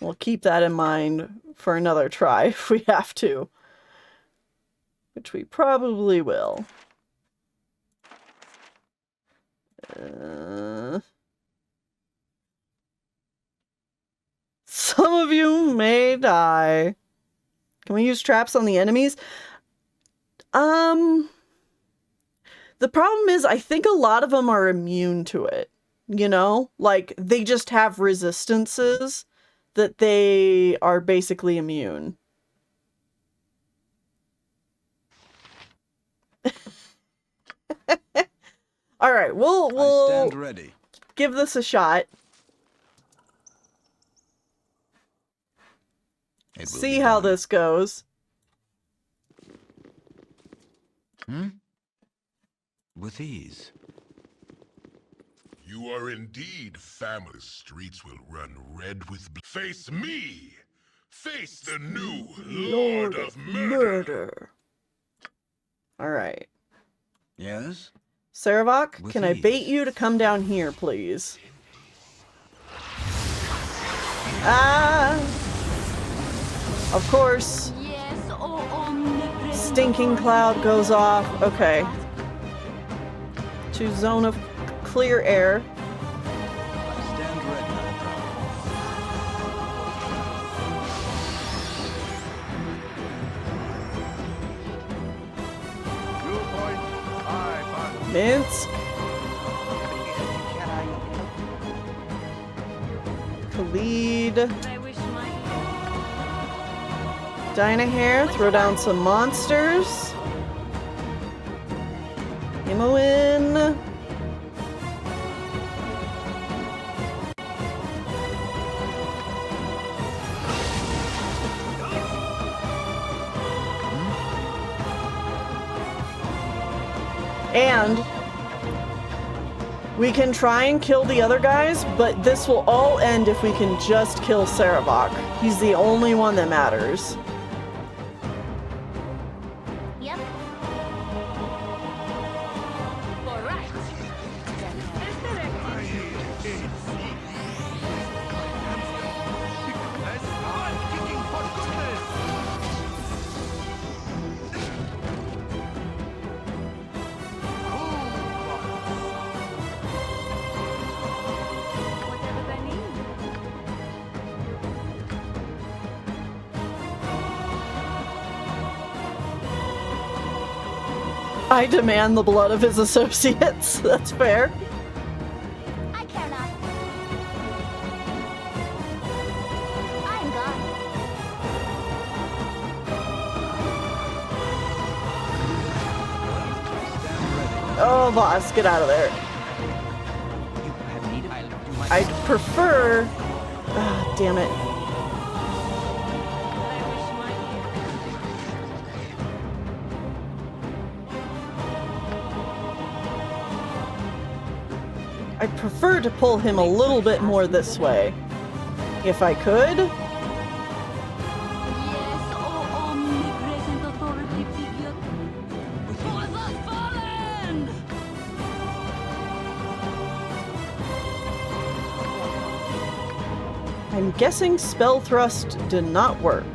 We'll keep that in mind for another try if we have to. Which we probably will. Some of you may die. Can we use traps on the enemies? The problem is I think a lot of them are immune to it. You know? Like, they just have resistances that they are basically immune. Alright, we'll I stand ready. Give this a shot. See how this goes. With ease. You are indeed family. Streets will run red with blood. Face me! Face the new Lord of Murder! Alright. Yes? Sarevok, can I bait you to come down here, please? Ah! Of course. Yes, oh, Stinking cloud goes off. Okay. To zone of clear air. Stand ready, not a problem. Minsk. Khalid. Dynahair, throw down some monsters. Imoen. And we can try and kill the other guys, but this will all end if we can just kill Sarevok. He's the only one that matters. Yep. I demand the blood of his associates. That's fair. I care not. I am God. Oh, boss, get out of there. I'd prefer... Ah, damn it. I'd prefer to pull him a little bit more this way. If I could. Yes, oh, omnipresent authority figure. For the fallen! I'm guessing Spell Thrust did not work.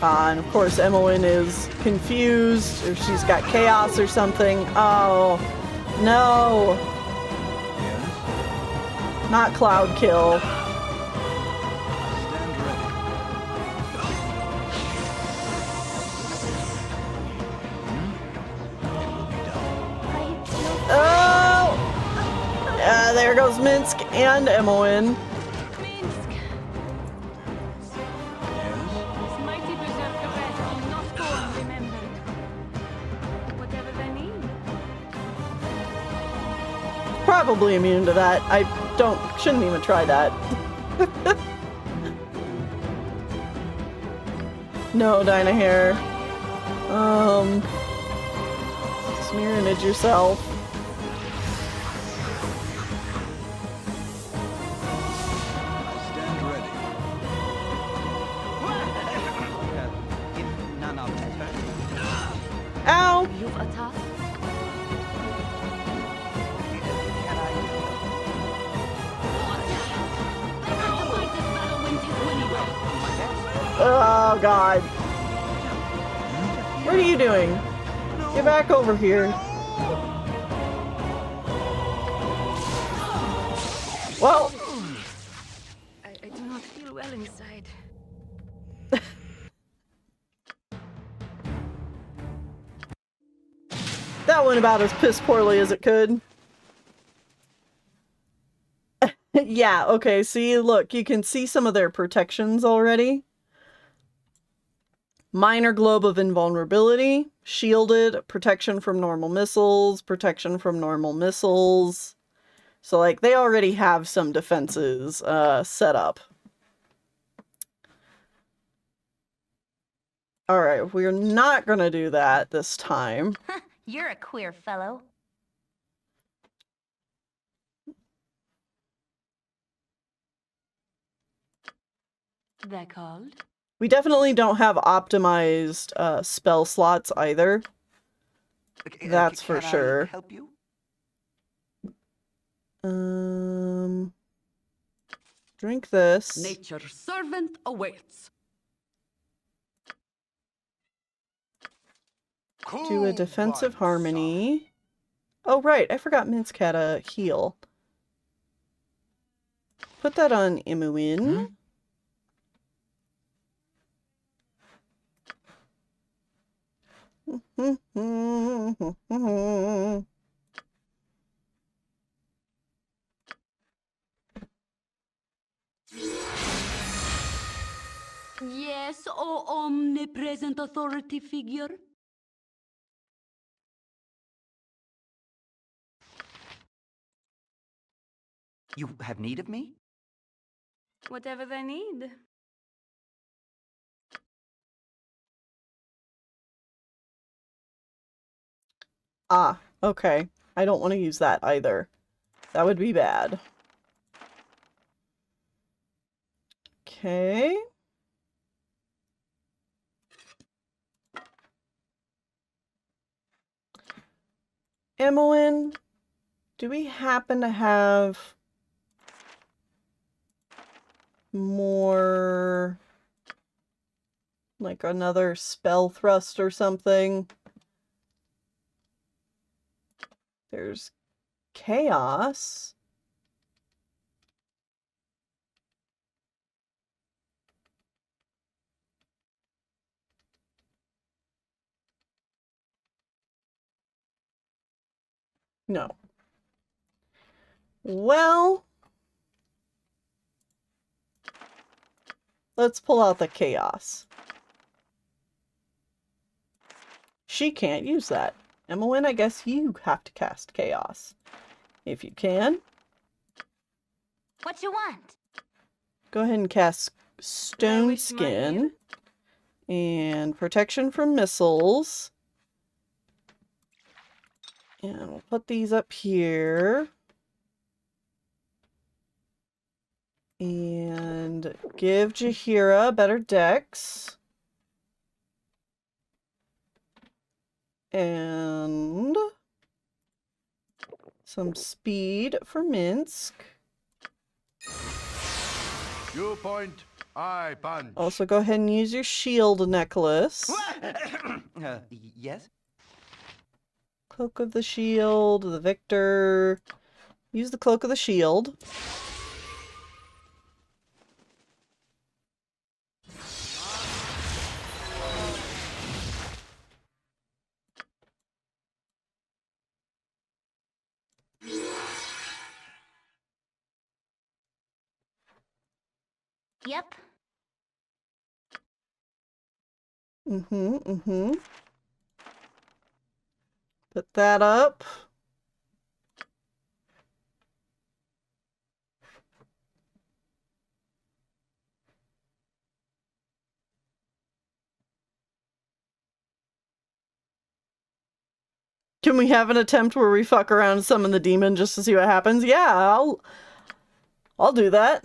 And of course Imoen is confused, or she's got chaos or something. Oh, no. Yes? Not Cloud Kill. Stand ready. Oh! There goes Minsk and Imoen. Minsk. This mighty berserker probably immune to that. I shouldn't even try that. No, Dinah hair. Smear image yourself. I stand ready. If none are better. Ow! You've attacked. Can I? Oh, God. What are you doing? Get back over here. Well. I do not feel well inside. That went about as piss poorly as it could. Yeah, okay, see, look, you can see some of their protections already. Minor globe of invulnerability, shielded, protection from normal missiles, protection from normal missiles. So, like, they already have some defenses set up. Alright, we're not gonna do that this time. You're a queer fellow. They're called? We definitely don't have optimized spell slots either. That's for Can sure. I help you? Drink this. Nature's servant awaits. Do a defensive harmony. Oh, right. I forgot Minsk had a heal. Put that on Imuin. Yes, oh omnipresent authority figure. You have need of me? Whatever they need. Ah, okay. I don't want to use that either. That would be bad. Okay. Emmeline, do we happen to have more, like another spell thrust or something? There's chaos. No. Well, let's pull out the chaos. She can't use that. Emmeline, I guess you have to cast chaos. If you can. What you want? Go ahead and cast Stone wish to mind Skin. And protection from missiles. And we'll put these up here. And give Jaheira better dex. And some speed for Minsk. You point, I punch. Also go ahead and use your shield necklace. Yes? Cloak of the Shield, the Victor. Use the Cloak of the Shield. Yep. Put that up. Can we have an attempt where we fuck around and summon the demon just to see what happens? Yeah, I'll do that.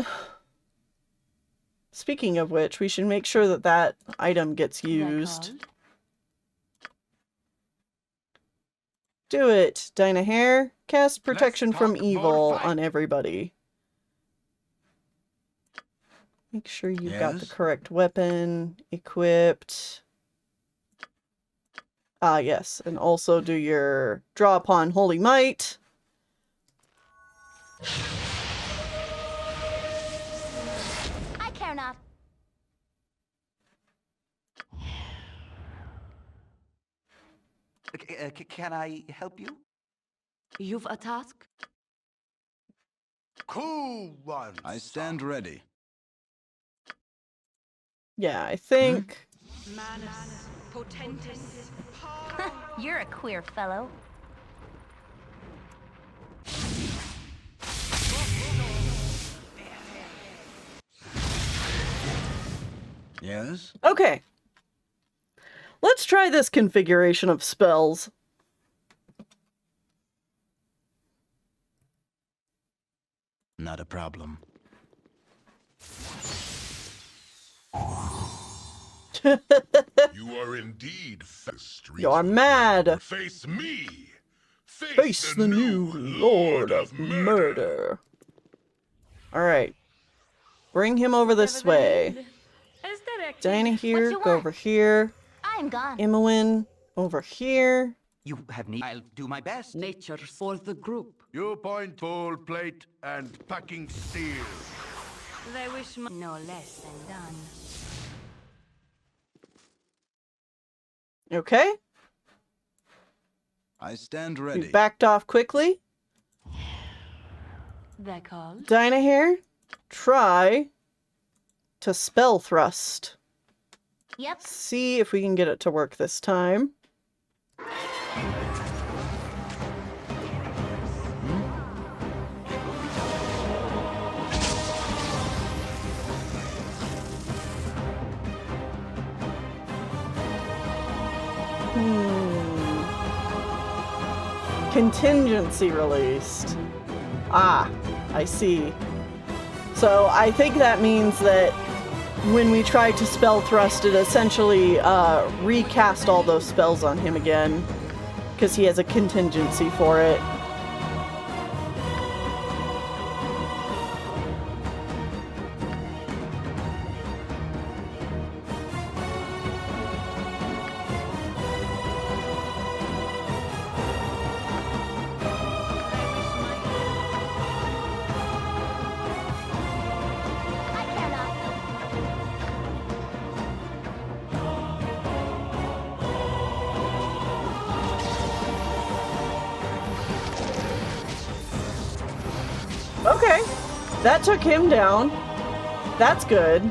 Speaking of which, we should make sure that that item gets used. Do it, Dinah Hare. Cast protection from evil on everybody. Make sure you've got the correct weapon equipped. Ah, yes. And also do your draw upon Holy Might. I care not. Can I help you? You've a task? Cool one. I stand ready. Yeah, I think... Manus potentis. You're a queer fellow. Yes? Okay. Let's try this configuration of spells. Not a problem. You are indeed You're mad. Face me. Face the new Lord of Murder. Alright. Bring him over this way. Dinah here, go over here. I'm gone. Imoen, over here. You have need. I'll do my best. Nature for the group. You point gold plate and packing steel. They wish no less than done. Okay. I stand We ready. backed off quickly. They called. Dinah here, try to spell thrust. Yep. See if we can get it to work this time. Contingency released. Ah, I see. So I think that means that when we tried to spell thrust, it essentially recast all those spells on him again, because he has a contingency for it. Okay, that took him down. That's good.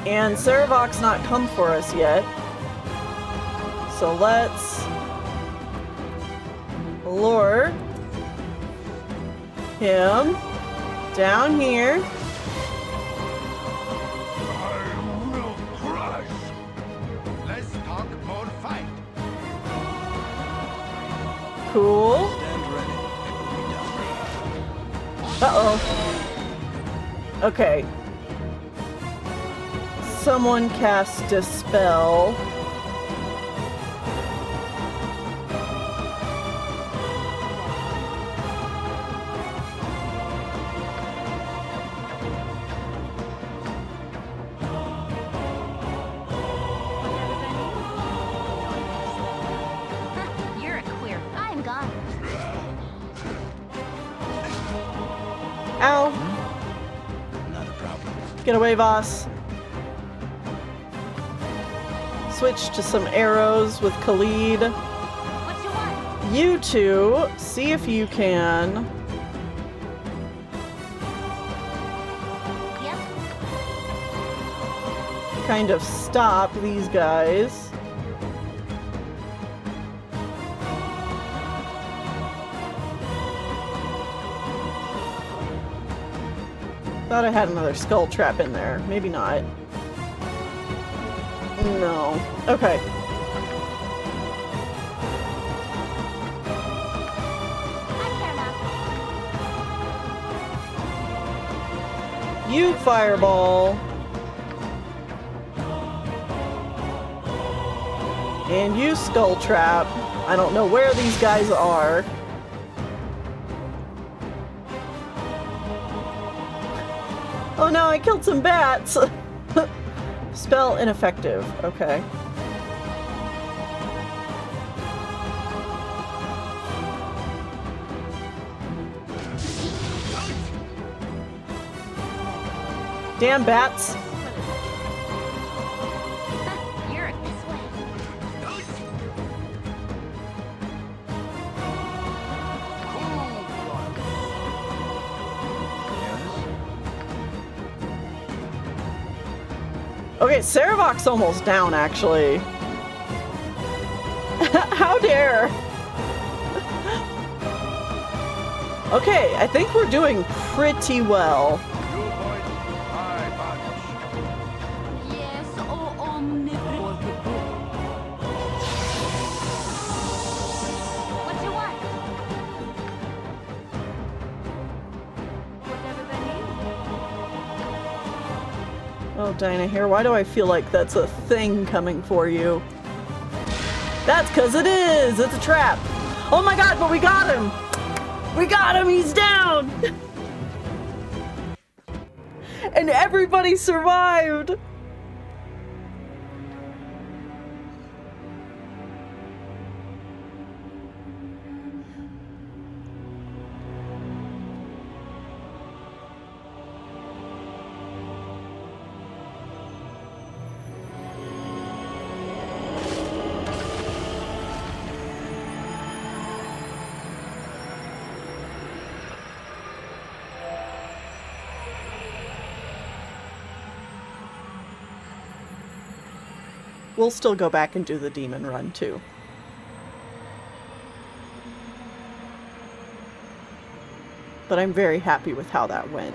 And Sarevok's not come for us yet. So let's lure him down here. I will crush. Let's talk more fight. Cool. Stand ready. It will be done. Uh-oh. Okay. Someone cast Dispel. You're a queer. I'm gone. Ow. Not a problem. Get away, Voss. Switch to some arrows with Khalid. What you want? You two, see if you can Yep. kind of stop these guys. Thought I had another skull trap in there. Maybe not. No. Okay. You fireball. And you skull trap. I don't know where these guys are. Oh no, I killed some bats! Spell ineffective. Okay. Damn bats. You're this way. Okay, Sarevok's almost down, actually. How dare! Okay, I think we're doing pretty well. Yes, oh omnipotent. What you want? Whatever they need. Oh, Dinah here, why do I feel like that's a thing coming for you? That's because it is! It's a trap! Oh my god, but we got him! We got him! He's down! And everybody survived! We'll still go back and do the demon run too. But I'm very happy with how that went.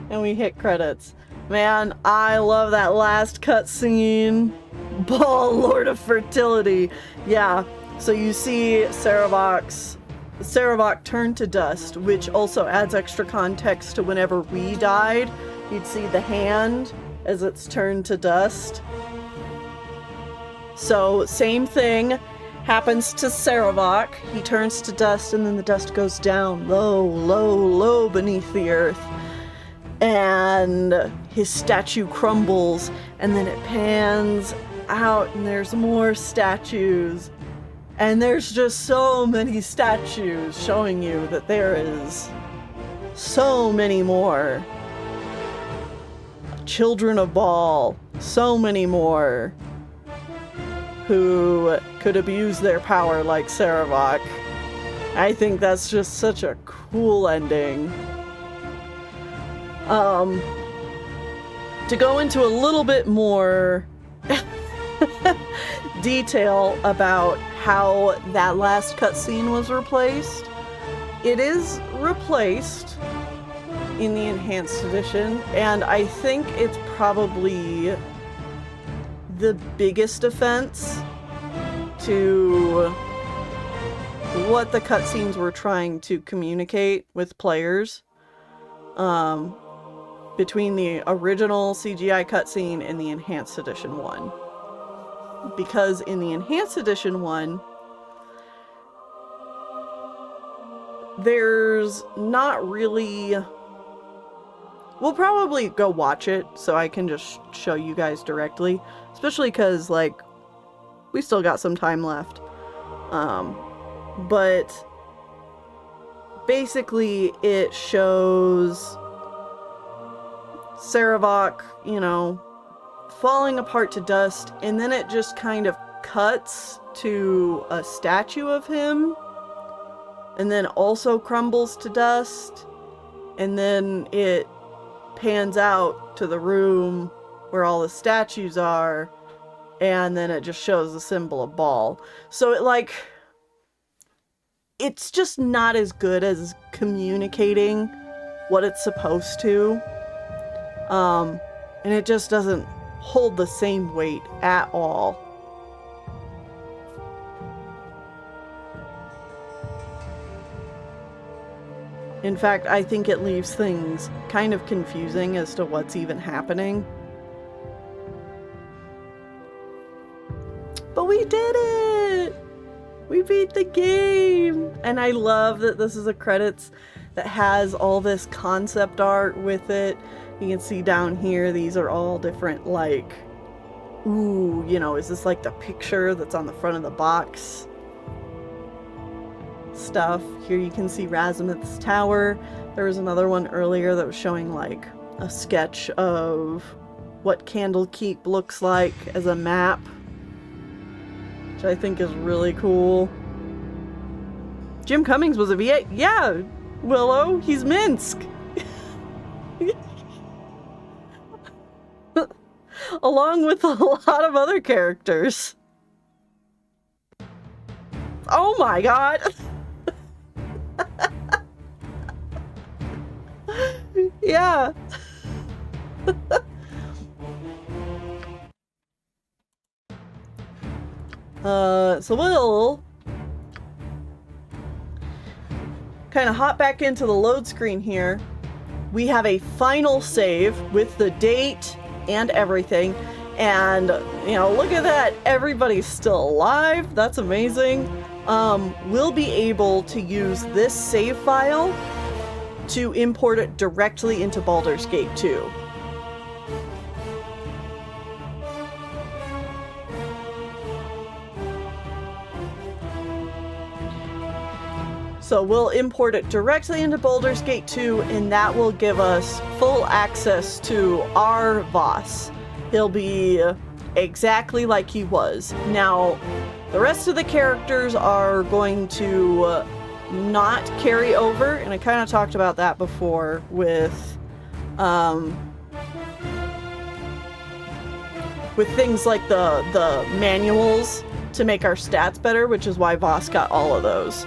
And we hit credits. Man, I love that last cutscene. Bhaal, Lord of Fertility. Yeah, so you see Sarevok turned to dust, which also adds extra context to whenever we died. You'd see the hand as it's turned to dust. So, same thing happens to Sarevok. He turns to dust, and then the dust goes down low, low, low beneath the earth. And his statue crumbles, and then it pans out, and there's more statues. And there's just so many statues showing you that there is so many more. Children of Bhaal, so many more who could abuse their power like Sarevok. I think that's just such a cool ending. To go into a little bit more detail about how that last cutscene was replaced, it is replaced in the enhanced edition, and I think it's probably the biggest offense to what the cutscenes were trying to communicate with players, between the original CGI cutscene and the enhanced edition one. Because in the enhanced edition one, there's not really... We'll probably go watch it so I can just show you guys directly. Especially because, like, we still got some time left. But basically it shows Sarevok, you know, falling apart to dust, and then it just kind of cuts to a statue of him, and then also crumbles to dust, and then it pans out to the room where all the statues are, and then it just shows the symbol of Bhaal. So it, like, it's just not as good as communicating what it's supposed to. And it just doesn't hold the same weight at all. In fact, I think it leaves things kind of confusing as to what's even happening. But we did it! We beat the game! And I love that this is a credits that has all this concept art with it. You can see down here, these are all different, like, ooh, you know, is this like the picture that's on the front of the box? Stuff. Here you can see Razumith's tower. There was another one earlier that was showing like a sketch of what Candlekeep looks like as a map, which I think is really cool. Jim Cummings was a VA. Yeah, Willow, he's Minsk. Along with a lot of other characters. Oh my god. Yeah. So we'll kind of hop back into the load screen here. We have a final save with the date and everything. And, you know, look at that. Everybody's still alive. That's amazing. We'll be able to use this save file to import it directly into Baldur's Gate 2. So we'll import it directly into Baldur's Gate 2, and that will give us full access to our Voss. He'll be exactly like he was. Now, the rest of the characters are going to not carry over, and I kind of talked about that before with things like the manuals to make our stats better, which is why Voss got all of those.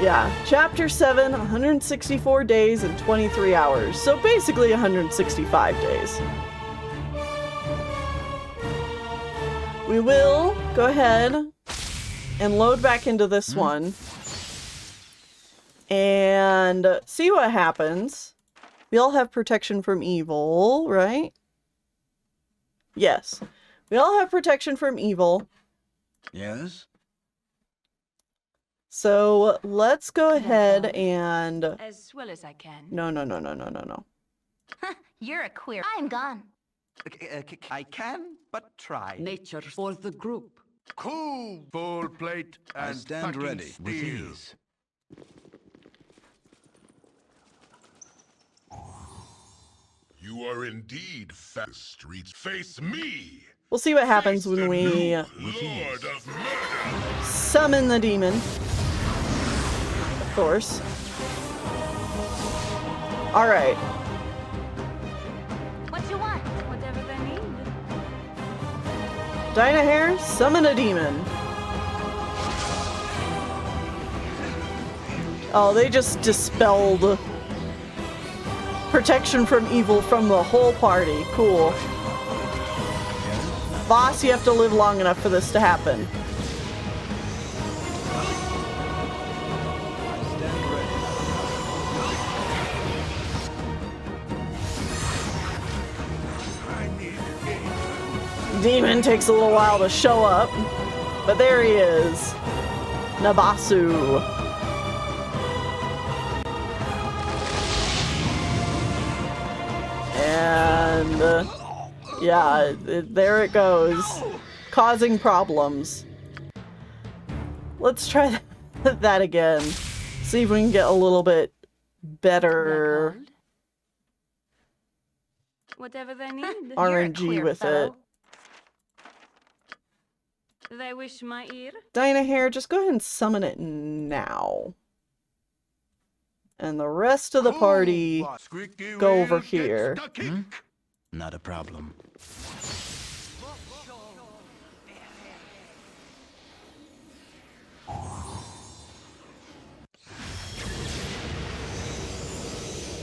Yeah, Chapter 7, 164 days and 23 hours. So basically 165 days. We will go ahead and load back into this one and see what happens. We all have protection from evil, right? Yes. We all have protection from evil. Yes? So let's go ahead and... As well as I can. No. You're a queer. I'm gone. I can, but try. Nature for the group. Cool, full plate, and I stand packing ready with steel. ease. You are indeed fast. Streets face me. We'll see what happens when we Lord of Murder. summon the demon. Of course. Alright. What you want? Whatever they need. Dynahair, summon a demon. Oh, they just dispelled protection from evil from the whole party. Cool. Boss, you have to live long enough for this to happen. Demon takes a little while to show up, but there he is. Nabasu. And yeah, there it goes, causing problems. Let's try that again. See if we can get a little bit better Whatever they need. RNG with it. They wish my ear. Dinah Hair, just go ahead and summon it now. And the rest of the party go over here. Not a problem.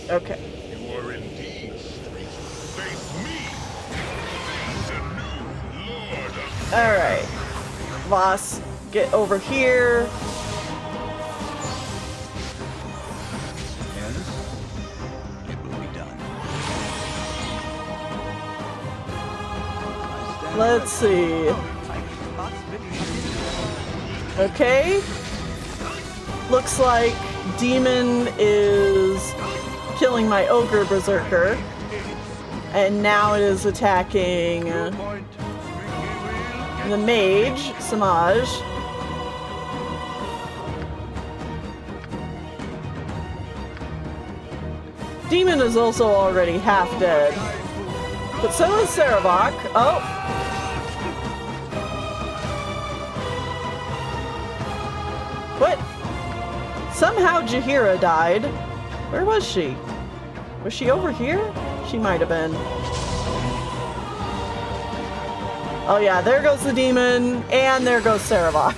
Okay. You are indeed street. Face me, the new Lord of... Alright. Voss, get over here. It will be done. Let's see. Okay. Looks like Demon is killing my Ogre Berserker. And now it is attacking the Mage, Samaj. Demon is also already half dead. But so is Sarevok. Oh. What? Somehow Jaheira died. Where was she? Was she over here? She might have been. Oh yeah, there goes the demon, and there goes Sarevok.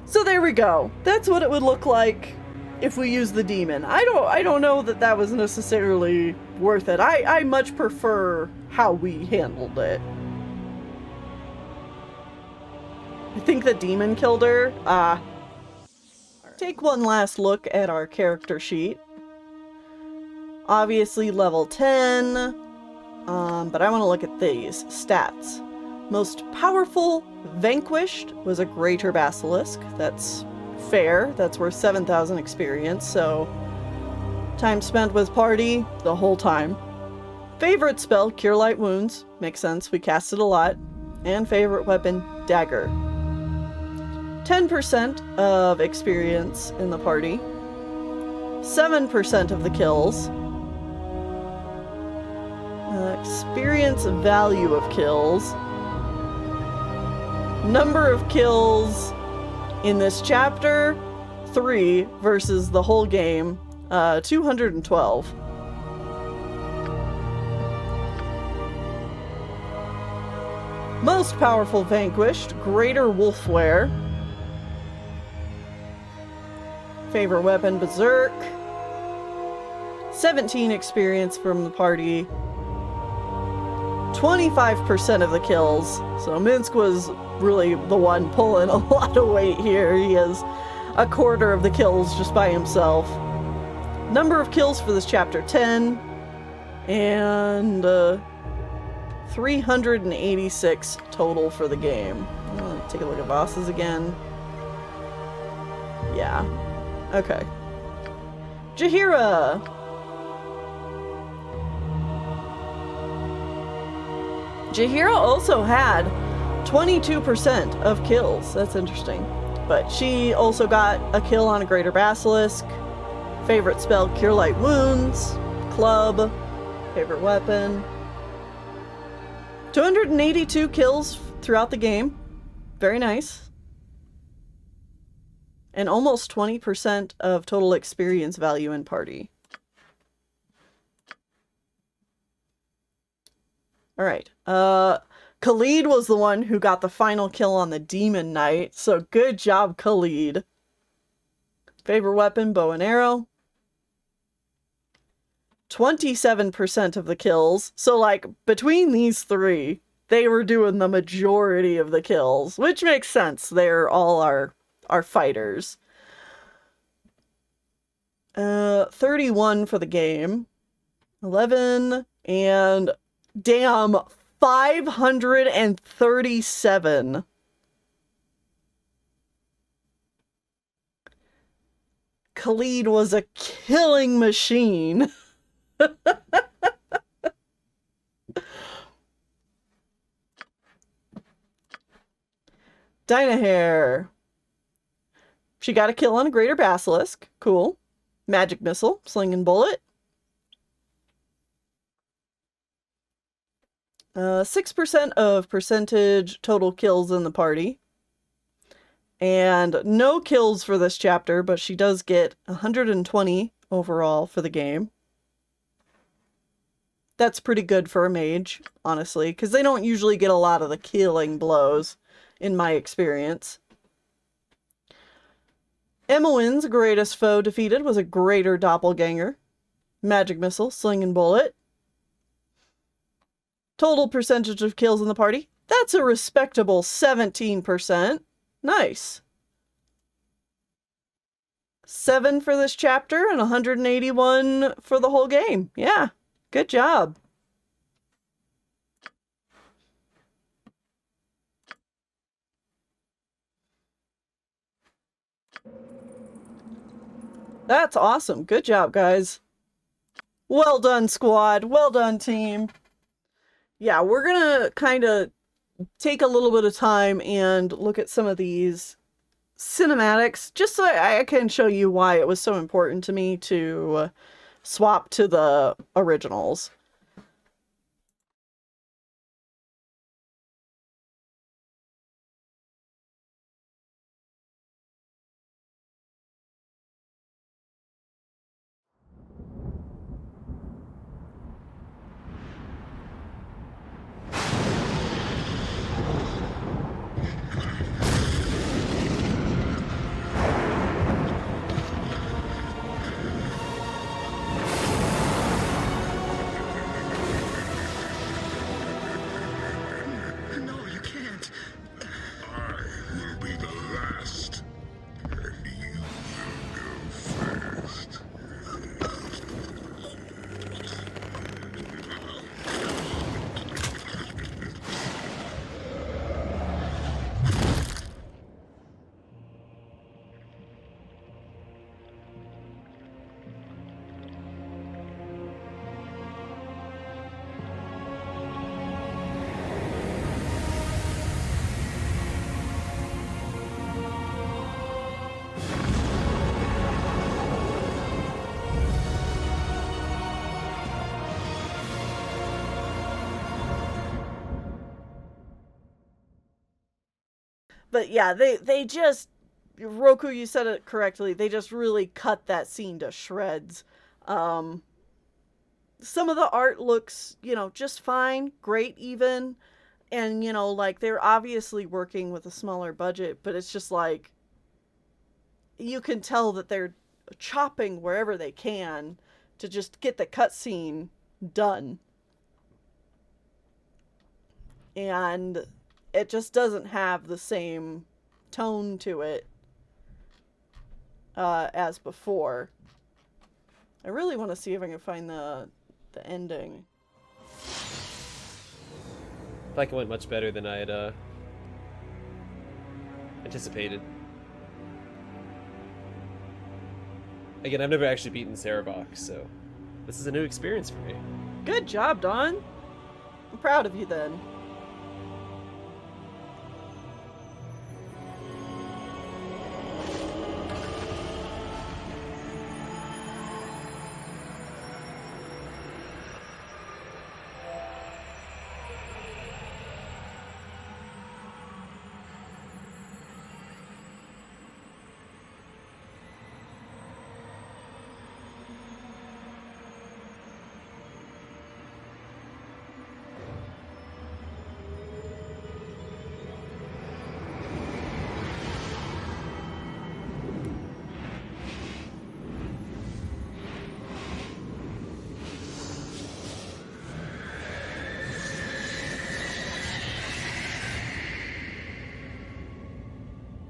So there we go. That's what it would look like if we use the demon. I don't know that that was necessarily worth it. I much prefer how we handled it. I think the demon killed her. Take one last look at our character sheet. Obviously level 10, but I want to look at these stats. Most powerful vanquished was a greater basilisk. That's fair. That's worth 7,000 experience, so time spent with party the whole time. Favorite spell, Cure Light Wounds. Makes sense, we cast it a lot. And favorite weapon, Dagger. 10% of experience in the party. 7% of the kills. Experience value of kills. Number of kills in this chapter, 3 versus the whole game, 212. Most powerful vanquished, Greater Wolfware. Favorite weapon, Berserk. 17 experience from the party. 25% of the kills. So Minsk was really the one pulling a lot of weight here. He has a quarter of the kills just by himself. Number of kills for this chapter, 10. And 386 total for the game. Take a look at bosses again. Yeah. Okay. Jaheira! Jaheira also had 22% of kills. That's interesting. But she also got a kill on a Greater Basilisk. Favorite spell, Cure Light Wounds. Club. Favorite weapon. 282 kills throughout the game. Very nice. And almost 20% of total experience value in party. Alright. Khalid was the one who got the final kill on the Demon Knight, so good job, Khalid. Favorite weapon, bow and arrow. 27% of the kills. So, like, between these three, they were doing the majority of the kills, which makes sense. They're all our fighters. 31 for the game. 11 and damn 537. Khalid was a killing machine. Dynahair. She got a kill on a greater basilisk. Cool. Magic missile, sling and bullet. 6% of percentage total kills in the party. And no kills for this chapter, but she does get 120 overall for the game. That's pretty good for a mage, honestly, because they don't usually get a lot of the killing blows, in my experience. Emowyn's greatest foe defeated was a greater doppelganger. Magic missile, sling and bullet. Total percentage of kills in the party. That's a respectable 17%. Nice. 7 for this chapter and 181 for the whole game. Yeah, good job. That's awesome. Good job, guys. Well done, squad. Well done, team. Yeah, we're gonna kind of take a little bit of time and look at some of these cinematics, just so I can show you why it was so important to me to swap to the originals. But yeah, they just, Roku, you said it correctly, they just really cut that scene to shreds. Some of the art looks, just fine, great even. And, like, they're obviously working with a smaller budget, but it's just like, you can tell that they're chopping wherever they can to just get the cutscene done. And it just doesn't have the same tone to it as before. I really want to see if I can find the ending. I feel like it went much better than I had anticipated. Again, I've never actually beaten Sarevok, so this is a new experience for me. Good job, Don. I'm proud of you then.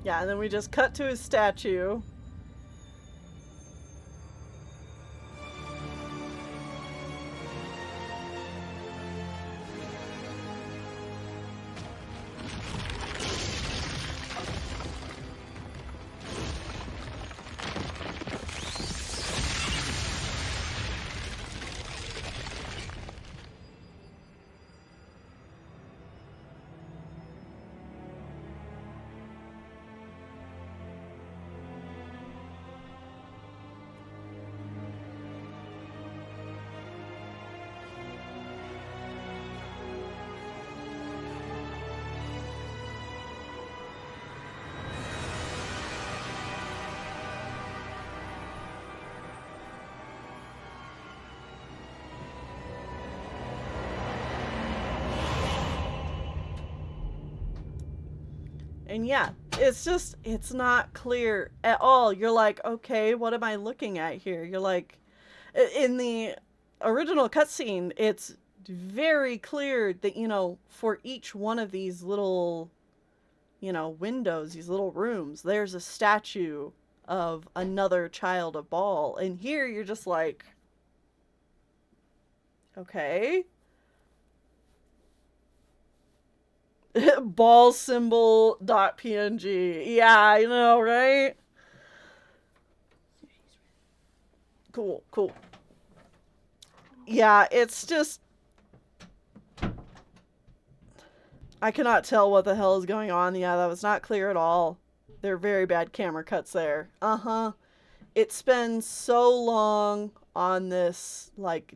Yeah, and then we just cut to his statue. And yeah, it's not clear at all. You're like, okay, what am I looking at here? You're like, in the original cutscene, it's very clear that, you know, for each one of these little, you know, windows, these little rooms, there's a statue of another child of Bhaal. And here you're just like, okay. Ball symbol .png. Yeah, I know, right? Cool, cool. Yeah, it's just... I cannot tell what the hell is going on. Yeah, that was not clear at all. They're very bad camera cuts there. Uh-huh. It spends so long on this, like,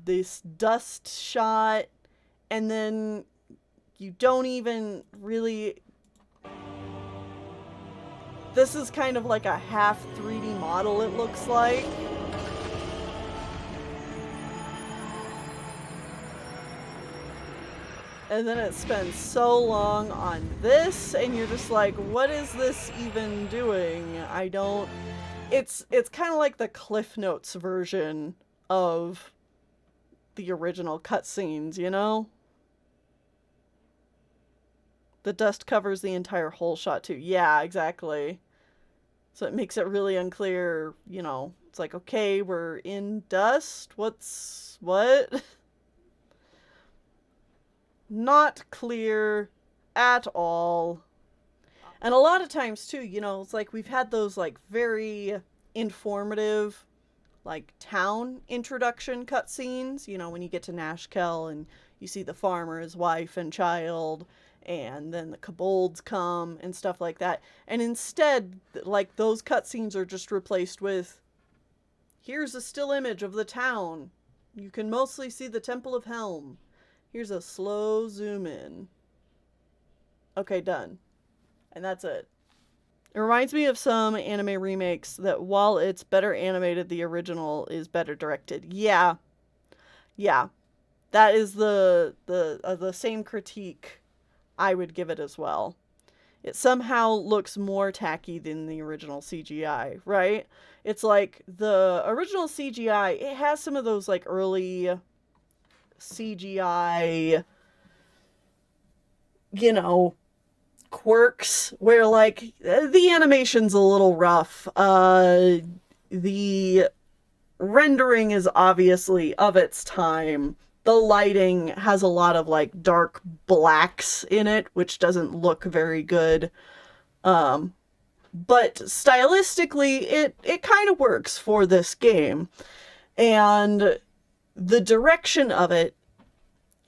this dust shot, and then you don't even really... This is kind of like a half 3D model, it looks like. And then it spends so long on this, and you're just like, what is this even doing? I don't... It's kind of like the Cliff Notes version of the original cutscenes, you know? The dust covers the entire whole shot too. Yeah, exactly. So it makes it really unclear, you know. It's like, okay, we're in dust? What? Not clear at all. And a lot of times too, you know, it's like we've had those like very informative like town introduction cutscenes, you know, when you get to Nashkel and you see the farmer, his wife and child, and then the kobolds come and stuff like that. And instead, like, those cutscenes are just replaced with, here's a still image of the town. You can mostly see the Temple of Helm. Here's a slow zoom in. Okay, done. And that's it. It reminds me of some anime remakes that while it's better animated, the original is better directed. Yeah. Yeah. That is the same critique I would give it as well. It somehow looks more tacky than the original CGI, right? It's like the original CGI, it has some of those like early CGI, you know, quirks where like the animation's a little rough. The rendering is obviously of its time. The lighting has a lot of like dark blacks in it, which doesn't look very good. But stylistically, it kind of works for this game. And the direction of it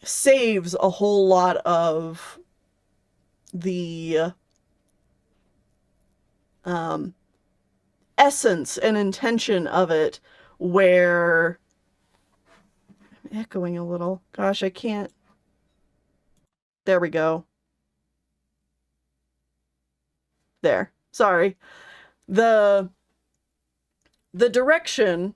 saves a whole lot of the essence and intention of it, where... I'm echoing a little. Gosh, I can't... There we go. There. Sorry. The direction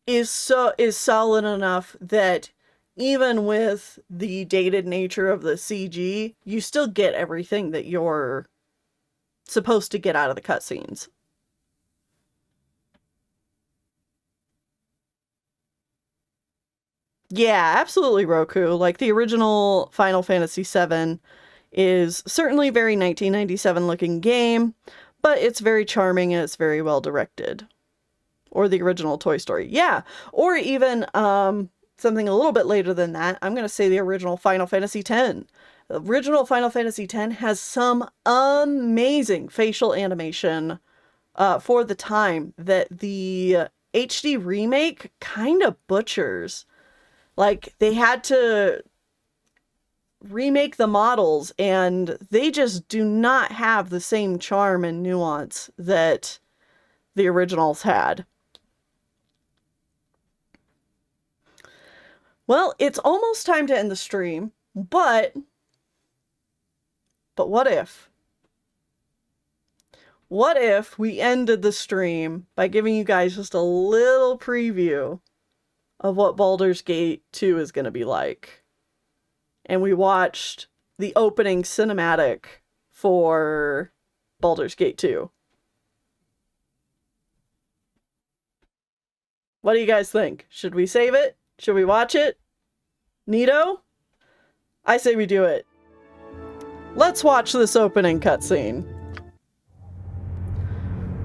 is solid enough that even with the dated nature of the CG, you still get everything that you're supposed to get out of the cutscenes. Yeah, absolutely, Roku. Like, the original Final Fantasy VII is certainly very 1997 looking game, but it's very charming and it's very well directed. Or the original Toy Story. Yeah. Or even something a little bit later than that. I'm going to say the original Final Fantasy X. The original Final Fantasy X has some amazing facial animation for the time that the HD remake kind of butchers. Like, they had to remake the models, and they just do not have the same charm and nuance that the originals had. Well, it's almost time to end the stream, but what if? What if we ended the stream by giving you guys just a little preview of what Baldur's Gate 2 is going to be like? And we watched the opening cinematic for Baldur's Gate 2. What do you guys think? Should we save it? Should we watch it? Neato? I say we do it. Let's watch this opening cutscene.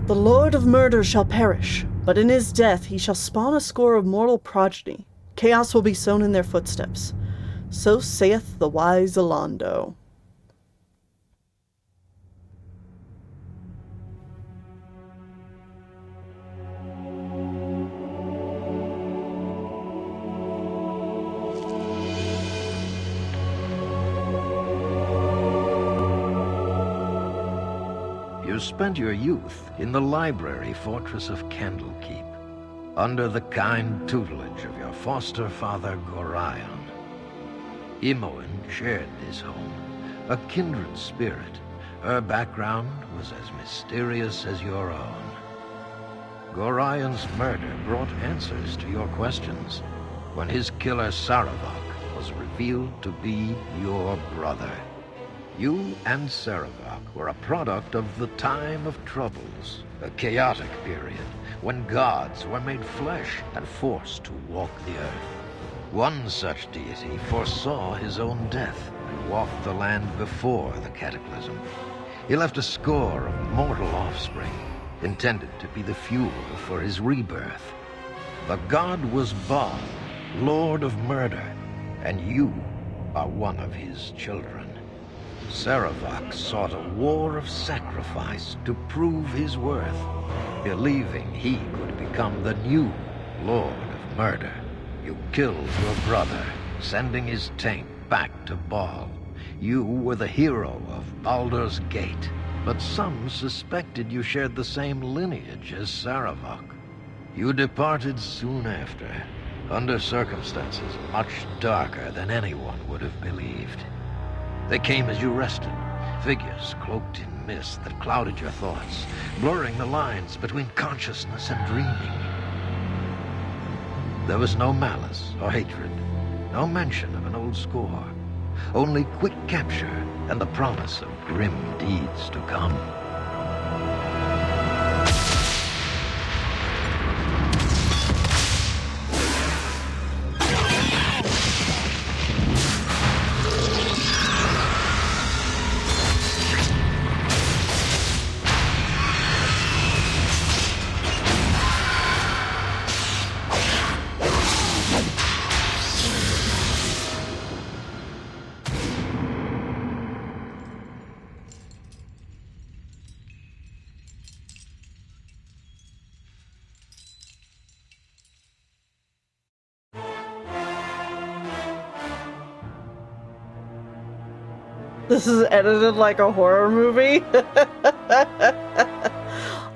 The Lord of Murder shall perish, but in his death he shall spawn a score of mortal progeny. Chaos will be sown in their footsteps. So saith the wise Alondo. You spent your youth in the library fortress of Candlekeep, under the kind tutelage of your foster father Gorion. Imoen shared this home, a kindred spirit. Her background was as mysterious as your own. Gorion's murder brought answers to your questions when his killer Sarevok was revealed to be your brother. You and Sarevok were a product of the time of troubles, a chaotic period when gods were made flesh and forced to walk the earth. One such deity foresaw his own death and walked the land before the cataclysm. He left a score of mortal offspring, intended to be the fuel for his rebirth. The god was Bhaal, Lord of Murder, and you are one of his children. Sarevok sought a war of sacrifice to prove his worth, believing he could become the new Lord of Murder. You killed your brother, sending his taint back to Bhaal. You were the hero of Baldur's Gate, but some suspected you shared the same lineage as Sarevok. You departed soon after, under circumstances much darker than anyone would have believed. They came as you rested, figures cloaked in mist that clouded your thoughts, blurring the lines between consciousness and dreaming. There was no malice or hatred, no mention of an old score, only quick capture and the promise of grim deeds to come. This is edited like a horror movie.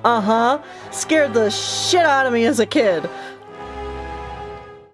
Uh-huh. Scared the shit out of me as a kid.